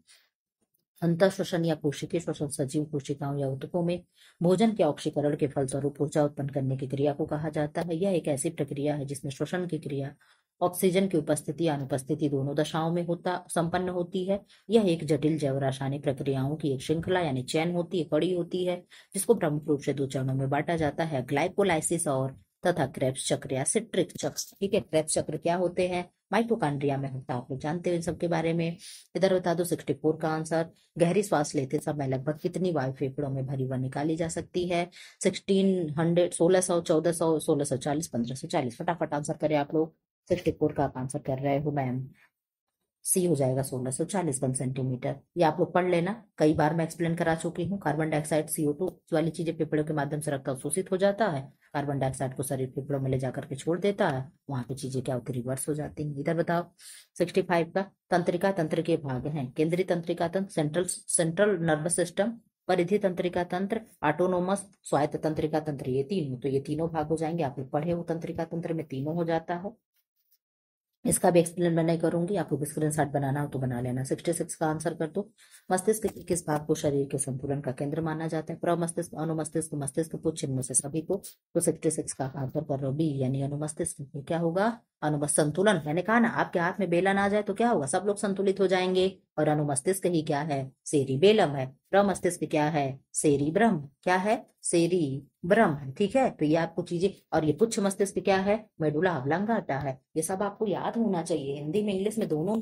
अंतः श्वसन या कोशिकीय श्वसन सजीव कोशिकाओं या ऊतकों में भोजन के ऑक्सीकरण के फलस्वरूप ऊर्जा उत्पन्न करने की क्रिया को कहा जाता है। यह एक ऐसी प्रक्रिया है जिसमें श्वसन की क्रिया ऑक्सीजन की उपस्थिति या अनुपस्थिति दोनों दशाओं में संपन्न होती है। यह एक जटिल जैव रासायनिक प्रक्रियाओं की एक श्रृंखला यानी चैन होती है, कड़ी होती है, जिसको प्रमुख रूप से दो चरणों में बांटा जाता है, ग्लाइकोलाइसिस और तथा क्रेब्स चक्र या सिट्रिक चक्र, ठीक है। क्रेब्स चक्र क्या होते हैं, माइटोकॉन्ड्रिया में होता है, आप लोग जानते हो इन सबके बारे में। इधर बता दो 64 का आंसर। गहरी सांस लेते समय लगभग कितनी वायु फेफड़ों में भरी व निकाली जा सकती है, 1600, 1600, 1400, 1640, 1540। फटाफट आंसर करें आप लोग। 64 का आप आंसर कर रहे हो मैम, सी हो जाएगा 1640 घन सेंटीमीटर। ये आप लोग पढ़ लेना, कई बार मैं एक्सप्लेन करा चुकी हूँ। कार्बन डाइऑक्साइड CO2 वाली चीजें फेफड़ों के माध्यम से रक्त अवशोषित हो जाता है, कार्बन डाइऑक्साइड को शरीर फेफड़ों में ले जाकर के छोड़ देता है, वहां पे चीजें क्या होती, रिवर्स हो जाती हैं। इधर बताओ 65 का। तंत्रिका तंत्र के भाग हैं, केंद्रीय तंत्रिका तंत्र, सेंट्रल नर्वस सिस्टम, परिधि तंत्रिका तंत्र, ऑटोनोमस, स्वायत्त तंत्रिका तंत्र, ये तीनों, तो ये तीनों भाग हो जाएंगे। आप लोग पढ़े हो तंत्रिका तंत्र में तीनों हो जाता है। इसका भी एक्सप्लेन मैं नहीं करूंगी, आपको स्क्रीनशॉट बनाना हो तो बना लेना। 66 का आंसर कर दो। मस्तिष्क के किस भाग को शरीर के संतुलन का केंद्र माना जाता है, प्रमस्तिष्क, अनुमस्तिष्क, मस्तिष्क, पुच्छ, इनमें से सभी को। तो 66 का आंसर कर रहे हो बी, यानी अनुमस्तिष्क। तो क्या होगा, अनुमस्त संतुलन। मैंने कहा ना, आपके हाथ में बेलन आ जाए तो क्या होगा, सब लोग संतुलित हो जाएंगे। और अनुमस्तिष्क ही क्या है, सेरिबेलम है। प्रमस्तिष्क क्या है, सेरिब्रम, क्या है, सेरिब्रम है, ठीक है। तो ये आपको चीजें, और ये पुच्छ मस्तिष्क क्या है, मेडुला ऑब्लांगाटा है। ये सब आपको याद होना चाहिए, हिंदी में इंग्लिश में दोनों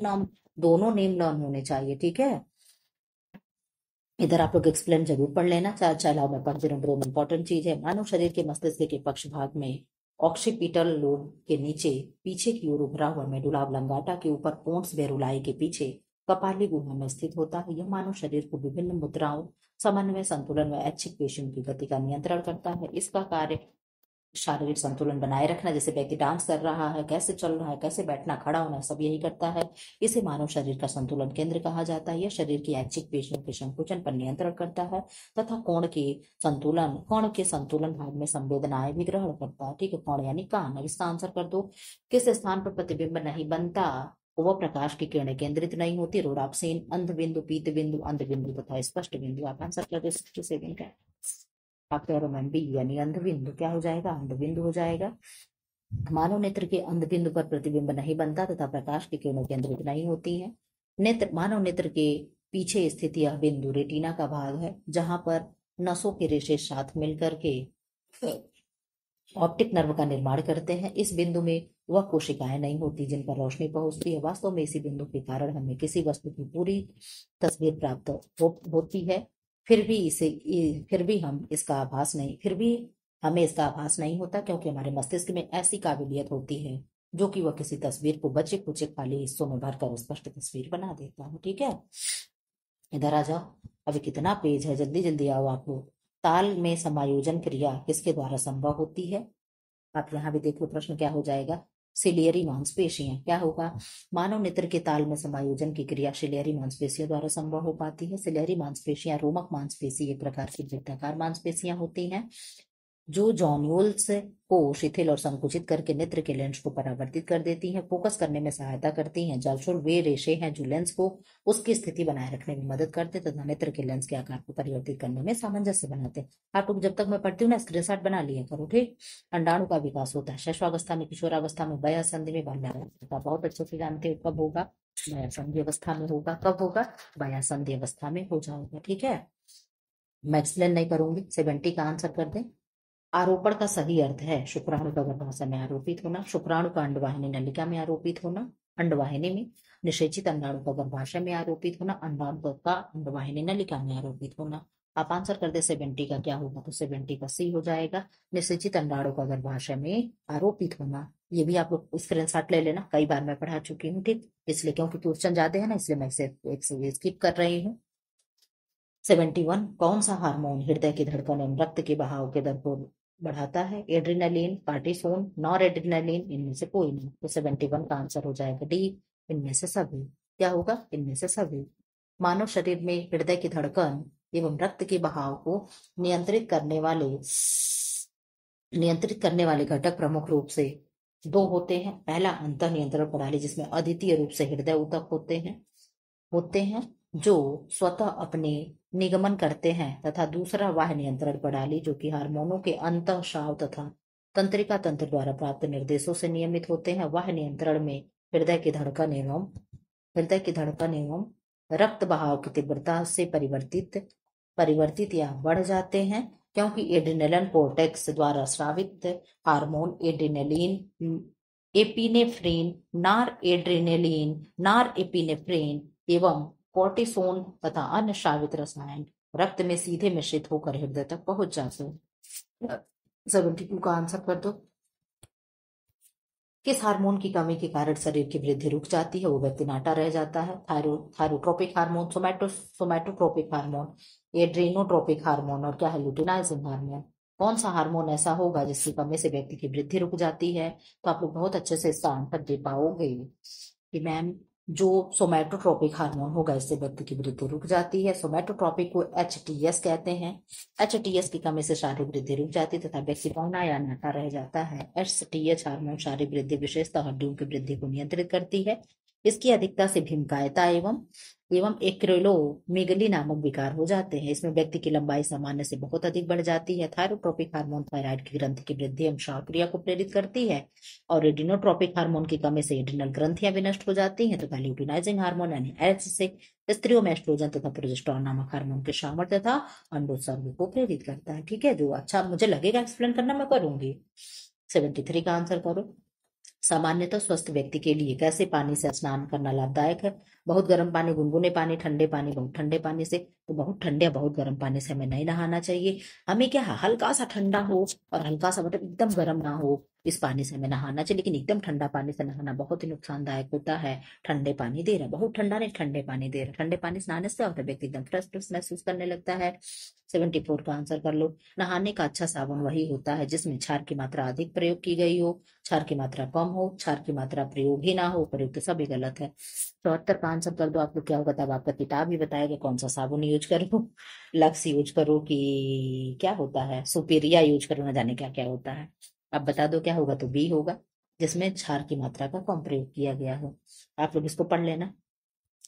नेम लर्न होने चाहिए, ठीक है। इधर आप लोग एक्सप्लेन जरूर पढ़ लेना। चलाओ मैं पढ़ दे रहा हूँ, इंपॉर्टेंट चीज है। मानव शरीर के मस्तिष्क के पक्ष भाग में ऑक्सीपिटल लोब के नीचे पीछे की ओर उभरा हुआ मेडुला ऑब्लांगाटा के ऊपर पोन्स वेरुलाई के पीछे कपाली गुहा में स्थित होता है। यह मानव शरीर को विभिन्न मुद्राओं, समन्वय, संतुलन व ऐच्छिक पेशियों की गति का नियंत्रण करता है। इसका कार्य शारीरिक संतुलन बनाए रखना, जैसे व्यक्ति डांस कर रहा है, कैसे चल रहा है, कैसे बैठना, खड़ा होना, सब यही करता है। इसे मानव शरीर का संतुलन केंद्र कहा जाता है। यह शरीर की ऐच्छिक पेशियों के संकुचन पर नियंत्रण करता है तथा कोण के संतुलन भाग में संवेदनाएं भी ग्रहण करता है, ठीक है। कोण यानी कान। अब इसका आंसर कर दो। किस स्थान पर प्रतिबिंब नहीं बनता, वह प्रकाश की किरणें केंद्रित नहीं होती, रोडाप्सीन, अंध बिंदु, पीत बिंदु, अंध बिंदु तथा स्पष्ट बिंदु। आप आंसर कर दो 67 का। आप कह रहे हो मैम बी, यानी अंध बिंदु। क्या हो जाएगा, अंध बिंदु हो जाएगा। मानव नेत्र के अंध बिंदु पर प्रतिबिंब नहीं बनता तथा प्रकाश की किरणें केंद्रित नहीं होती हैं। मानव नेत्र के पीछे स्थित यह बिंदु रेटिना का भाग है, जहां पर नसों के रेशे साथ मिलकर के ऑप्टिक नर्व का निर्माण करते हैं। इस बिंदु में वह कोशिकाएं नहीं होती जिन पर रोशनी पहुंचती है। वास्तव में इसी बिंदु के कारण हमें किसी वस्तु की पूरी तस्वीर प्राप्त होती है। फिर भी हमें इसका आभास नहीं होता, क्योंकि हमारे मस्तिष्क में ऐसी काबिलियत होती है जो कि वह किसी तस्वीर को बचे कुचे खाली हिस्सों में भरकर स्पष्ट तस्वीर बना देता है, ठीक है। इधर आ जाओ, अभी कितना पेज है, जल्दी जल्दी आओ आप लोग। ताल में समायोजन क्रिया किसके द्वारा संभव होती है, आप यहाँ भी देखो प्रश्न क्या हो जाएगा। सिलियरी मांसपेशियां, क्या होगा, मानव नेत्र के ताल में समायोजन की क्रिया सिलियरी मांसपेशियों द्वारा संभव हो पाती है। सिलियरी मांसपेशियां रोमक मांसपेशी एक प्रकार की वृत्ताकार मांसपेशियां होती हैं जो जॉन्यूल्स को शिथिल और संकुचित करके नेत्र के लेंस को परावर्तित कर देती हैं, फोकस करने में सहायता करती हैं। जालशूल वे रेशे हैं जो लेंस को उसकी स्थिति बनाए रखने में मदद करते तथा नेत्र के लेंस के आकार को परिवर्तित करने में सामंजस्य बनाते हैं। आप लोग जब तक मैं पढ़ती हूँ ना, स्क्रीनशॉट बना लिया करो, ठीक। अंडाणु का विकास होता है शैशवावस्था में, किशोरावस्था में, वयः संधि में, बाल्यावस्था। बहुत अच्छे से जानते हो कब होगा, वयः संधि अवस्था में होगा। कब होगा, वयः संधि अवस्था में हो जाएगा, ठीक है। मैं एक्सप्लेन नहीं करूंगी। 70 का आंसर कर दें। आरोपण का सही अर्थ है शुक्राणु का गर्भाशय में आरोपित होना, शुक्राणु का अंडवाहिनी नलिका में आरोपित होना, अंडवाहिनी में, निषेचित अंडाणु का गर्भाशय में आरोपित होना, अंडाणु का अंडवाहिनी नलिका में आरोपित होना। आप आंसर कर दे 70 का क्या होगा, तो 70 का सी हो जाएगा, निषेचित अंडाणु का गर्भाशय में आरोपित होना। ये भी आप लोग स्क्रीनशॉट ले लेना, कई बार मैं पढ़ा चुकी हूँ, ठीक, इसलिए क्योंकि क्वेश्चन ज्यादा है ना, इसलिए मैं इसे एक से स्किप कर रही हूँ। 71 कौन सा हार्मोन हृदय की धड़कन एवं रक्त के बहाव के दर को बढ़ाता है, एड्रीनलिन, कार्टिसोन, नॉर एड्रीनलिन, इनमें से कोई नहीं। तो 71 का आंसर हो जाएगा डी, इनमें से सभी। क्या होगा, इनमें से सभी। मानव शरीर में हृदय की धड़कन एवं रक्त के बहाव को नियंत्रित करने वाले घटक प्रमुख रूप से दो होते हैं। पहला अंतर नियंत्रण प्रणाली, जिसमें अद्वितीय रूप से हृदय ऊतक होते हैं जो स्वतः अपने निगमन करते हैं, तथा दूसरा वाह नियंत्रण प्रणाली, जो कि हार्मोनों के अंतःस्राव तथा तंत्रिका तंत्र द्वारा प्राप्त निर्देशों से नियमित होते हैं। वाह नियंत्रण में हृदय की धड़कन एवं रक्त बहाव की तीव्रता से परिवर्तित या बढ़ जाते हैं, क्योंकि एड्रिनल कोर्टेक्स द्वारा स्रावित हार्मोन एड्रिनलिन, एपिनेफ्रिन, नार एपिनेफ्रिन एवं कोर्टिसोन तथा अन्य स्रावित रसायन रक्त में सीधे मिश्रित होकर हृदय तक पहुंच जाते हैं। 72 का आंसर कर दो। किस हार्मोन की कमी के कारण शरीर की वृद्धि रुक जाती है, वो व्यक्ति नाटा रह जाता है? थायरोट्रोपिक हार्मोन, सोमैटोट्रोपिक हार्मोन, एड्रेनोट्रोपिक हार्मोन, और क्या है, लुटिनाइजिंग हार्मोन। कौन सा हार्मोन ऐसा होगा जिसकी कमी से व्यक्ति की वृद्धि रुक जाती है? तो आप लोग बहुत अच्छे से इसका आंसर दे पाओगे कि मैम जो सोमैटोट्रोपिक हार्मोन होगा, इससे व्यक्ति की वृद्धि रुक जाती है। सोमैटोट्रोपिक को HTS कहते हैं। HTS की कमी से शारीरिक वृद्धि रुक जाती है तथा व्यक्ति पौना या नाटा रह जाता है। STH हार्मोन शारीरिक वृद्धि, विशेषतः हड्डियों की वृद्धि को नियंत्रित करती है। इसकी अधिकता से भीमकायता एवं एक्रोमेगाली नामक विकार हो जाते हैं। इसमें व्यक्ति की लंबाई सामान्य से बहुत अधिक बढ़ जाती है। थायरोट्रोपिक हार्मोन थायराइड की ग्रंथि की वृद्धि एवं श्वासक्रिया को प्रेरित करती है, और एड्रिनोट्रोपिक हार्मोन की कमी से एड्रिनल ग्रंथियां भी नष्ट हो जाती हैं। तथा ल्यूटिनाइजिंग हार्मोन यानी H से स्त्रियों में एस्ट्रोजन तथा प्रोजेस्टेरोन नामक हार्मोन के सामर्थ्य तथा अंडोत्सर्ग को प्रेरित करता है। ठीक है, जो अच्छा मुझे लगेगा एक्सप्लेन करना मैं करूंगी। 73 का आंसर करो। सामान्यतः स्वस्थ व्यक्ति के लिए कैसे पानी से स्नान करना लाभदायक है? बहुत गर्म पानी, गुनगुने पानी, ठंडे पानी, बहुत ठंडे पानी से? तो बहुत ठंडे या बहुत गर्म पानी से हमें नहीं नहाना चाहिए। हमें क्या है, हल्का सा ठंडा हो और हल्का सा मतलब एकदम गर्म ना हो, इस पानी से हमें नहाना चाहिए। लेकिन एकदम ठंडा पानी से नहाना बहुत ही नुकसानदायक होता है। ठंडे पानी दे रहा, बहुत ठंडा नहीं, ठंडे पानी दे रहा। ठंडे पानी से नहाने से होता है, व्यक्ति एकदम फ्रेश फ्रेश महसूस करने लगता है। 74 का आंसर कर लो। नहाने का अच्छा साबुन वही होता है जिसमें क्षार की मात्रा अधिक प्रयोग की गई हो, क्षार की मात्रा कम हो, क्षार की मात्रा प्रयोग ही ना हो, प्रयोग तो सभी गलत है। 74 का आंसर कर दो। आपको क्या होगा, तब आपका किताब ही बताएगा कौन सा साबुन यूज करो, लक्स यूज करो कि क्या होता है, सुपीरिया यूज करो, ना जाने क्या क्या होता है। अब बता दो क्या होगा, तो बी होगा, जिसमें क्षार की मात्रा का कम प्रयोग किया गया हो। आप लोग इसको पढ़ लेना,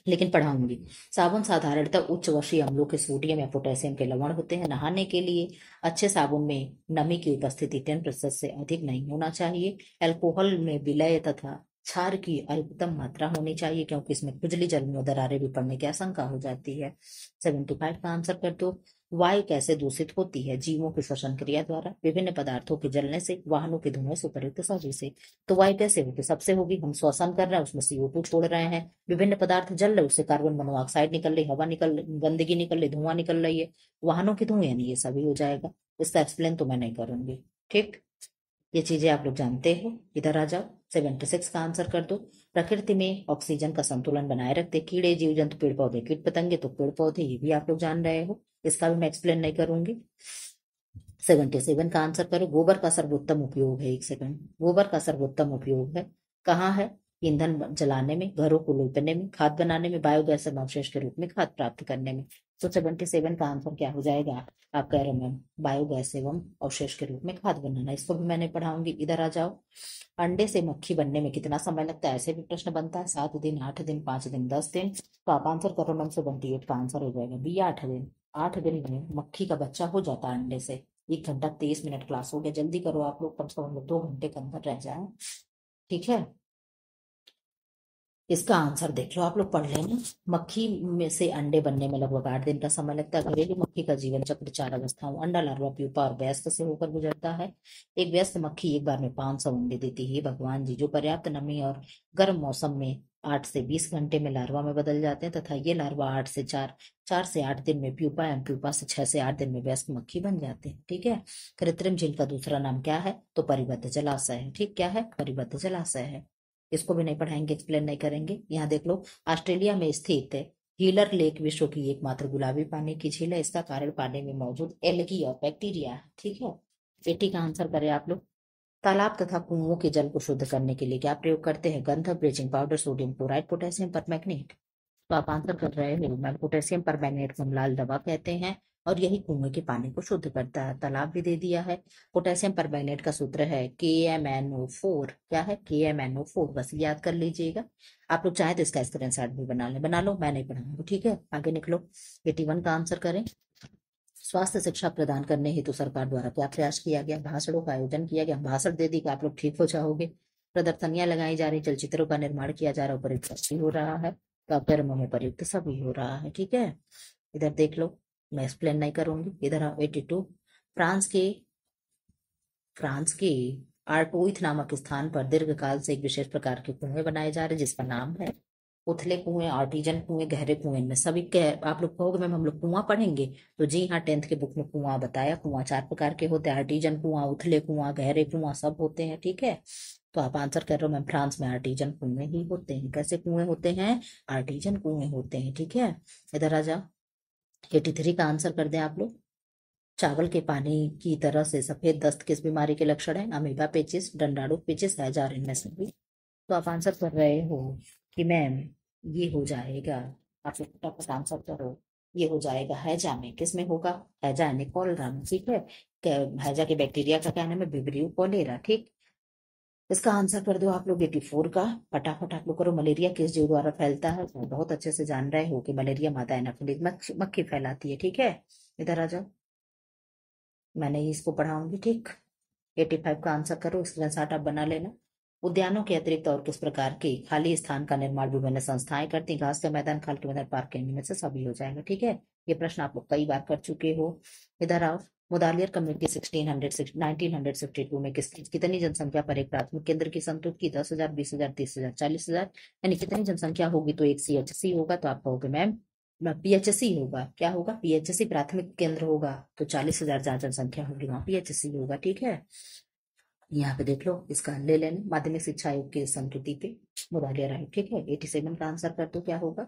लेकिन पढ़ाऊंगी। साबुन साधारणतः उच्च वर्षीय अम्लों के सोडियम या पोटेशियम के लवण होते हैं। नहाने के लिए अच्छे साबुन में नमी की उपस्थिति 10% से अधिक नहीं होना चाहिए। अल्कोहल में विलय तथा क्षार की अल्पतम मात्रा होनी चाहिए, क्योंकि इसमें खुजली, जलन व दरारें भी पड़ने की आशंका हो जाती है। 75 का आंसर कर दो। वायु कैसे दूषित होती है? जीवों की श्वसन क्रिया द्वारा, विभिन्न पदार्थों के जलने से, वाहनों के धुएं से, उपयुक्त सभी से। तो वायु कैसे होगी, सबसे होगी, हम श्वसन कर रहे हैं, उसमें CO2 छोड़ रहे हैं, विभिन्न पदार्थ जल रहे, उससे कार्बन मोनोऑक्साइड निकल रही, हवा निकल, गंदगी निकल रही, धुआं निकल रही है, वाहनों के धुएं, यानी ये सभी हो जाएगा। इसका एक्सप्लेन तो मैं नहीं करूंगी, ठीक, ये चीजें आप लोग जानते हो। इधर आ जाओ। 76 का आंसर कर दो। प्रकृति में ऑक्सीजन का संतुलन बनाए रखते कीड़े, जीव जंतु, पेड़ पौधे, कीट पतंगे, तो पेड़ पौधे, ये भी आप लोग जान रहे हो, इसका भी मैं एक्सप्लेन नहीं करूंगी। 77 का आंसर करो। गोबर का सर्वोत्तम उपयोग है, एक सेकंड, गोबर का सर्वोत्तम उपयोग है कहाँ है? ईंधन जलाने में, घरों को लीपने में, खाद बनाने में, बायोगैस अवशेष के रूप में खाद प्राप्त करने में। तो 77 का आंसर क्या हो जाएगा? आप कह रहे हो मैम बायोगैस एवं अवशेष के रूप में खाद बनाना, इसको भी मैंने पढ़ाऊंगी। इधर आ जाओ। अंडे से मक्खी बनने में कितना समय लगता है? ऐसे भी प्रश्न बनता है, 7 दिन, 8 दिन, 5 दिन, 10 दिन। तो आप आंसर करो मैम, 78 का आंसर हो जाएगा बी, 8 दिन। 8 दिन में मक्खी का बच्चा हो जाता है अंडे से। 1 घंटा 23 मिनट क्लास हो गया, जल्दी करो आप लोग, कम से कम 2 घंटे के अंदर रह जाए, ठीक है। इसका आंसर देख लो, आप लोग पढ़ लेना। मक्खी में से अंडे बनने में लगभग 8 दिन का समय लगता है। घरेलू मक्खी का जीवन चक्र 4 अवस्थाओं अंडा, लार्वा, प्यूपा और वयस्क से होकर गुजरता है। एक व्यस्क मक्खी एक बार में 500 अंडे देती है। भगवान जी, जो पर्याप्त नमी और गर्म मौसम में 8 से 20 घंटे में लार्वा में बदल जाते हैं तथा ये लार्वा 4 से 8 दिन में प्यूपा एवं प्यूपा से 6 से 8 दिन में वयस्क मक्खी बन जाते हैं। ठीक है। कृत्रिम झील का दूसरा नाम क्या है? तो परिबद्ध जलाशय है। ठीक, क्या है? परिबद्ध जलाशय है। इसको भी नहीं पढ़ाएंगे, एक्सप्लेन नहीं करेंगे। यहाँ देख लो, ऑस्ट्रेलिया में स्थित है हीलर लेक विश्व की एकमात्र गुलाबी पानी की झील है। इसका कारण पानी में मौजूद एल्गी और बैक्टीरिया है। ठीक है। बेटी का आंसर करें आप लोग। तालाब तथा कुओं के जल को शुद्ध करने के लिए क्या प्रयोग करते हैं? गंधक, bleaching powder, sodium chloride, potassium permanganate. तो आप आंसर कर रहे हो मैम, पोटेशियम परमैंगनेट को हम लाल दवा कहते हैं और यही कुएं के पानी को शुद्ध करता है। तालाब भी दे दिया है। पोटेशियम परमैंगनेट का सूत्र है KMnO4। क्या है? KMnO4, बस याद कर लीजिएगा। आप लोग चाहे तो इसका स्क्रीनशॉट भी बना लें, बना लो, मैं नहीं पढ़ाऊंगी। ठीक है, आगे निकलो। 81 का आंसर करें। स्वास्थ्य शिक्षा प्रदान करने हेतु सरकार द्वारा क्या प्रयास किया गया? भाषणों का आयोजन किया गया। भाषण दे दी कि आप लोग ठीक हो जाओगे। प्रदर्शनियां लगाई जा रही, चलचित्रों का निर्माण किया जा रहा, उपयुक्त भी हो रहा है। तो आप कर्म में प्रयुक्त सभी हो रहा है। ठीक है। इधर देख लो, मैं एक्सप्लेन नहीं करूंगी। इधर आओ। 82। फ्रांस के फ्रांस के आर्टोइथ नामक स्थान पर दीर्घकाल से एक विशेष प्रकार के कुएं बनाए जा रहे हैं जिसका नाम है उथले कुएं, आर्टिजन कुएं, गहरे कुएं। इनमें सभी आप लोग कहोगे मैम हम लोग कुआं पढ़ेंगे, तो जी हाँ, 10th के बुक में कुआं बताया। कुआं 4 प्रकार के होते हैं, आर्टिजन कुआं, उथले कुआं, गहरे कुआं, सब होते हैं। ठीक है। तो आप आंसर कर रहे हो मैम, फ्रांस में आर्टिजन कुएं ही होते हैं। कैसे कुएं होते हैं? आर्टिजन कुएं होते हैं। ठीक है। इधर आ जाओ। 83 का आंसर कर दें आप लोग। चावल के पानी की तरह से सफेद दस्त किस बीमारी के लक्षण है? अमीबा, पेचिस, डंडारू पेचिस, हैजार, इनमें से भी। तो आप आंसर कर रहे हो कि मैम ये हो जाएगा। आप लोग फटाफट आंसर करो। ये हो जाएगा हैजा में। किस में होगा? हैजा यानी कॉलरा में। ठीक है। हैजा के बैक्टीरिया का क्या नाम है? Vibrio cholera. ठीक। इसका आंसर कर दो आप लोग 84 का। फटाफट आप लोग करो। मलेरिया किस जीव द्वारा फैलता है? तो बहुत अच्छे से जान रहे हो कि मलेरिया मादा एनाफिलिस मक्खी फैलाती है। ठीक है। इधर आ जाओ, मैंने ही इसको पढ़ाऊंगी। ठीक। 85 का आंसर करो, स्क्रीनशॉट आप बना लेना। उद्यानों के अतिरिक्त और किस प्रकार के खाली स्थान का निर्माण विभिन्न संस्थाएं करती हैं? घास के मैदान, खाल के मैदान, पार्क के, इनमें से सभी हो जाएगा। ठीक है। ये प्रश्न आप लोग कई बार कर चुके हो। इधर आओ। मुदालियर कमेटी 1962 में कितनी जनसंख्या पर एक प्राथमिक केंद्र की संतुष्ट की? 10,000, 20,000, 30,000, 40,000। यानी कितनी जनसंख्या होगी तो एक CHC होगा। तो आप कहोगे मैम PHC होगा। क्या होगा? PHC प्राथमिक केंद्र होगा। तो 40,000 जहाँ जनसंख्या होगी वहां PHC होगा। ठीक है। यहाँ पे देख लो, इसका ले लेना माध्यमिक शिक्षा आयोग की संस्तुति पे मुदालिया राय। ठीक है। 87 का आंसर कर दो, क्या होगा?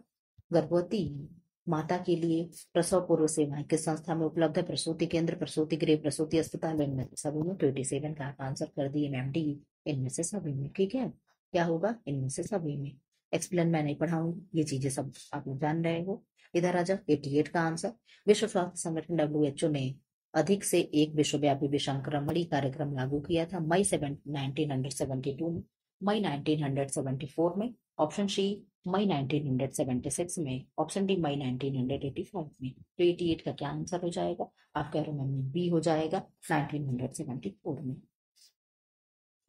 गर्भवती माता के लिए प्रसव पूर्व सेवाएं किस संस्था में उपलब्ध है? प्रसूति केंद्र, प्रसूति गृह, प्रसूति अस्पताल, इनमें से सभी में। तो 87 का आप आंसर कर दिए मैम डी, इनमें से सभी में। ठीक है। क्या होगा? इनमें से सभी में। एक्सप्लेन मैं नहीं पढ़ाऊंगी, ये चीजें सब आप लोग जान रहे हो। इधर आ जाओ। 88 का आंसर। विश्व स्वास्थ्य संगठन WHO ने अधिक से एक विश्वव्यापी विषांक्रमणी कार्यक्रम लागू किया था। मई 1972 में, मई 1974 में, ऑप्शन सी मई 1976 में, ऑप्शन डी मई 1985 में। तो 88 का क्या आंसर हो जाएगा? आप कह रहे हो मैम बी हो जाएगा, 1974 में।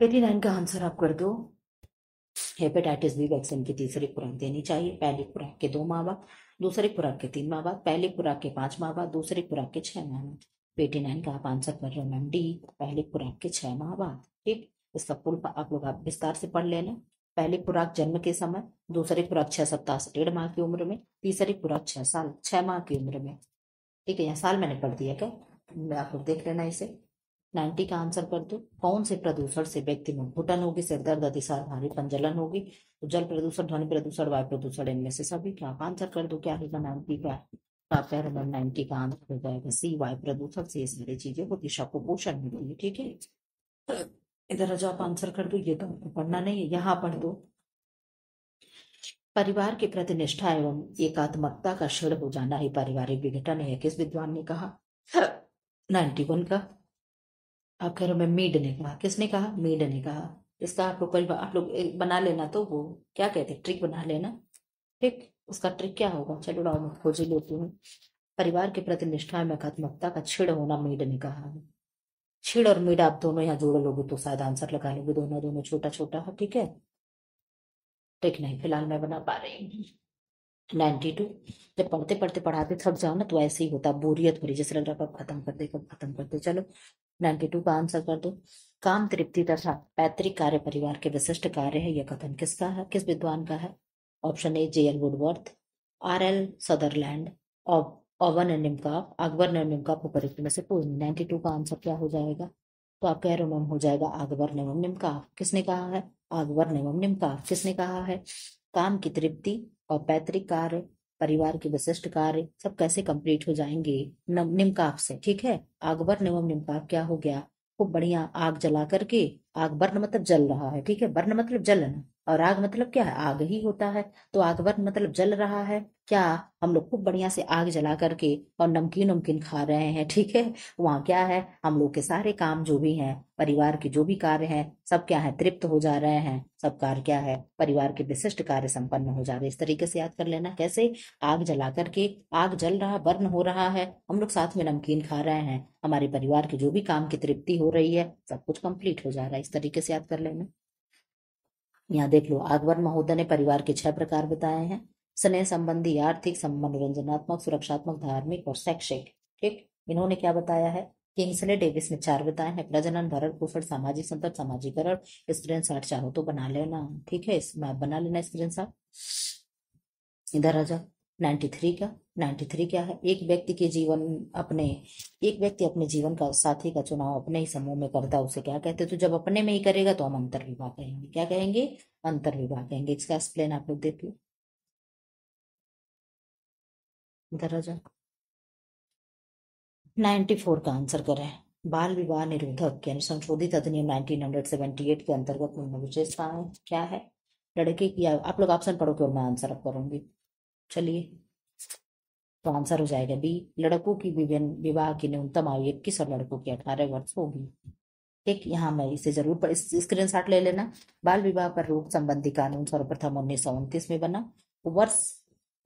89 का आंसर आप कर दो। हेपेटाइटिस बी वैक्सीन की तीसरी खुराक देनी चाहिए। पहली खुराक के 2 माह बाद, दूसरी खुराक के 3 माह बाद, पहली खुराक के 5 माह बाद, दूसरी खुराक के 6 माह बाद। 89 का आप आंसर कर रहे हो मैम डी, पहली खुराक के 6 माह बाद। ठीक। इसका फुल आप लोग आप विस्तार से पढ़ लेना। पहली खुराक जन्म के समय, दूसरी खुराक 6 सप्ताह से 1.5 माह की उम्र में, तीसरी खुराक 6 साल 6 माह की उम्र में। ठीक है। यहाँ साल मैंने पढ़ दिया क्या? आप लोग देख लेना इसे। 90 का आंसर कर दो। कौन से प्रदूषण से व्यक्ति में घुटन होगी, सिरदर्द, अतिसार, भारीपन, जलन होगी? तो जल प्रदूषण, ध्वनि प्रदूषण, वायु प्रदूषण, इनमें से सभी। क्या आप आंसर कर दो, क्या होगा 90 का? तो आप कह रहे 90 का आंसर हो जाएगा सी, वायु प्रदूषण से ये सारी चीजें होती, सबको पोषण मिलती है। ठीक है। इधर जो आप आंसर कर दो, ये तो आपको पढ़ना नहीं है, यहाँ पढ़ दो। परिवार के प्रति निष्ठा एवं एकात्मकता का क्षीण हो जाना ही पारिवारिक विघटन है, किस विद्वान ने कहा? 91 का आप कह रहे हो मैं मीड ने कहा। किसने कहा? मीड ने कहा। इसका आप लोग परिवार आप लोग एक बना लेना, तो वो क्या कहते हैं, ट्रिक बना लेना। ठीक। उसका ट्रिक क्या होगा? चलो लाओ मैं खोज ही लेती हूँ। परिवार के प्रति निष्ठा में एकात्मकता का क्षीण होना मीड ने कहा है। क्षीण और मीड आप दोनों यहाँ जोड़ लोगे तो शायद आंसर लगा लोगे। दोनों दोनों छोटा छोटा है। ठीक है। ठीक नहीं, फिलहाल मैं बना पा रही हूँ। 92। जब पढ़ते पढ़ते पढ़ाते थक जाओ ना तो ऐसे ही होता, बोरियत हो रही, जैसे लग रहा है कब खत्म कर दे कब खत्म कर दे। चलो 92 का आंसर कर दो। काम तृप्ति तथा पैतृक कार्य परिवार के विशिष्ट कार्य है, यह कथन किसका है, किस विद्वान का है? Option A J L Woodworth, R L Sutherland, ओवन एंड निमकाफ, अकबर ने निमकाफ को परीक्षा में से कोई नहीं। 92 का आंसर क्या हो जाएगा? तो आप कह रहे हो मैम हो जाएगा अकबर ने निमकाफ। किसने कहा है? अकबर ने निमकाफ। किसने कहा है? काम की तृप्ति और पैतृक कार्य परिवार के विशिष्ट कार्य सब कैसे कंप्लीट हो जाएंगे? निमकाफ से। ठीक है, आग बर्न एवं निमकाफ क्या हो गया? खूब बढ़िया आग जला करके, आग बर्न मतलब जल रहा है, ठीक है, बर्न मतलब जलना, और आग मतलब क्या है? आग ही होता है। तो आग बर्न मतलब जल रहा है। क्या हम लोग खूब बढ़िया से आग जला करके और नमकीन नमकीन खा रहे हैं, ठीक है। वहां क्या है, हम लोग के सारे काम जो भी हैं, परिवार के जो भी कार्य हैं, सब क्या है, तृप्त हो जा रहे हैं। सब कार्य क्या है, परिवार के विशिष्ट कार्य संपन्न हो जा रहे हैं। इस तरीके से याद कर लेना। कैसे? आग जला करके, आग जल रहा, बर्न हो रहा है, हम लोग साथ में नमकीन खा रहे हैं, हमारे परिवार के जो भी काम की तृप्ति हो रही है, सब कुछ कंप्लीट हो जा रहा है। इस तरीके से याद कर लेना। यहाँ देख लो, अकबर महोदय ने परिवार के 6 प्रकार बताए हैं। स्नेह संबंधी, आर्थिक, मनोरंजनात्मक, सुरक्षात्मक, धार्मिक और शैक्षिक। ठीक, इन्होंने क्या बताया है? किंग्सले डेविस ने 4 बताए हैं। प्रजनन, भरण पोषण, सामाजिक संपर्क, सामाजिकरण। स्क्रीन शॉट चाहो तो बना लेना, ठीक है, इसमें आप बना लेना स्क्रीन शॉट। इधर आ जाओ। 93 का, 93 क्या है? एक व्यक्ति अपने जीवन का साथी का चुनाव अपने ही समूह में करता है, उसे क्या कहते हैं? तो जब अपने में ही करेगा तो हम अंतर विवाह कहेंगे। क्या कहेंगे? अंतर विवाह कहेंगे। इसका एक्सप्लेन आप लोग देख लो। इधर आ जाओ। 94 का आंसर करें। बाल विवाह निरोधक यानी संशोधित अधिनियम 1978 के अंतर्गत निम्न विशेषताएं क्या है? लड़के की, आप लोग ऑप्शन पढ़ो और मैं आंसर अब करूंगी। चलिए, तो आंसर हो जाएगा बी। लड़कों की विवाह की न्यूनतम आयु 21 और लड़कों की 18 वर्ष होगी। ठीक, यहाँ मैं इसे जरूर स्क्रीन शॉट ले लेना। बाल विवाह पर रोक संबंधी कानून सर्वप्रथम 1929 में बना। वर्ष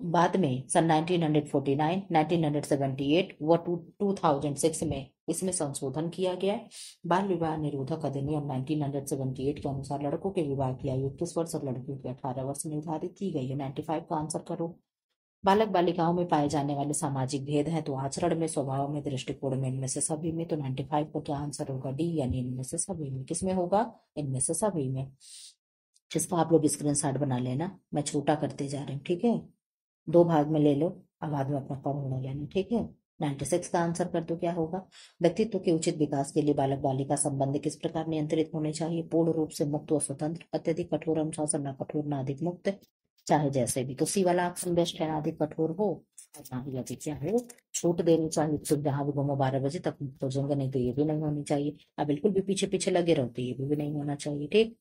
बाद में सन 1949, 1978 व 2006 में इसमें संशोधन किया गया। बाल विवाह निरोधक अधिनियम 1978 के अनुसार लड़कों के विवाह की आयु 21 वर्ष और लड़कियों की 18 वर्ष निर्धारित की गई है। 95 का आंसर करो। बालक बालिकाओं में पाए जाने वाले सामाजिक भेद हैं, तो आचरण में, स्वभाव में, दृष्टिकोण में, इनमें से सभी में। तो 95 का क्या आंसर होगा? डी, यानी इनमें से सभी में। किसमें होगा? इनमें से सभी में। जिसका आप लोग स्क्रीनशॉट बना लेना, मैं छोटा करते जा रही हूँ, ठीक है। 2 भाग में ले लो, अब बाद में अपना पढ़ लेना, ठीक है। 96 का आंसर कर दो, क्या होगा? व्यक्तित्व के उचित विकास के लिए बालक बालिका संबंध किस प्रकार नियंत्रित होने चाहिए? पूर्ण रूप से मुक्त व स्वतंत्र, अत्यधिक कठोर अनुशासन, न कठोर न अधिक मुक्त, चाहे जैसे भी। तो सी वाला ऑप्शन बेस्ट है, ना अधिक कठोर हो और ना ही अधिक क्या हो, छूट देनी चाहिए। तो जहां भी घूमो 12 बजे तक मुक्त हो जाएंगे, नहीं तो ये भी नहीं होनी चाहिए। अब बिल्कुल भी पीछे पीछे लगे रहो तो ये भी नहीं होना चाहिए, ठीक।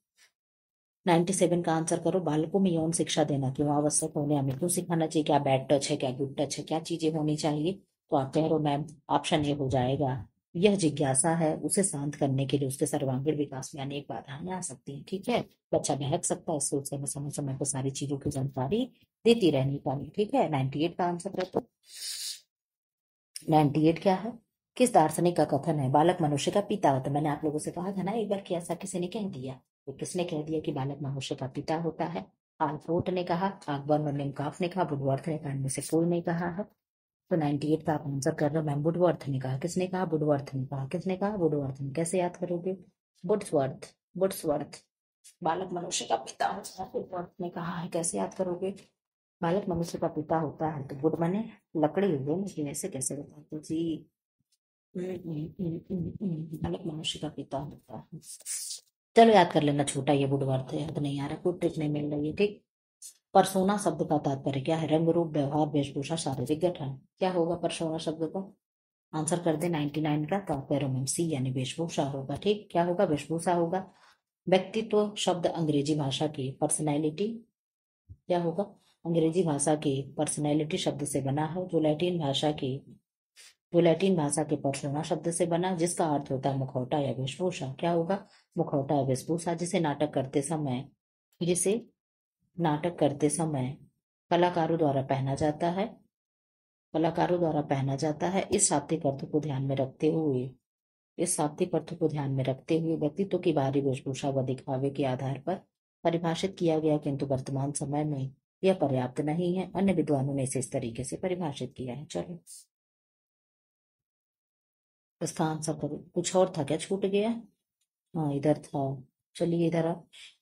97 का आंसर करो। बालकों में यौन शिक्षा देना क्यों आवश्यक होने, हमें क्यों सिखाना चाहिए? क्या बैड टच है, क्या गुड टच है, क्या चीजें होनी चाहिए? तो आप कह रहे हो मैम ऑप्शन ए हो जाएगा। यह जिज्ञासा है, उसे शांत करने के लिए उसके सर्वांगीण विकास में अनेक बाधाएं आ सकती हैं, ठीक है। बच्चा बहक सकता है, इससे उसे समय समय पर सारी चीजों की जानकारी देती रहनी चाहिए, ठीक है। 98 का आंसर कर दो। 98 क्या है? किस दार्शनिक का कथन है बालक मनुष्य का पिता होता है? मैंने आप लोगों से कहा था ना एक बार कि ऐसा किसी ने कह दिया। तो किसने कह दिया कि बालक मनुष्य का पिता होता है? आल्पोर्ट ने कहा, अकबर और निमकाफ ने कहा, वुडवर्थ ने कहा, इनमें से कोई नहीं कहा है। तो 98 का आप आंसर कर रहे हो मैम। वुडवर्थ ने कहा। किसने कहा? वुडवर्थ ने कहा। किसने कहा? वुडवर्थ ने। कैसे याद करोगे? वुड्सवर्थ, वुड्सवर्थ बालक मनुष्य का पिता होता है, वुडवर्थ ने कहा है। कैसे याद करोगे? बालक मनुष्य का पिता होता है, तो वुड माने लकड़ी हुई है, लेकिन ऐसे कैसे बताते जी? बालक मनुष्य का पिता होता है। चलो याद कर लेना, छोटा ये वुडवर्थ है, याद नहीं आ रहा, कोई ट्रिक नहीं मिल रही है, ठीक। परसोना शब्द का तात्पर्य क्या है? रंग, रूप, व्यवहार, वेशभूषा, शारीरिक गठन। क्या होगा परसोना शब्द का? आंसर कर दे 99 का। तो पैरोमेम सी, यानी वेशभूषा होगा, ठीक। क्या होगा? वेशभूषा होगा। व्यक्तित्व शब्द अंग्रेजी भाषा की पर्सनैलिटी, क्या होगा? अंग्रेजी भाषा के पर्सनैलिटी शब्द से बना है, जो लैटिन भाषा के पर्सोना शब्द से बना, जिसका अर्थ होता है मुखौटा या वेशभूषा। क्या होगा? मुखौटा या वेशभूषा, जिसे नाटक करते समय कलाकारों द्वारा पहना जाता है। इस शाब्दिक अर्थ को ध्यान में रखते हुए व्यक्तित्व की बाहरी वेशभूषा व दिखावे के आधार पर परिभाषित किया गया, किंतु वर्तमान समय में यह पर्याप्त नहीं है। अन्य विद्वानों ने इसे इस तरीके से परिभाषित किया है। चलो इसका आंसर करो। कुछ और था क्या, छूट गया? हाँ इधर था। चलिए इधर आ।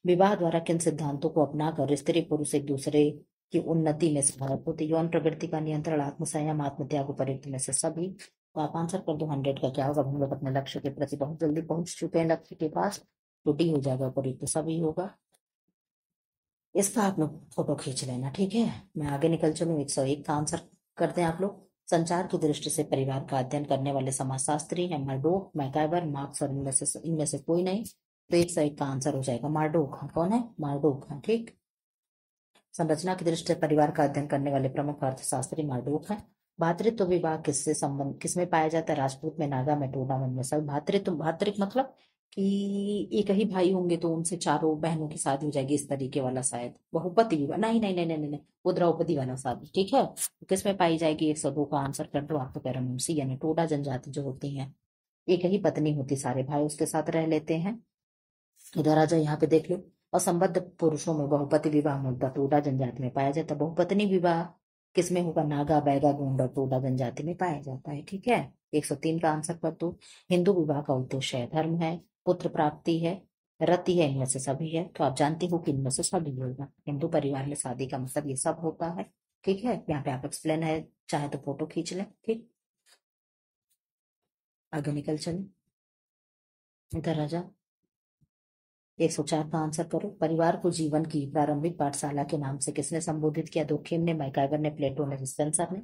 विवाह द्वारा किन सिद्धांतों को अपनाकर स्त्री पुरुष एक दूसरे की उन्नति में सहायक होते? यौन प्रवृत्ति का नियंत्रण, आत्मसंयम, आत्मत्याग, उपयुक्त में से सभी। तो आप आंसर कर दो 100 का। क्या होगा? हम लोग अपने लक्ष्य के प्रति बहुत जल्दी पहुंच चुके हैं। लक्ष्य के पास तो डी हो जाएगा, उपयुक्त सभी होगा। इसका आप लोग फोटो खींच लेना, ठीक है। मैं आगे निकल चलूँ। 101 का आंसर करते हैं आप लोग। संचार की दृष्टि से परिवार का अध्ययन करने वाले समाजशास्त्री हैं मर्डोक, मैकाइवर, मार्क्स और इनमें से कोई नहीं। तो 101 का आंसर हो जाएगा मार्डोक। कौन है? मार्डोक है, ठीक। संरचना की दृष्टि से परिवार का अध्ययन करने वाले प्रमुख अर्थशास्त्री मार्डोक हैं। भातृत्व विवाह किससे संबंध किसमें पाया जाता है? राजपूत में, नागा में, टोडा में सब। भातृत्व भातृत्व मतलब कि एक ही भाई होंगे तो उनसे चारों बहनों की शादी हो जाएगी, इस तरीके वाला। शायद बहुपति विवाह। नहीं नहीं नहीं नहीं नहीं, वो द्रौपदी वाला शादी, ठीक है। तो किसमें पाई जाएगी? 102 का आंसर कर दो। आप तो कह रहे हैं सी, यानी टोडा जनजाति जो होती है, एक ही पत्नी होती, सारे भाई उसके साथ रह लेते हैं। इधर आ जाओ, यहाँ पे देख लो। असंबद्ध पुरुषों में बहुपति विवाह मूलतः टोडा जनजाति में पाया जाता है। बहुपत्नी विवाह किसमें होगा? नागा, बैगा, गोंड और टोडा जनजाति में पाया जाता है, ठीक है। 103 का आंसर कर दो। हिंदू विवाह का उद्देश्य है, धर्म है, पुत्र प्राप्ति है, रति है, इनमें से सभी है। तो आप जानती हो कि इनमें से सभी होगा। हिंदू परिवार में शादी का मतलब ये सब होता है, ठीक है। यहाँ पे आप एक्सप्लेन है, चाहे तो फोटो खींच लें, ठीक। आगे निकल चले। इधर आ जा। 104 का आंसर करो। परिवार को जीवन की प्रारंभिक पाठशाला के नाम से किसने संबोधित किया? दुर्खेम ने, मैकाइवर ने, प्लेटो ने, स्पेंसर ने।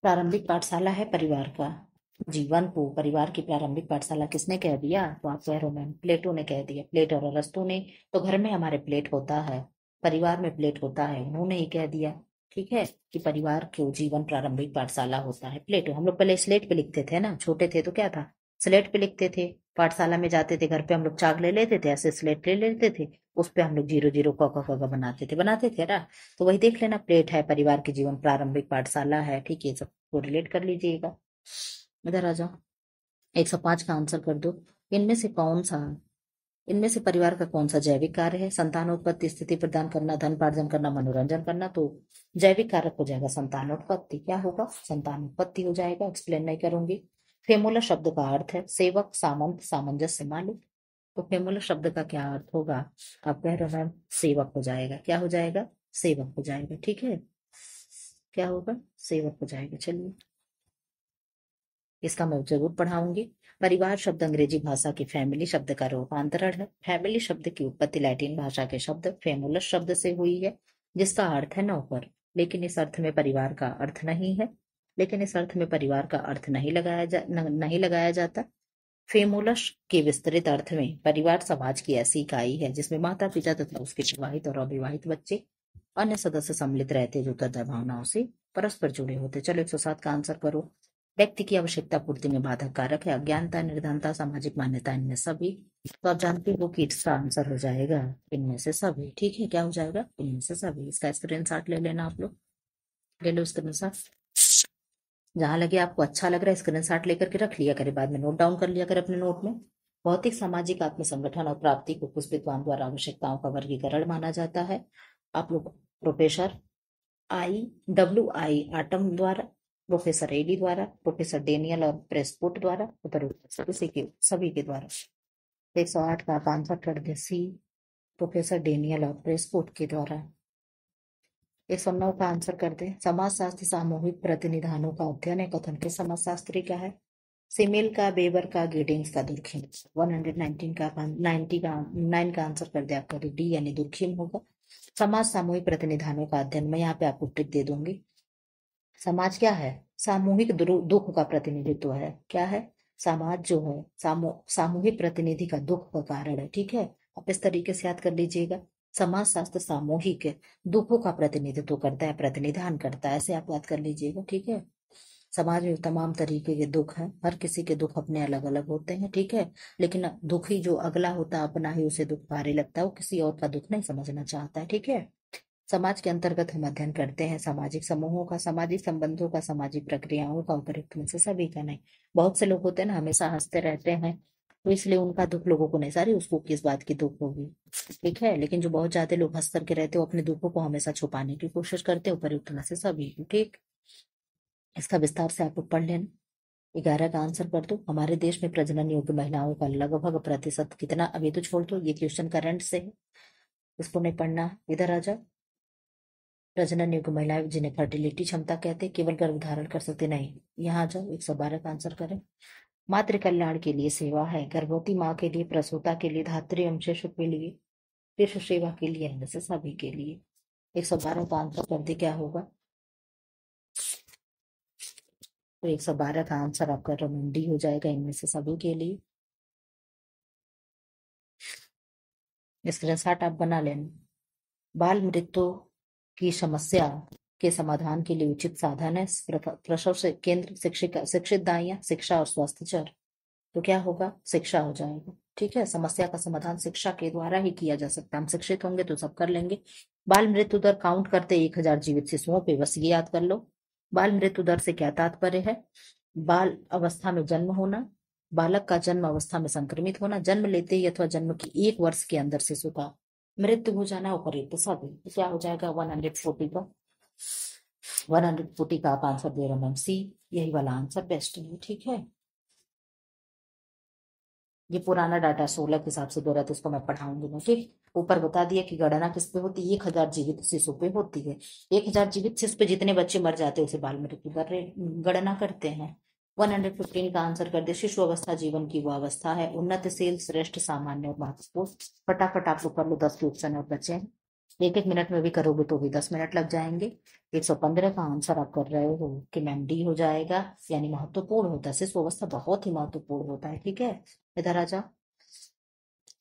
प्रारंभिक पाठशाला है परिवार का। जीवन को परिवार की प्रारंभिक पाठशाला किसने कह दिया? तो आप कह रहे हो मैम प्लेटो ने कह दिया। प्लेटो और अरस्तु ने। तो घर में हमारे प्लेट होता है, परिवार में प्लेट होता है, उन्होंने ही कह दिया, ठीक है, कि परिवार को जीवन प्रारंभिक पाठशाला होता है। प्लेटो। हम लोग पहले स्लेट पे लिखते थे ना, छोटे थे तो क्या था, स्लेट पे लिखते थे। पाठशाला में जाते थे, घर पे हम लोग चाक ले लेते थे, ऐसे स्लेट ले लेते थे, उस पे हम लोग 0 0 क बनाते थे ना। तो वही देख लेना, प्लेट है, परिवार की जीवन प्रारंभिक पाठशाला है, ठीक है। सब को रिलेट कर लीजिएगा। इधर आ जाओ। 105 का आंसर कर दो। इनमें से कौन सा इनमें से परिवार का कौन सा जैविक कार्य है? संतानोत्पत्ति, स्थिति प्रदान करना, धन पार्जन करना, मनोरंजन करना। तो जैविक कारक हो जाएगा संतानोत्पत्ति। क्या होगा? संतानोत्पत्ति हो जाएगा। एक्सप्लेन नहीं करूंगी। फेमोला शब्द का अर्थ है सेवक, सामंत, सामंजस्य, मालिक। तो फेमोला शब्द का क्या अर्थ होगा? आप कह रहे हो मैम सेवक हो जाएगा। क्या हो जाएगा? सेवक हो जाएगा, ठीक है। क्या होगा? सेवक हो जाएगा। चलिए इसका मैं जरूर पढ़ाऊंगी। परिवार शब्द अंग्रेजी भाषा की फैमिली शब्द का रूपांतरण है। फैमिली शब्द की उत्पत्ति लैटिन भाषा के शब्द फेमुलस शब्द से हुई है, जिसका अर्थ है नौकर। लेकिन इस अर्थ में परिवार का अर्थ नहीं है। लेकिन इस अर्थ में परिवार का अर्थ नहीं लगाया जाता। फेमुलस के विस्तृत अर्थ में परिवार समाज की ऐसी इकाई है जिसमें माता पिता तथा उसके विवाहित और अविवाहित बच्चे, अन्य सदस्य सम्मिलित रहते जो तथा भावनाओं से परस्पर जुड़े होते। चलो 107 का आंसर करो। व्यक्ति की आवश्यकता पूर्ति में बाधक कारक है अज्ञानता, निर्धनता, सामाजिक मान्यता, इनमें सभी। तो आप जानते हो कि इसका आंसर हो जाएगा इनमें से सभी, ठीक है। क्या हो जाएगा? इनमें से सभी। इसका स्क्रीनशॉट ले लेना आप लोग, ले लो स्क्रीनशॉट। जहां लगे आपको अच्छा लग रहा है स्क्रीनशॉट लेकर के रख लिया करे, बाद में नोट डाउन कर लिया करे अपने नोट में। भौतिक सामाजिक आत्म संगठन और प्राप्ति को कुछ विद्वान द्वारा आवश्यकताओं का वर्गीकरण माना जाता है। आप लोग प्रोफेसर IWI आटम द्वारा, प्रोफेसर एडी द्वारा, प्रोफेसर डेनियल और प्रेसपुट द्वारा, सभी के द्वारा। 108 का आप आंसर कर दे सी, प्रोफेसर डेनियल और प्रेसपुट के द्वारा। 109 का आंसर कर दे। समाजशास्त्र सामूहिक प्रतिनिधानों का अध्ययन है। कथन के समाजशास्त्री का है। सिमिल का, बेबर का, गिडिंग्स का, दुर्खिम। 119 का 90 का 9 का आंसर कर दे आपका डी, यानी दुर्खिम होगा। समाज सामूहिक प्रतिनिधानों का अध्ययन, मैं यहाँ पे आपको ट्रिक दे दूंगी। समाज क्या है? सामूहिक दुख का प्रतिनिधित्व है। क्या है? समाज जो है सामूहिक प्रतिनिधि का दुख का कारण है, ठीक है। आप इस तरीके से याद कर लीजिएगा। समाज शास्त्र सामूहिक दुखों का प्रतिनिधित्व करता है, प्रतिनिधान करता है, ऐसे आप याद कर लीजिएगा, ठीक है। समाज में तमाम तरीके के दुख हैं, हर किसी के दुख अपने अलग अलग होते हैं, ठीक है। लेकिन दुखी जो अगला होता है अपना ही उसे दुख भारी लगता है, वो किसी और का दुख नहीं समझना चाहता है, ठीक है। समाज के अंतर्गत हम अध्ययन करते हैं सामाजिक समूहों का, सामाजिक संबंधों का, सामाजिक प्रक्रियाओं का, उपयुक्त में से सभी का नहीं। बहुत से लोग होते हैं ना हमेशा हंसते रहते हैं, तो इसलिए उनका दुख लोगों को नहीं, सारी उसको किस बात की दुख होगी। ठीक है, लेकिन जो बहुत ज्यादा लोग हंस करके रहते हो अपने दुखों को हमेशा छुपाने की कोशिश करते हो, ऊपर उठने से सभी। ठीक, इसका विस्तार से आप लोग पढ़ लेना। 11 का आंसर कर दो। हमारे देश में प्रजनन योग्य महिलाओं का लगभग प्रतिशत कितना, अभी तो छोड़ दो, ये क्वेश्चन करंट से है, इसको नहीं पढ़ना। इधर आ जाओ। प्रजनन योग्य महिलाएं जिन्हें फर्टिलिटी क्षमता कहते हैं, केवल गर्भ धारण कर सकते नहीं। यहाँ आ जाओ, 112 का आंसर करें। मातृ कल्याण के लिए सेवा है, गर्भवती माँ के लिए, प्रसूता के लिए, धात्री एवं शिशु के लिए, शिशु सेवा के लिए, इनमें से सभी के लिए। 112 का आंसर कर दे, क्या होगा? तो 112 का आंसर आपका रमुंडी हो जाएगा, इनमें से सभी के लिए। स्क्रीनशॉट आप बना लेना। बाल मृत्यु की समस्या के समाधान के लिए उचित साधन है प्रसव से केंद्र, शिक्षिका, शिक्षित दाइयां, शिक्षा और स्वास्थ्य चर। तो क्या होगा? शिक्षा हो जाएगा। ठीक है, समस्या का समाधान शिक्षा के द्वारा ही किया जा सकता है। हम शिक्षित होंगे तो सब कर लेंगे। बाल मृत्यु दर काउंट करते 1000 जीवित शिशुओं पे, बस ये याद कर लो। बाल मृत्यु दर से क्या तात्पर्य है? बाल अवस्था में जन्म होना, बालक का जन्म अवस्था में संक्रमित होना, जन्म लेते ही अथवा जन्म के 1 वर्ष के अंदर शिशु का मृत्यु हो जाना, उपयुक्त सभी। तो क्या हो जाएगा? 140 का 140 का आप आंसर दे रहे हो मैम, सी। यही वाला आंसर बेस्ट है। ठीक है, ये पुराना डाटा 16 के हिसाब से दे रहा था, उसको मैं पढ़ाऊंगी मैं। ठीक, ऊपर बता दिया कि गणना किस पे होती है? 1000 जीवित शिशु पे होती है। 1000 जीवित शिशु पे जितने बच्चे मर जाते हैं उसे बाल मृत्यु दर गणना करते हैं। 115 का आंसर कर दे। शिशु अवस्था जीवन की वो अवस्था है, उन्नतशील, श्रेष्ठ, सामान्य और महत्वपूर्ण। फटाफट आप लोग कर लो, 10 क्वेश्चन और बचे हैं। एक एक मिनट में भी करोगे तो भी 10 मिनट लग जाएंगे। 115 का आंसर आप कर रहे हो कि मैम डी हो जाएगा, यानी महत्वपूर्ण होता है। शिशु अवस्था बहुत ही महत्वपूर्ण होता है। ठीक है, इधर आ जा।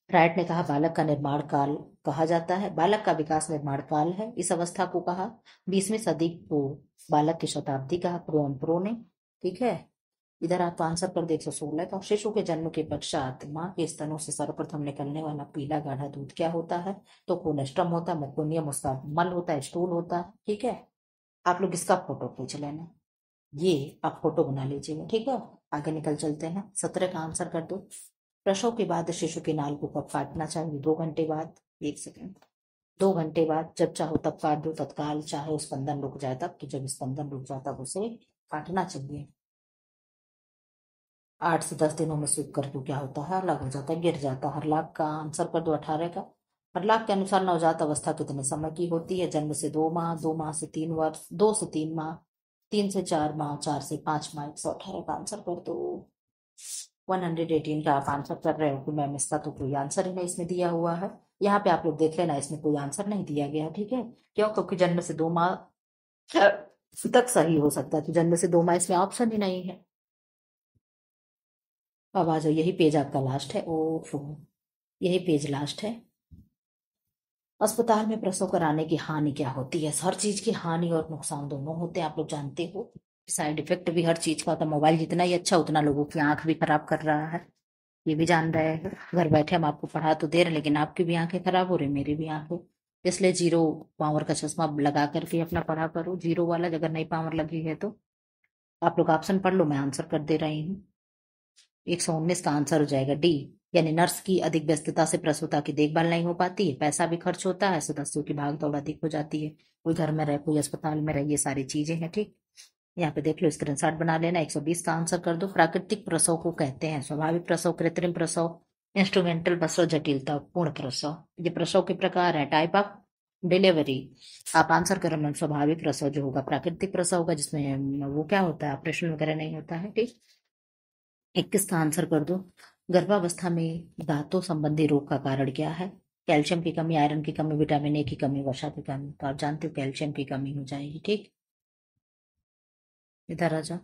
फ्रायड ने कहा बालक का निर्माण काल कहा जाता है, बालक का विकास निर्माण काल है। इस अवस्था को कहा 20वीं सदी को बालक की शताब्दी कहा प्रो ने। ठीक है, इधर आप आंसर कर दे 116 का। शिशु के जन्म के पश्चात माँ के स्तनों से सर्वप्रथम निकलने वाला पीला गाढ़ा दूध क्या होता है? तो कोलेस्ट्रम होता है, मेकोनियम उसका मल होता है, स्टूल होता है। ठीक है, आप लोग इसका फोटो खींच लेना, ये आप फोटो बना लीजिएगा। ठीक है, आगे निकल चलते हैं। 17 का आंसर कर दो। प्रसव के बाद शिशु के नाल को कब काटना चाहिए? 2 घंटे बाद, 1 सेकंड, 2 घंटे बाद, जब चाहो तब काट दो तत्काल, चाहे स्पंदन रुक जाए तब, कि जब स्पंदन रुक जाता तब उसे काटना चाहिए। 8 से 10 दिनों में सूख कर तो क्या होता है? अलग हो जाता है, गिर जाता है। हरलाख का आंसर कर दो, 18 का। हरलाख के अनुसार नवजात अवस्था कितने समय की होती है? जन्म से 2 माह, 2 माह से 3 वर्ष, 2 से 3 माह, 3 से 4 माह, 4 से 5 माह। 118 का आंसर कर दो। 118 का आप आंसर कर रहे हो कि मैम इसका तो कोई आंसर ही नहीं इसमें दिया हुआ है। यहाँ पे आप लोग देख लेना, इसमें कोई आंसर नहीं दिया गया। ठीक है, क्यों? क्योंकि जन्म से 2 माह तक सही हो सकता है, तो जन्म से 2 माह इसमें ऑप्शन ही नहीं है। अब आ जाओ, यही पेज आपका लास्ट है। ओफो, यही पेज लास्ट है। अस्पताल में प्रसव कराने की हानि क्या होती है? हर चीज की हानि और नुकसान दोनों होते हैं, आप लोग जानते हो। साइड इफेक्ट भी हर चीज का होता है। मोबाइल जितना ही अच्छा उतना लोगों की आंख भी खराब कर रहा है, ये भी जान रहे हैं। घर बैठे हम आपको पढ़ा तो दे रहे, लेकिन आपकी भी आंखें खराब हो रही, मेरी भी आंखें। इसलिए जीरो पावर का चश्मा लगा करके अपना पढ़ा करो, जीरो वाला। अगर नई पावर लगी है तो आप लोग ऑप्शन पढ़ लो, मैं आंसर कर दे रही हूँ। 119 का आंसर हो जाएगा डी, यानी नर्स की अधिक व्यस्तता से प्रसूता की देखभाल नहीं हो पाती है, पैसा भी खर्च होता है, सदस्यों की भाग दौड़ अधिक हो जाती है। कोई घर में रहे, कोई अस्पताल में रहे, ये सारी चीजें हैं। ठीक, यहाँ पे देख लो, स्क्रीनशॉट बना लेना। 120 का आंसर कर दो। प्राकृतिक प्रसव को कहते हैं स्वाभाविक प्रसव, कृत्रिम प्रसव, इंस्ट्रूमेंटल प्रसव, जटिलता पूर्ण प्रसव। ये प्रसव के प्रकार है, टाइप ऑफ डिलीवरी। आप आंसर करो मैम, स्वाभाविक प्रसव जो होगा प्राकृतिक प्रसव होगा, जिसमें वो क्या होता है, ऑपरेशन वगैरह नहीं होता है। ठीक, 21 का आंसर कर दो। गर्भावस्था में दांतों संबंधी रोग का कारण क्या है? कैल्शियम की कमी, आयरन की कमी, विटामिन ए की कमी, वसा की कमी। तो आप जानते हो कैल्शियम की कमी हो जाएगी। ठीक, इधर आ जाओ।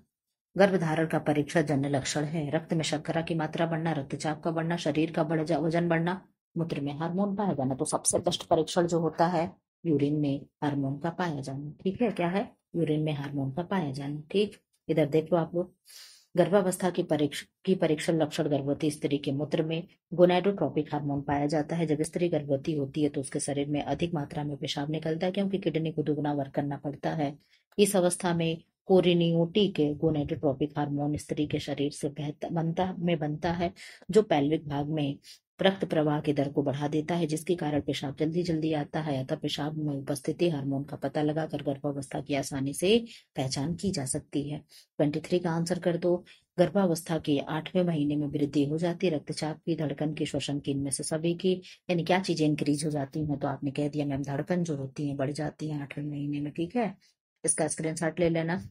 गर्भधारण का परीक्षण जन्य लक्षण है, रक्त में शर्करा की मात्रा बढ़ना, रक्तचाप का बढ़ना, शरीर का वजन बढ़ना, मूत्र में हार्मोन पाया जाना। तो सबसे बेस्ट परीक्षण जो होता है, यूरिन में हार्मोन का पाया जाना। ठीक है, क्या है? यूरिन में हार्मोन का पाया जाना। ठीक, इधर देख लो आप लोग। गर्भावस्था की परीक्षण लक्षण, गर्भवती स्त्री के मूत्र में गोनाडोट्रोपिक हार्मोन पाया जाता है। जब स्त्री गर्भवती होती है तो उसके शरीर में अधिक मात्रा में पेशाब निकलता है, क्योंकि किडनी को दुगना वर्क करना पड़ता है। इस अवस्था में कोरिनियोटिक गोनेडोट्रोपिक हार्मोन स्त्री के शरीर से बनता है, जो पैल्विक भाग में रक्त प्रवाह की दर को बढ़ा देता है, जिसके कारण पेशाब जल्दी जल्दी आता है। अतः पेशाब में उपस्थिति हार्मोन का पता लगाकर गर्भावस्था की आसानी से पहचान की जा सकती है। 23 का आंसर कर दो। गर्भावस्था के 8वें महीने में वृद्धि हो जाती है रक्तचाप की, धड़कन की, श्वसन की, इनमें से सभी की। यानी क्या चीजें इंक्रीज हो जाती हैं? तो आपने कह दिया मैम, धड़कन जो होती है बढ़ जाती है 8वें महीने में। ठीक है, इसका स्क्रीनशॉट ले लेना।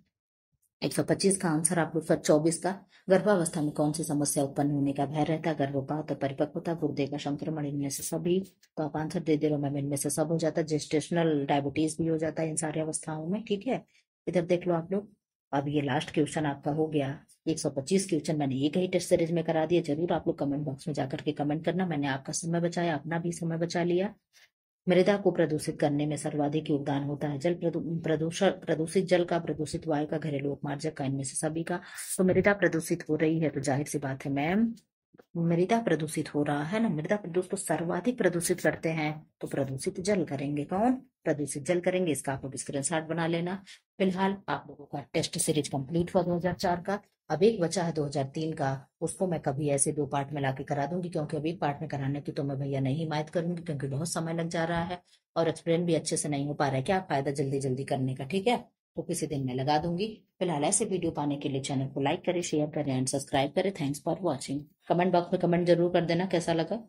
125 का आंसर आप लोग 24 का। गर्भावस्था में कौन सी समस्या उत्पन्न होने का भय रहता है? गर्भपात और परिपक्वता, गुर्दे का संक्रमण, इनमें से सभी। तो आप आंसर दे दे रहे हो मैम, इनमें से सब हो जाता है। जेस्टेशनल डायबिटीज भी हो जाता है इन सारी अवस्थाओं में। ठीक है, इधर देख लो आप लोग। अब ये लास्ट क्वेश्चन आपका हो गया। 125 क्वेश्चन मैंने एक ही टेस्ट सीरीज में करा दिया। जरूर आप लोग कमेंट बॉक्स में जाकर के कमेंट करना। मैंने आपका समय बचाया, अपना भी समय बचा लिया। मृदा को प्रदूषित करने में सर्वाधिक योगदान होता है प्रदूषण, प्रदूषित जल का, प्रदूषित वायु का, घरेलू उपमार्जक का, इनमें से सभी का। तो मृदा प्रदूषित हो रही है तो जाहिर सी बात है मैम, मृदा प्रदूषित हो रहा है ना। मृदा प्रदूषित तो सर्वाधिक प्रदूषित करते हैं, तो प्रदूषित जल करेंगे कौन? प्रदूषित जल करेंगे। इसका आप लोग स्क्रीनशॉट बना लेना। फिलहाल आप लोगों का टेस्ट सीरीज कंप्लीट हुआ 2004 का। अब एक बचा है 2003 का, उसको मैं कभी ऐसे 2 पार्ट में लाके करा दूंगी, क्योंकि अब एक पार्ट में कराने की तो मैं भैया नहीं हिमायत करूंगी, क्योंकि बहुत समय लग जा रहा है और एक्सप्लेन भी अच्छे से नहीं हो पा रहा है। क्या फायदा जल्दी जल्दी करने का? ठीक है, तो किसी दिन मैं लगा दूंगी। फिलहाल ऐसे वीडियो पाने के लिए चैनल को लाइक करें, शेयर करें एंड सब्सक्राइब करें। Thanks for watching. Comment box में कमेंट जरूर कर देना कैसा लगा।